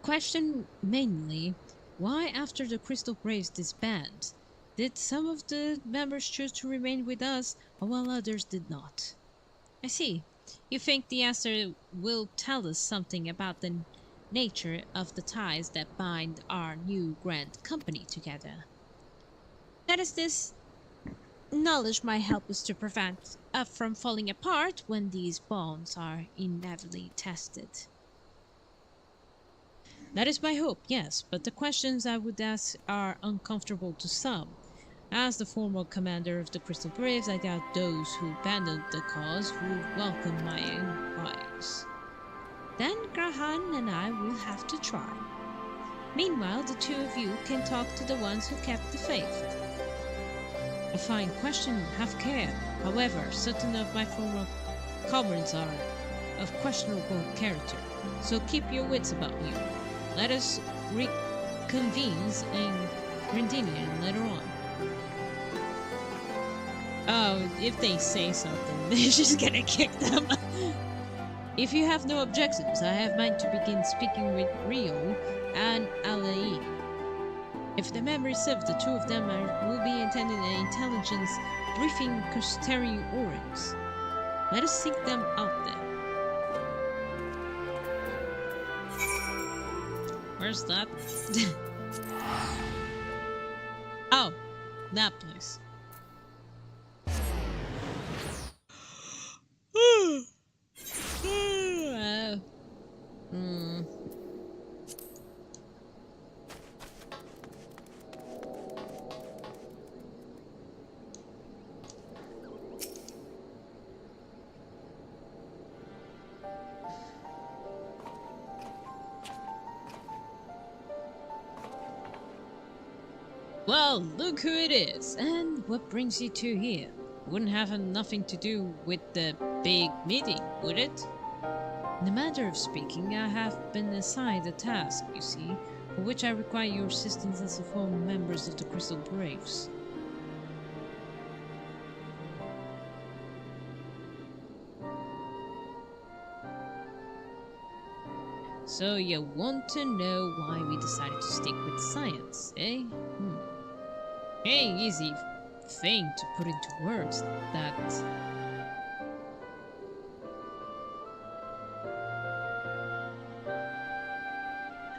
question, mainly, why after the Crystal Braves disbanded, did some of the members choose to remain with us while others did not? I see. You think the answer will tell us something about the nature of the ties that bind our new grand company together. That is, this knowledge might help us to prevent us from falling apart when these bonds are inevitably tested. That is my hope, yes, but the questions I would ask are uncomfortable to some. As the former commander of the Crystal Braves, I doubt those who abandoned the cause would welcome my inquiries. Then Grahan and I will have to try. Meanwhile, the two of you can talk to the ones who kept the faith. A fine question, have care. However, certain of my former comrades are of questionable character, so keep your wits about you. Let us reconvene in Grandinian later on. Oh, if they say something, they're just gonna kick them. If you have no objections, I have mind to begin speaking with Rio and Alain. If the memory serves, the two of them will be attending an intelligence briefing concerning Oryx. Let us seek them out then. Where's that? Oh, that place. Well, look who it is, and what brings you two here? Wouldn't have nothing to do with the big meeting, would it? In the matter of speaking, I have been assigned a task, you see, for which I require your assistance as a former members of the Crystal Braves. So you want to know why we decided to stick with science, eh? Ain't easy thing to put into words, that...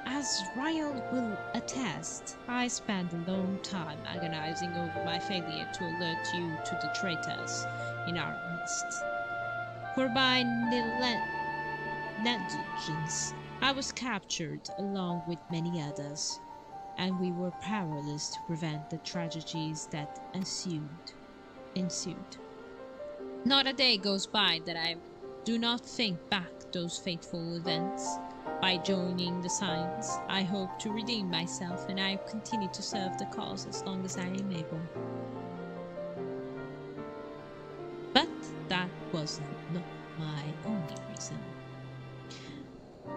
As Ryle will attest, I spent a long time agonizing over my failure to alert you to the traitors in our midst. For by negligence, I was captured along with many others, and we were powerless to prevent the tragedies that ensued. Not a day goes by that I do not think back those fateful events. By joining the Science, I hope to redeem myself, and I continue to serve the cause as long as I am able. But that wasn't my only reason.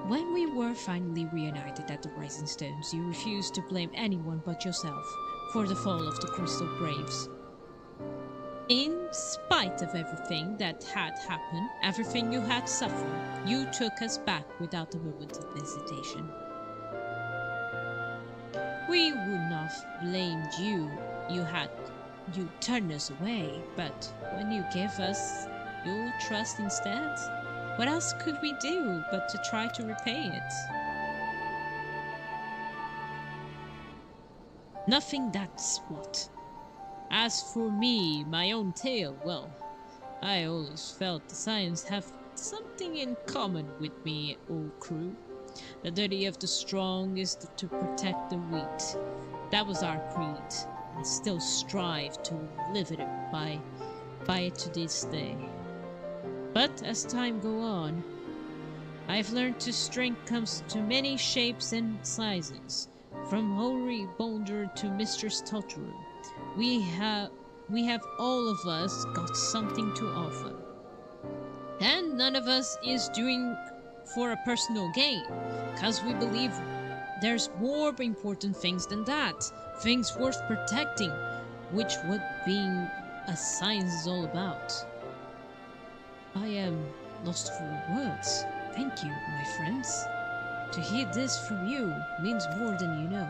When we were finally reunited at the Rising Stones, you refused to blame anyone but yourself for the fall of the Crystal Braves. In spite of everything that had happened, everything you had suffered, you took us back without a moment of hesitation. We would not have blamed you. You turned us away, but when you gave us your trust instead, what else could we do but to try to repay it? Nothing, that's what. As for me, my own tale, well, I always felt the Science have something in common with me, old crew. The duty of the strong is to protect the weak. That was our creed. I still strive to live it by it to this day. But as time go on, I've learned to strength comes to many shapes and sizes, from Hoary Boulder to Mistress Totoro. We have all of us got something to offer. And none of us is doing for a personal gain, cause we believe there's more important things than that, things worth protecting, which what being a Science is all about. I am lost for words. Thank you, my friends. To hear this from you means more than you know.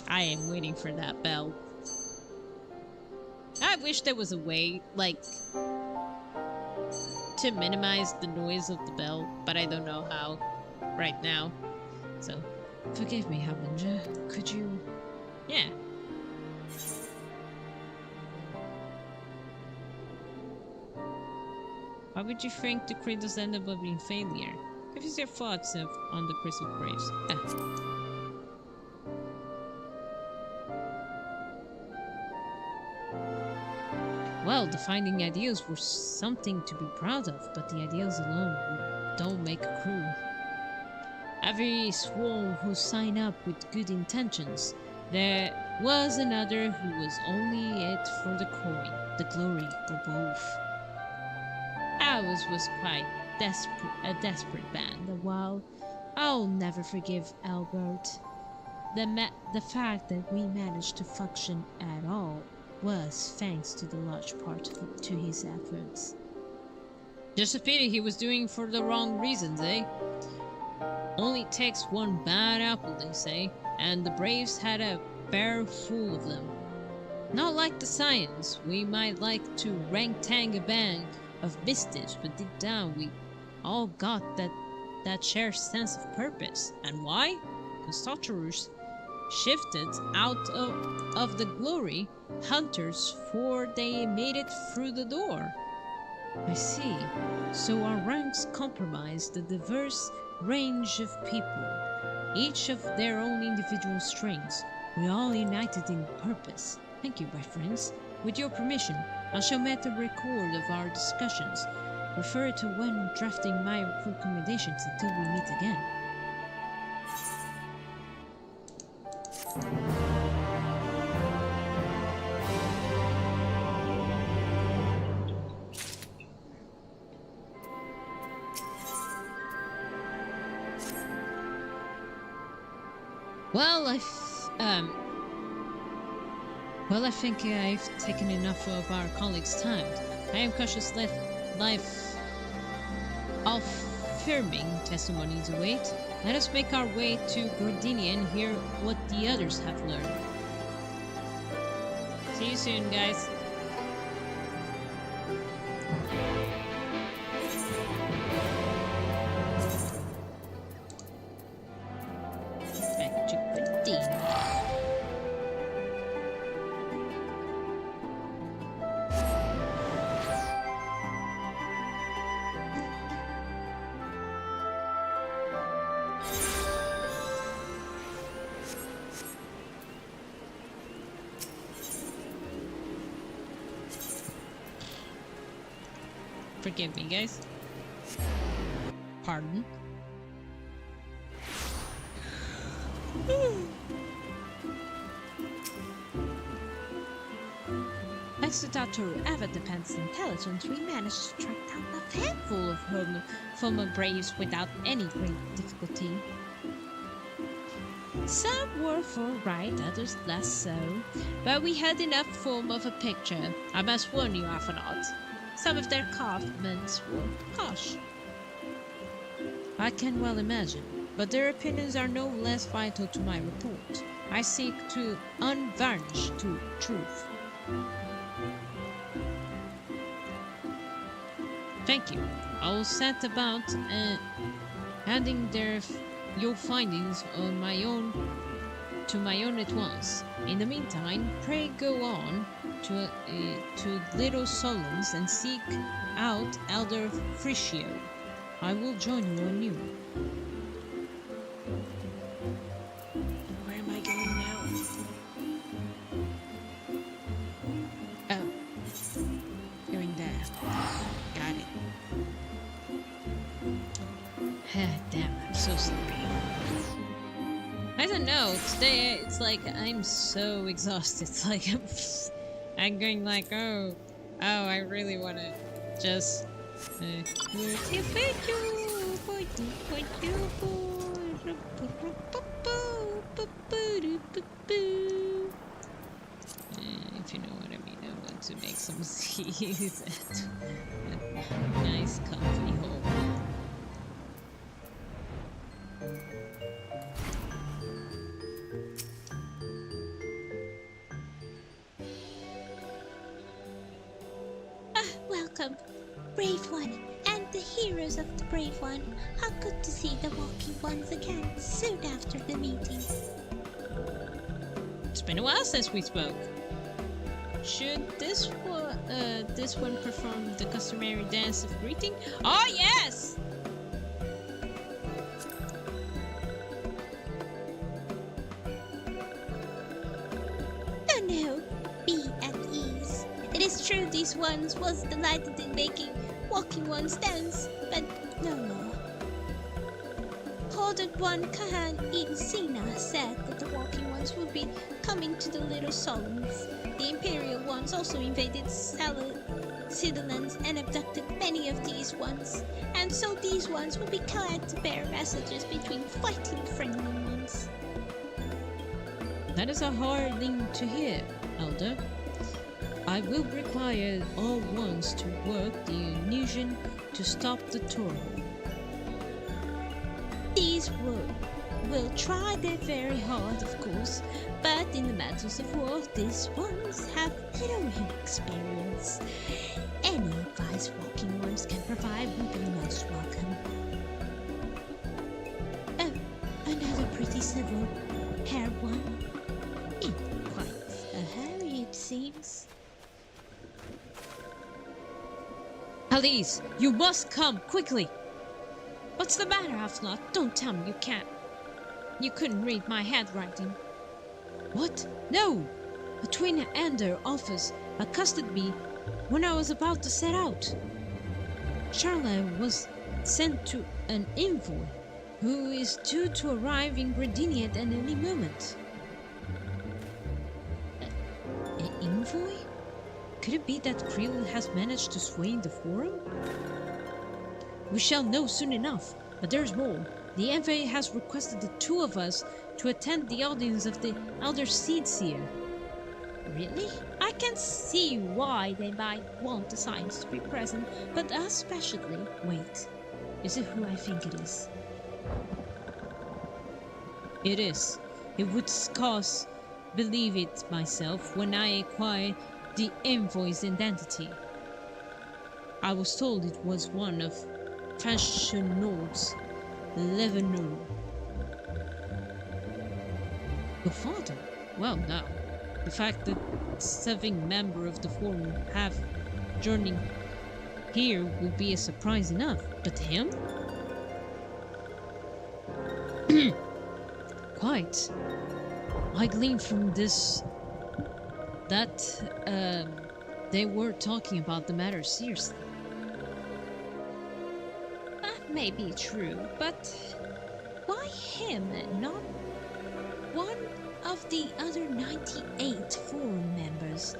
I am waiting for that bell. I wish there was a way, like, to minimize the noise of the bell, but I don't know how right now. So, forgive me, Harbinger. Could you... Yeah. Why would you think the Kratos ended up being failure? What is your thoughts on the Crystal Braves? Well, the finding ideals were something to be proud of, but the ideals alone don't make a crew. Every swarm who signed up with good intentions, there was another who was only it for the coin, the glory, or both. Ours was quite a desperate band, and while I'll never forgive Albert, the fact that we managed to function at all was thanks to the large part to his efforts. Just a pity he was doing for the wrong reasons, eh? Only takes one bad apple, they say, and the Braves had a barrel full of them. Not like the Scions, we might like to rank-tang a band of misfits, but deep down we all got that shared sense of purpose. And why? Because Tartarus shifted out of the glory hunters before they made it through the door. I see. So our ranks comprise the diverse range of people, each of their own individual strengths. We all united in purpose. Thank you, my friends. With your permission, I shall make a record of our discussions. Refer to when drafting my recommendations until we meet again. Well, I think I've taken enough of our colleagues' time. I am cautious life affirming testimonies await. Let us make our way to Gordinia and hear what the others have learned. See you soon, guys. Back to Gordinia. Forgive me, guys. Pardon. Thanks to Dr. Avadepan's intelligence, we managed to track down a handful of former Braves without any great difficulty. Some were alright, others less so, but we had enough form of a picture. I must warn you, Aphanaut. Some of their comments were harsh. I can well imagine, but their opinions are no less vital to my report. I seek to unvarnish truth. Thank you. I will set about adding your findings on to my own at once. In the meantime, pray go on to Little Solons and seek out Elder Friccio. I will join you anew. Where am I going now? Oh. Going there. Got it. Damn, I'm so sleepy. I don't know, today it's like I'm so exhausted. It's like I'm going like, oh, I really want to just if you know what I mean, I want to make some Z's at a nice comfy hole. Welcome, Brave One, and the heroes of the Brave One. How good to see the Walking Ones again, soon after the meeting. It's been a while since we spoke. Should this one perform the customary dance of greeting? Oh, yes! No, be at ease. It is true these ones was delighted in making Walking Ones dance, but no more. Ordered one Kahan Sina said that the Walking Ones would be coming to the Little Solons. The Imperial ones also invaded Siderlands and abducted many of these ones, and so these ones will be glad to bear messages between fighting friendly ones. That is a hard thing to hear, Elder. I will require all ones to work the illusion to stop the Toro. These will try their very hard, of course, but in the matters of war, these ones have little experience. Any advice walking ones can provide will be most welcome. Oh, another pretty civil hair one. In quite a hurry, it seems. Alice, you must come quickly. What's the matter, Afnot? Don't tell me you can't. You couldn't read my handwriting. What? No! A twin and their office accosted me when I was about to set out. Charlotte was sent to an envoy who is due to arrive in Gardenia at any moment. An envoy? Could it be that Krill has managed to sway the forum? We shall know soon enough, but there's more. The envoy has requested the two of us to attend the audience of the Elder Seedseer. Really? I can see why they might want the science to be present, but especially... Wait, is it who I think it is? It is. It would cause believe it myself when I acquire the envoy's identity. I was told it was one of Fashion-Nord's 11. Your father? Well, now, the fact that 7 members of the forum have journeying here will be a surprise enough, but him? Quite. I gleaned from this that they were talking about the matter seriously. That may be true, but why him and not one of the other 98 forum members,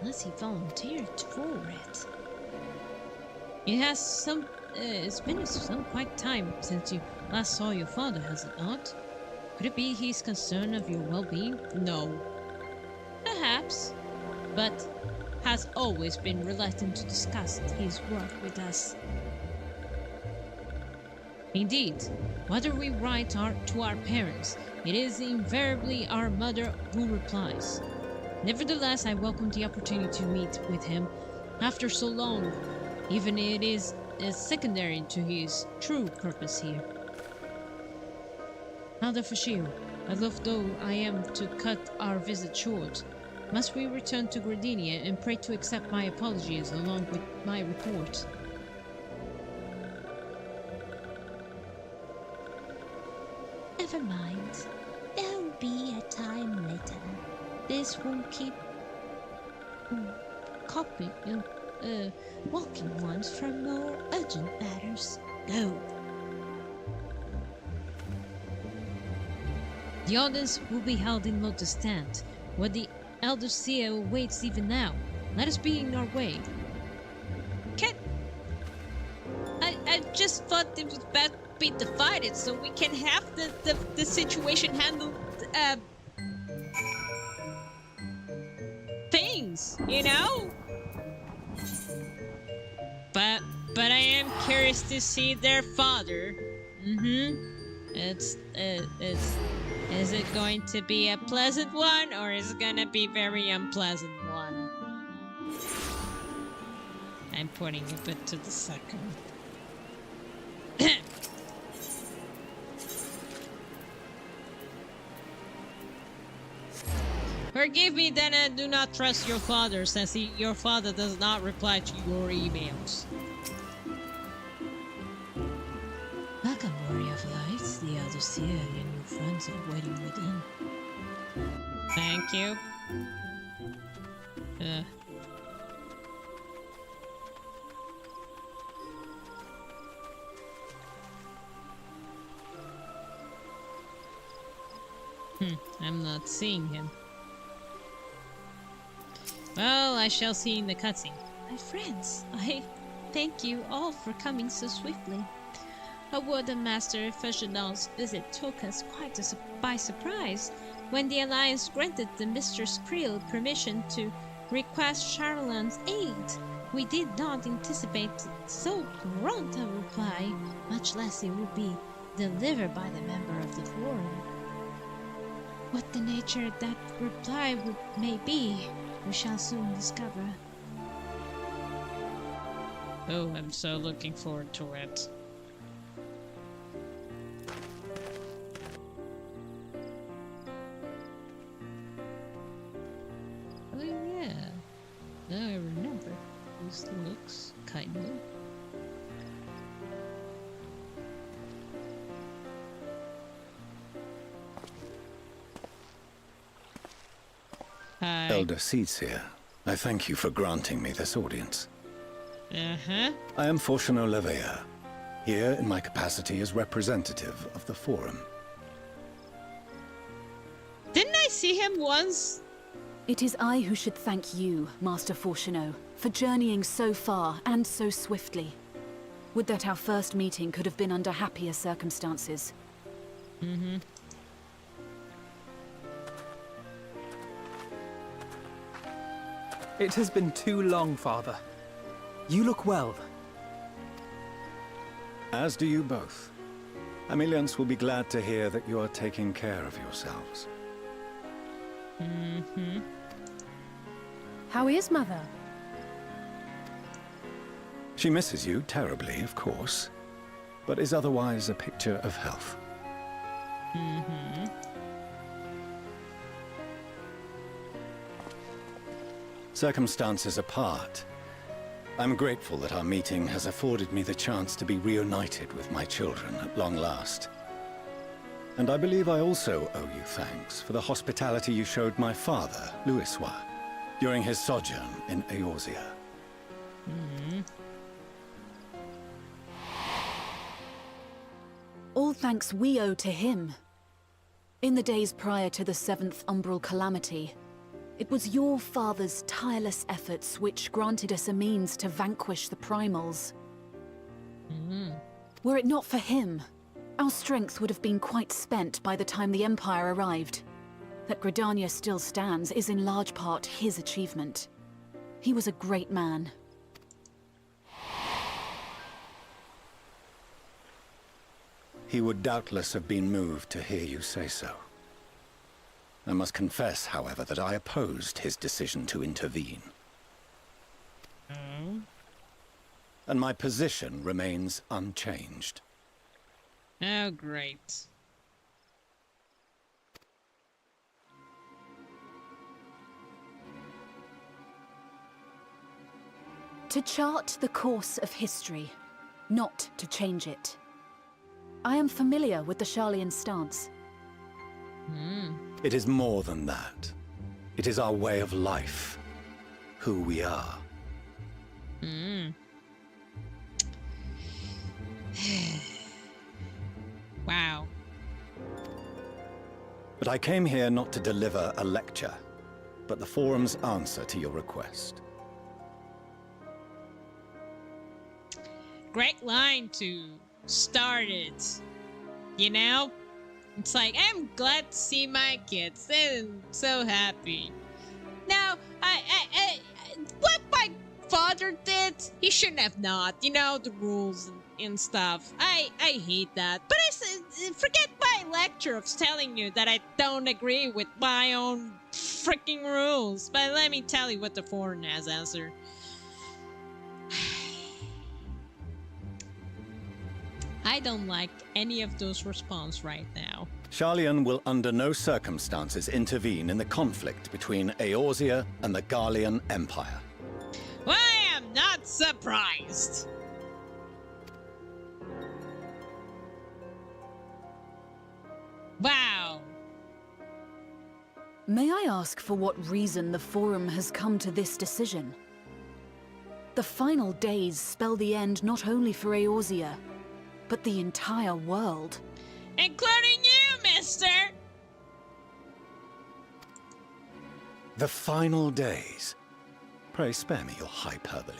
unless he volunteered for it? It has some. It's been some quite time since you last saw your father, has it not? Could it be he's concerned of your well-being? No. Perhaps, but has always been reluctant to discuss his work with us. Indeed, whether we write to our parents, it is invariably our mother who replies. Nevertheless, I welcome the opportunity to meet with him after so long, even if it is secondary to his true purpose here. Elder Fashio, although though I am to cut our visit short, must we return to Gardenia and pray to accept my apologies along with my report? Never mind. There'll be a time later. This won't keep walking ones from more urgent matters. Go. The audience will be held in Lotus Stand, where the Elder Seer waits even now. Let us be in our way. I just thought it was best be divided so we can have the situation handled things, you know? But I am curious to see their father. Is it going to be a pleasant one, or is it gonna be very unpleasant one? I'm putting a bit to the second. Forgive me that I do not trust your father, since your father does not reply to your emails. Welcome, Warrior of Lights. The Elder Seer and your friends are waiting within. Thank you. I'm not seeing him. Well, I shall see in the cutscene. My friends, I thank you all for coming so swiftly. A word of Master Fashion-Nord's visit took us quite by surprise, When the Alliance granted the Mr. Skrill permission to request Charlone's aid, we did not anticipate so prompt a reply, much less it would be delivered by the member of the Forum. What the nature of that reply may be, we shall soon discover. Oh, I'm so looking forward to it. Oh yeah, now I remember. This looks kind of... Hi. Elder Seeds here. I thank you for granting me this audience. Uh-huh. I am Fortuno Levea, here in my capacity as representative of the Forum. Didn't I see him once? It is I who should thank you, Master Fortuno, for journeying so far and so swiftly. Would that our first meeting could have been under happier circumstances. Mm-hmm. It has been too long, Father. You look well. As do you both. Ameliance will be glad to hear that you are taking care of yourselves. Mm-hmm. How is Mother? She misses you terribly, of course, but is otherwise a picture of health. Mm-hmm. Circumstances apart, I'm grateful that our meeting has afforded me the chance to be reunited with my children at long last. And I believe I also owe you thanks for the hospitality you showed my father, Louisois, during his sojourn in Eorzea. Mm-hmm. All thanks we owe to him. In the days prior to the 7th Umbral Calamity, it was your father's tireless efforts which granted us a means to vanquish the Primals. Mm-hmm. Were it not for him, our strength would have been quite spent by the time the Empire arrived. That Gridania still stands is in large part his achievement. He was a great man. He would doubtless have been moved to hear you say so. I must confess, however, that I opposed his decision to intervene. Oh. And my position remains unchanged. Oh, great. To chart the course of history, not to change it. I am familiar with the Sharlayan stance. It is more than that. It is our way of life. Who we are. Wow. But I came here not to deliver a lecture, but the Forum's answer to your request. Great line to start it. You know? It's like, I'm glad to see my kids. They're so happy. Now, what my father did, he shouldn't have not. You know, the rules and stuff. I hate that. But forget my lecture of telling you that I don't agree with my own freaking rules. But let me tell you what the Foreign has answered. I don't like any of those responses right now. Sharlayan will under no circumstances intervene in the conflict between Eorzea and the Garlean Empire. Well, I am not surprised. Wow. May I ask for what reason the Forum has come to this decision? The final days spell the end not only for Eorzea, but the entire world. Including you, mister! The final days. Pray spare me your hyperbole.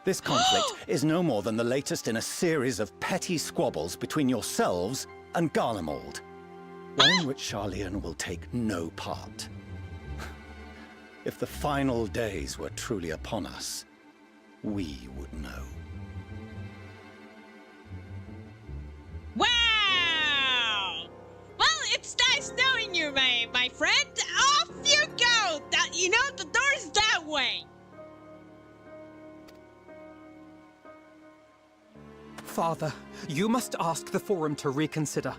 This conflict is no more than the latest in a series of petty squabbles between yourselves and Garlemald. one in which Sharlayan will take no part. If the final days were truly upon us, we would know. Wow! Well, it's nice knowing you, my friend. Off you go! You know, the door's that way. Father, you must ask the Forum to reconsider.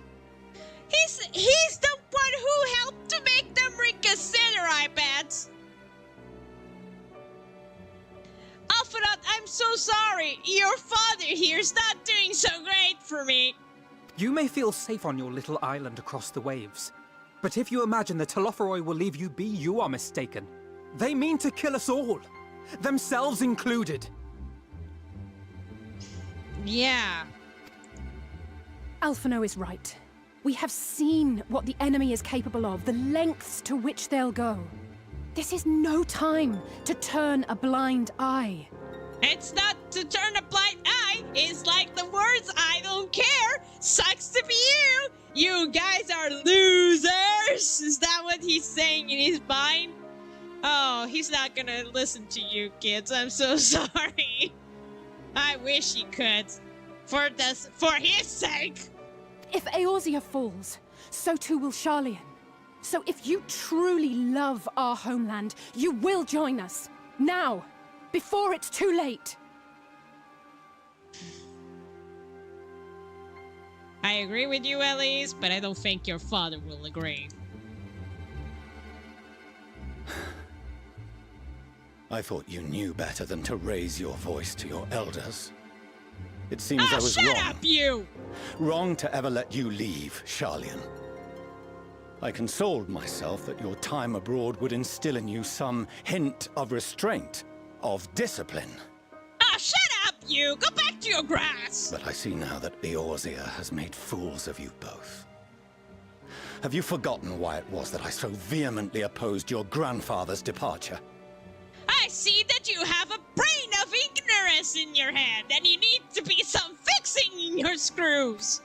He's the one who helped to make them reconsider, I bet. Alphanot, I'm so sorry. Your father here's not doing so great for me. You may feel safe on your little island across the waves, but if you imagine the Telophoroi will leave you be, you are mistaken. They mean to kill us all, themselves included. Yeah. Alphino is right. We have seen what the enemy is capable of, the lengths to which they'll go. This is no time to turn a blind eye. It's not to turn a blind eye. It's like the words, I don't care. Sucks to be you. You guys are losers. Is that what he's saying in his mind? Oh, he's not gonna listen to you kids. I'm so sorry. I wish he could. For his sake. If Eorzea falls, so too will Sharlayan. So if you truly love our homeland, you will join us. Now, before it's too late. I agree with you, Elise, but I don't think your father will agree. I thought you knew better than to raise your voice to your elders. It seems I was shut wrong. Shut up, you! Wrong to ever let you leave, Sharlayan. I consoled myself that your time abroad would instill in you some hint of restraint, of discipline. Shut up, you! Go back to your grass! But I see now that Eorzea has made fools of you both. Have you forgotten why it was that I so vehemently opposed your grandfather's departure? I see that you have a brain of ignorance in your head, and you need to be some fixing in your screws!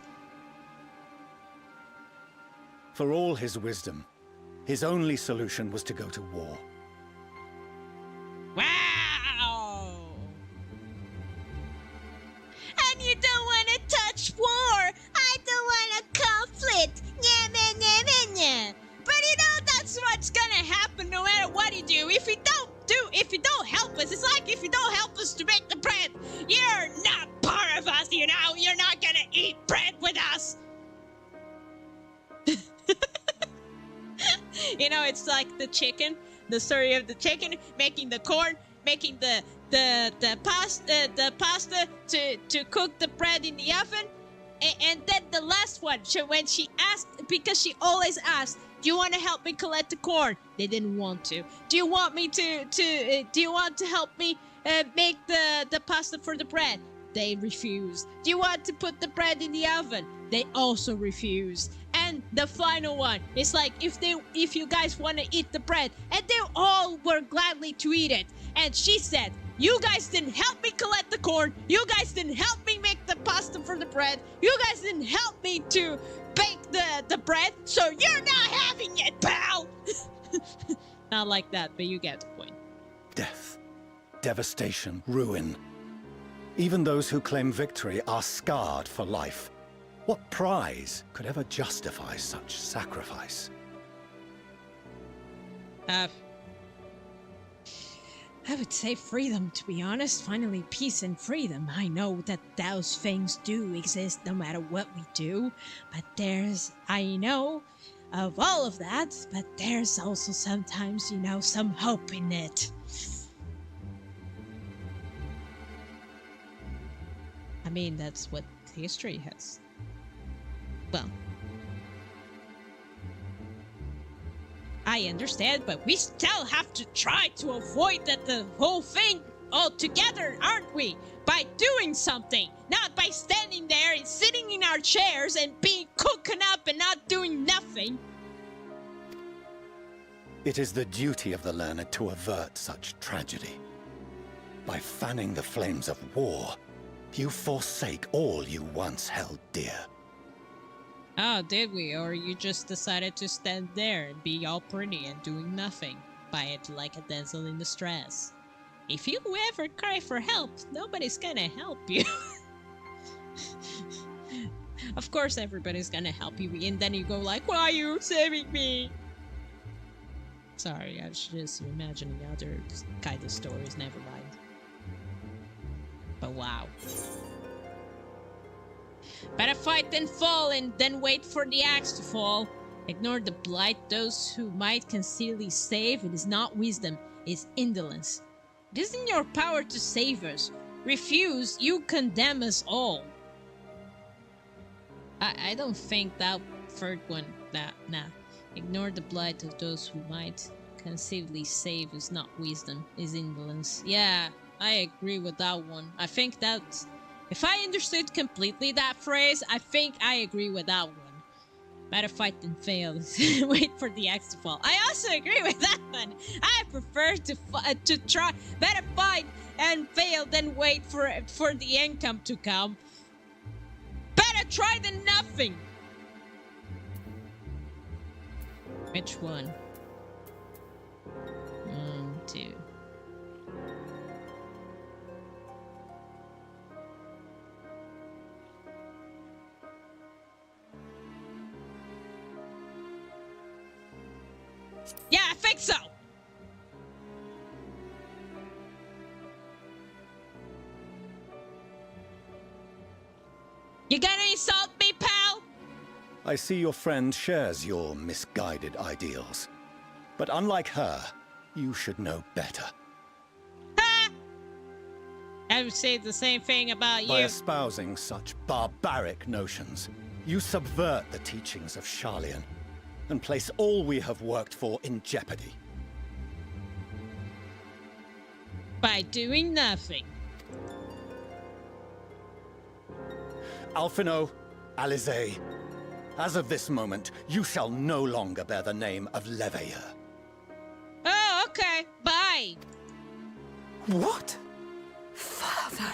For all his wisdom, his only solution was to go to war. Wow! And you don't want to touch war! I don't want a conflict! Nya, nya, nya, nya, nya. But you know, that's what's gonna happen no matter what you do. If you don't help us, it's like if you don't help us to make the bread, you're not part of us, you know? You're not gonna eat bread with us! You know, it's like the chicken, the story of the chicken making the corn, making the pasta to cook the bread in the oven, and then the last one, when she asked, because she always asked, do you want to help me collect the corn? They didn't want to. Do you want me do you want to help me make the pasta for the bread? They refused. Do you want to put the bread in the oven? They also refused. And the final one is like, if you guys want to eat the bread, and they all were gladly to eat it. And she said, you guys didn't help me collect the corn. You guys didn't help me make the pasta for the bread. You guys didn't help me to bake the bread. So you're not having it, pal. Not like that, but you get the point. Death, devastation, ruin. Even those who claim victory are scarred for life. What prize could ever justify such sacrifice? I would say freedom, to be honest. Finally, peace and freedom. I know that those things do exist no matter what we do, but I know of all of that, but there's also sometimes, you know, some hope in it. I mean, that's what history has. Well, I understand, but we still have to try to avoid the whole thing altogether, aren't we? By doing something, not by standing there and sitting in our chairs and being cooking up and not doing nothing. It is the duty of the learned to avert such tragedy. By fanning the flames of war, you forsake all you once held dear. Oh, did we? Or you just decided to stand there and be all pretty and doing nothing? By it like a damsel in distress. If you ever cry for help, nobody's gonna help you. Of course everybody's gonna help you, and then you go like, why are you saving me? Sorry, I was just imagining other kind of stories, never mind. But wow. Better fight than fall, and then wait for the axe to fall. Ignore the blight those who might conceitedly save. It is not wisdom, it is indolence. It is in your power to save us. Refuse, you condemn us all. I don't think that third one, nah. Ignore the blight of those who might conceivably save is not wisdom, is indolence. Yeah, I agree with that one. I think that, if I understood completely that phrase, I think I agree with that one. Better fight than fail. Wait for the axe to fall. I also agree with that one. I prefer to try. Better fight and fail than wait for the income to come. Better try than nothing. Which one? 1, 2. Yeah, I think so. You gonna insult me, pal? I see your friend shares your misguided ideals. But unlike her, you should know better. Ha! I would say the same thing about you. By espousing such barbaric notions, you subvert the teachings of Sharlayan and place all we have worked for in jeopardy. By doing nothing. Alphino, Alize, as of this moment, you shall no longer bear the name of Leveilleur. Oh, okay. Bye. What? Father.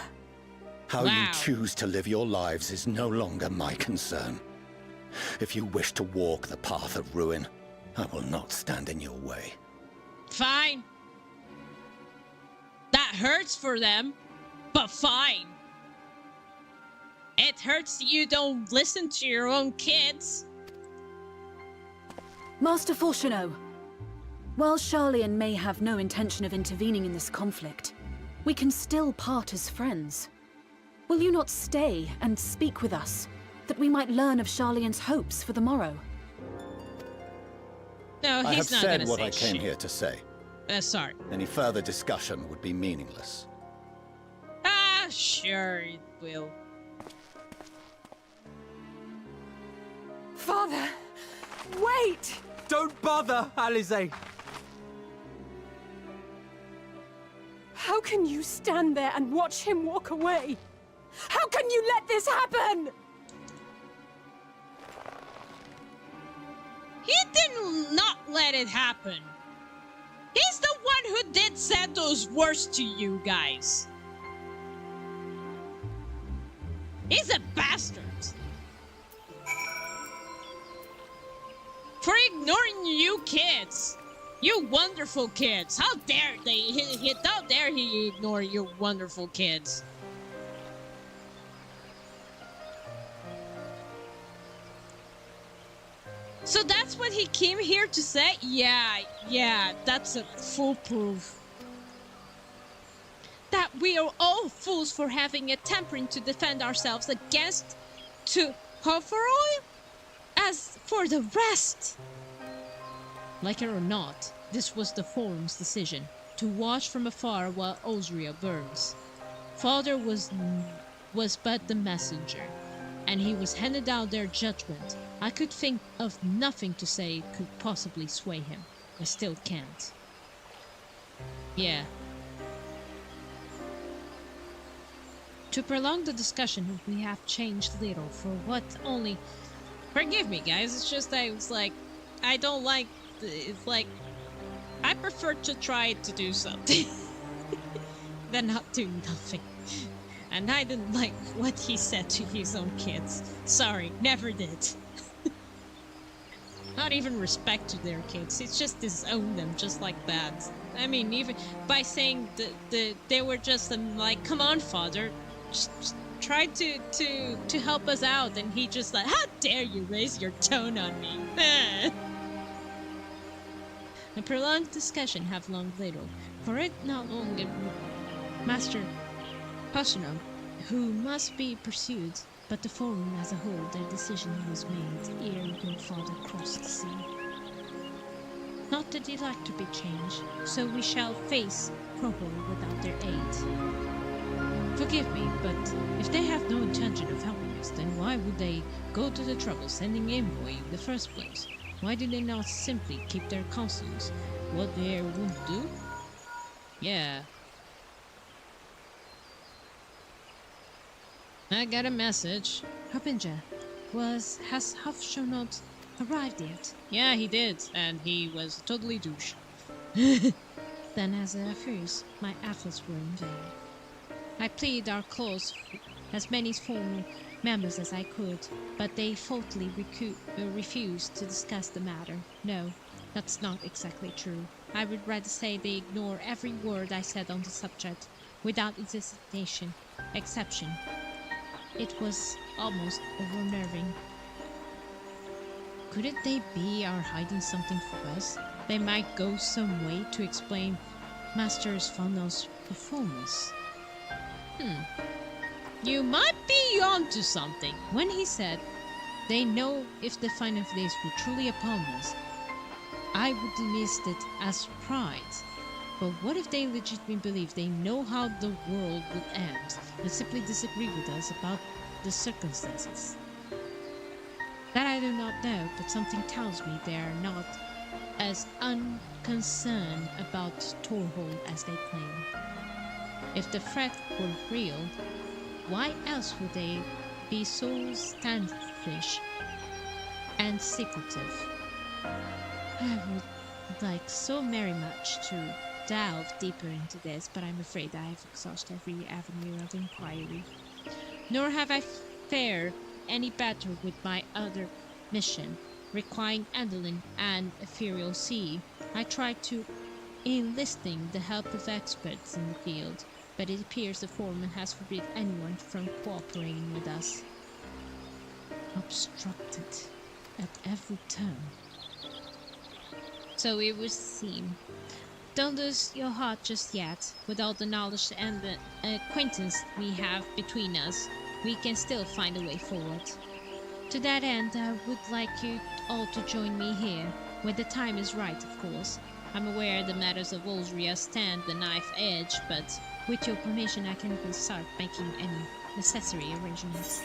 How you choose to live your lives is no longer my concern. If you wish to walk the path of ruin, I will not stand in your way. Fine. That hurts for them, but fine. It hurts you don't listen to your own kids. Master Fortuneau, while Sharlayan may have no intention of intervening in this conflict, we can still part as friends. Will you not stay and speak with us, that we might learn of Sharlayan's hopes for the morrow? No, I he's have not said gonna what say I came shit. here to say. Sorry. Any further discussion would be meaningless. Ah, sure it will. Father, wait! Don't bother, Alize. How can you stand there and watch him walk away? How can you let this happen? He did not let it happen. He's the one who did said those words to you guys. He's a bastard. For ignoring you kids. You wonderful kids. How dare how dare he ignore you wonderful kids. So that's what he came here to say? Yeah, that's a foolproof. That we are all fools for having a tempering to defend ourselves against to Hoveroil? As for the rest... Like it or not, this was the Forum's decision, to watch from afar while Osria burns. Father was but the messenger, and he was handed out their judgment. I could think of nothing to say could possibly sway him. I still can't. Yeah. To prolong the discussion, we have changed little for what only... Forgive me, guys, it's just I was like... I don't like... It's like... I prefer to try to do something than not do nothing. And I didn't like what he said to his own kids. Sorry, never did. Not even respect to their kids. It's just disown them just like that. I mean, even by saying they were just like, come on, father, just try to help us out, and he just like, how dare you raise your tone on me? A prolonged discussion have long little, for it not only Master Hoshino, who must be pursued, but the forum as a whole. Their decision was made ere your father crossed the sea. Not that they like to be changed, so we shall face Prohor without their aid. Forgive me, but if they have no intention of helping us, then why would they go to the trouble sending envoy in the first place? Why do they not simply keep their conscience? What they won't do? Yeah. I got a message. Harbinger, has Hoshino not arrived yet? Yeah, he did, and he was totally douche. Then as a first, my efforts were in vain. I pleaded our cause as many former members as I could, but they faultily refused to discuss the matter. No, that's not exactly true. I would rather say they ignore every word I said on the subject, without exception. It was almost unnerving. Couldn't they be hiding something for us? They might go some way to explain Master Svanno's performance. You might be onto something. When he said, they know if the final days were truly upon us, I would dismiss it as pride. But what if they legitimately believe they know how the world will end and simply disagree with us about the circumstances? That I do not know, but something tells me they are not as unconcerned about Torhold as they claim. If the threat were real, why else would they be so standoffish and secretive? I would like so very much to delve deeper into this, but I'm afraid I have exhausted every avenue of inquiry. Nor have I fared any better with my other mission, requiring Andalin and Ethereal Sea. I tried to enlisting the help of experts in the field, but it appears the foreman has forbidden anyone from cooperating with us. Obstructed at every turn. So it would seem. Don't lose your heart just yet. With all the knowledge and the acquaintance we have between us, we can still find a way forward. To that end, I would like you all to join me here, when the time is right, of course. I'm aware the matters of Olzria stand the knife edge, but with your permission I can even start making any necessary arrangements.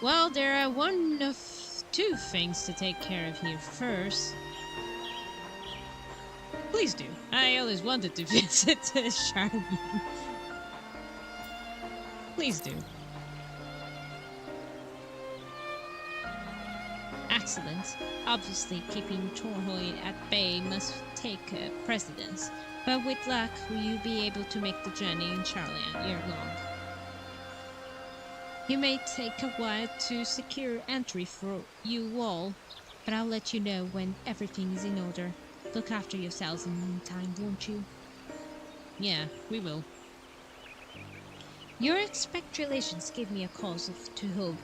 Well, there are one of two things to take care of here first. Please do. I always wanted to visit Charlene. Please do. Excellent. Obviously, keeping Torhold at bay must take precedence, but with luck, will you be able to make the journey in Charlene ere long? It may take a while to secure entry for you all, but I'll let you know when everything is in order. Look after yourselves in the meantime, won't you? Yeah, we will. Your expectations give me a cause to hope.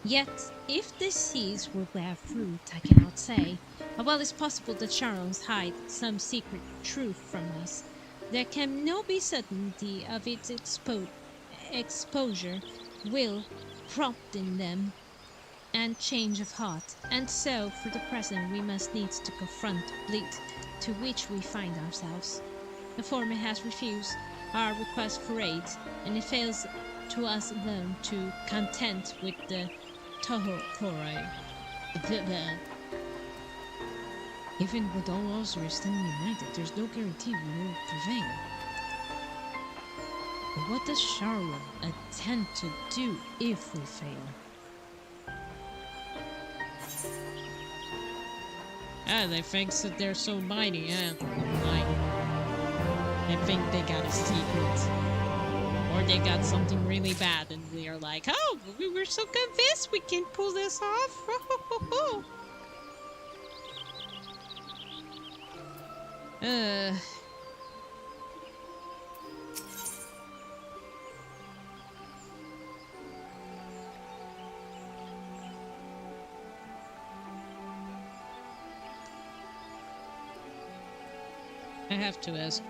Yet, if the seas will bear fruit, I cannot say. While it's possible that Charons hide some secret truth from us, there can no be certainty of its exposure will prompt in them and change of heart, and so for the present we must needs to confront the bleak to which we find ourselves. The former has refused our request for aid, and it fails to us alone to content with the Toroi. Even with all Olzria standing united, there's no guarantee we will prevail. But what does Charlotte intend to do if we fail? They think that they're so mighty, They think they got a secret. Or they got something really bad and we are like, oh, we were so convinced we can pull this off. I have to ask.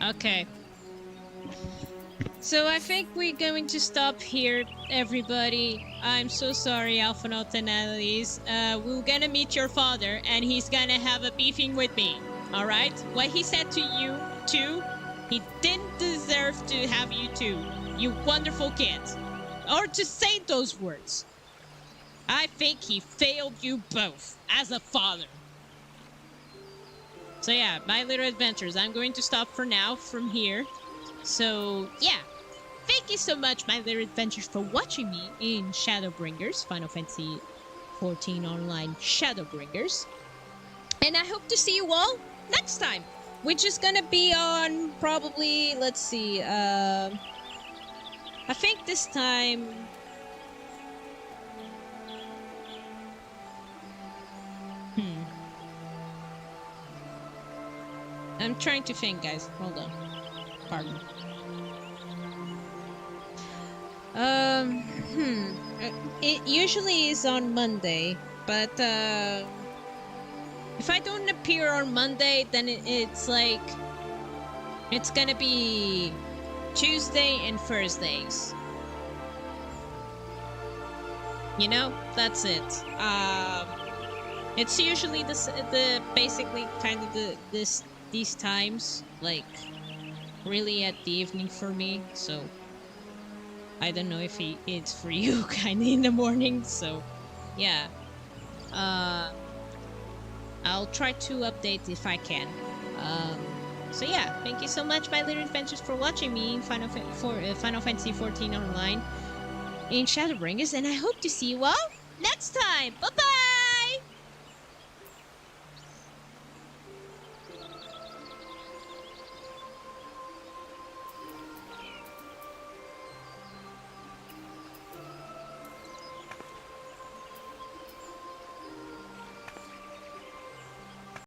Okay. So I think we're going to stop here, everybody. I'm so sorry, Alphanaut and Annalise. We're gonna meet your father, and he's gonna have a beefing with me. Alright? What he said to you, too, he didn't deserve to have you too. You wonderful kid. Or to say those words. I think he failed you both, as a father. So yeah, My Little Adventures. I'm going to stop for now from here. So yeah, thank you so much, My Little Adventures, for watching me in ShadowBringers, Final Fantasy XIV Online ShadowBringers. And I hope to see you all next time, which is gonna be on probably, let's see, I think this time... I'm trying to think, guys. Hold on. Pardon. It usually is on Monday, but if I don't appear on Monday, then it's like it's gonna be Tuesday and Thursdays. You know, that's it. It's usually the basically kind of these times, like really at the evening for me, so I don't know if it's for you kind of in the morning, so yeah. I'll try to update if I can. So yeah, thank you so much, My Little Adventures, for watching me in Final Fantasy XIV Online in ShadowBringers, and I hope to see you all next time. Bye-bye!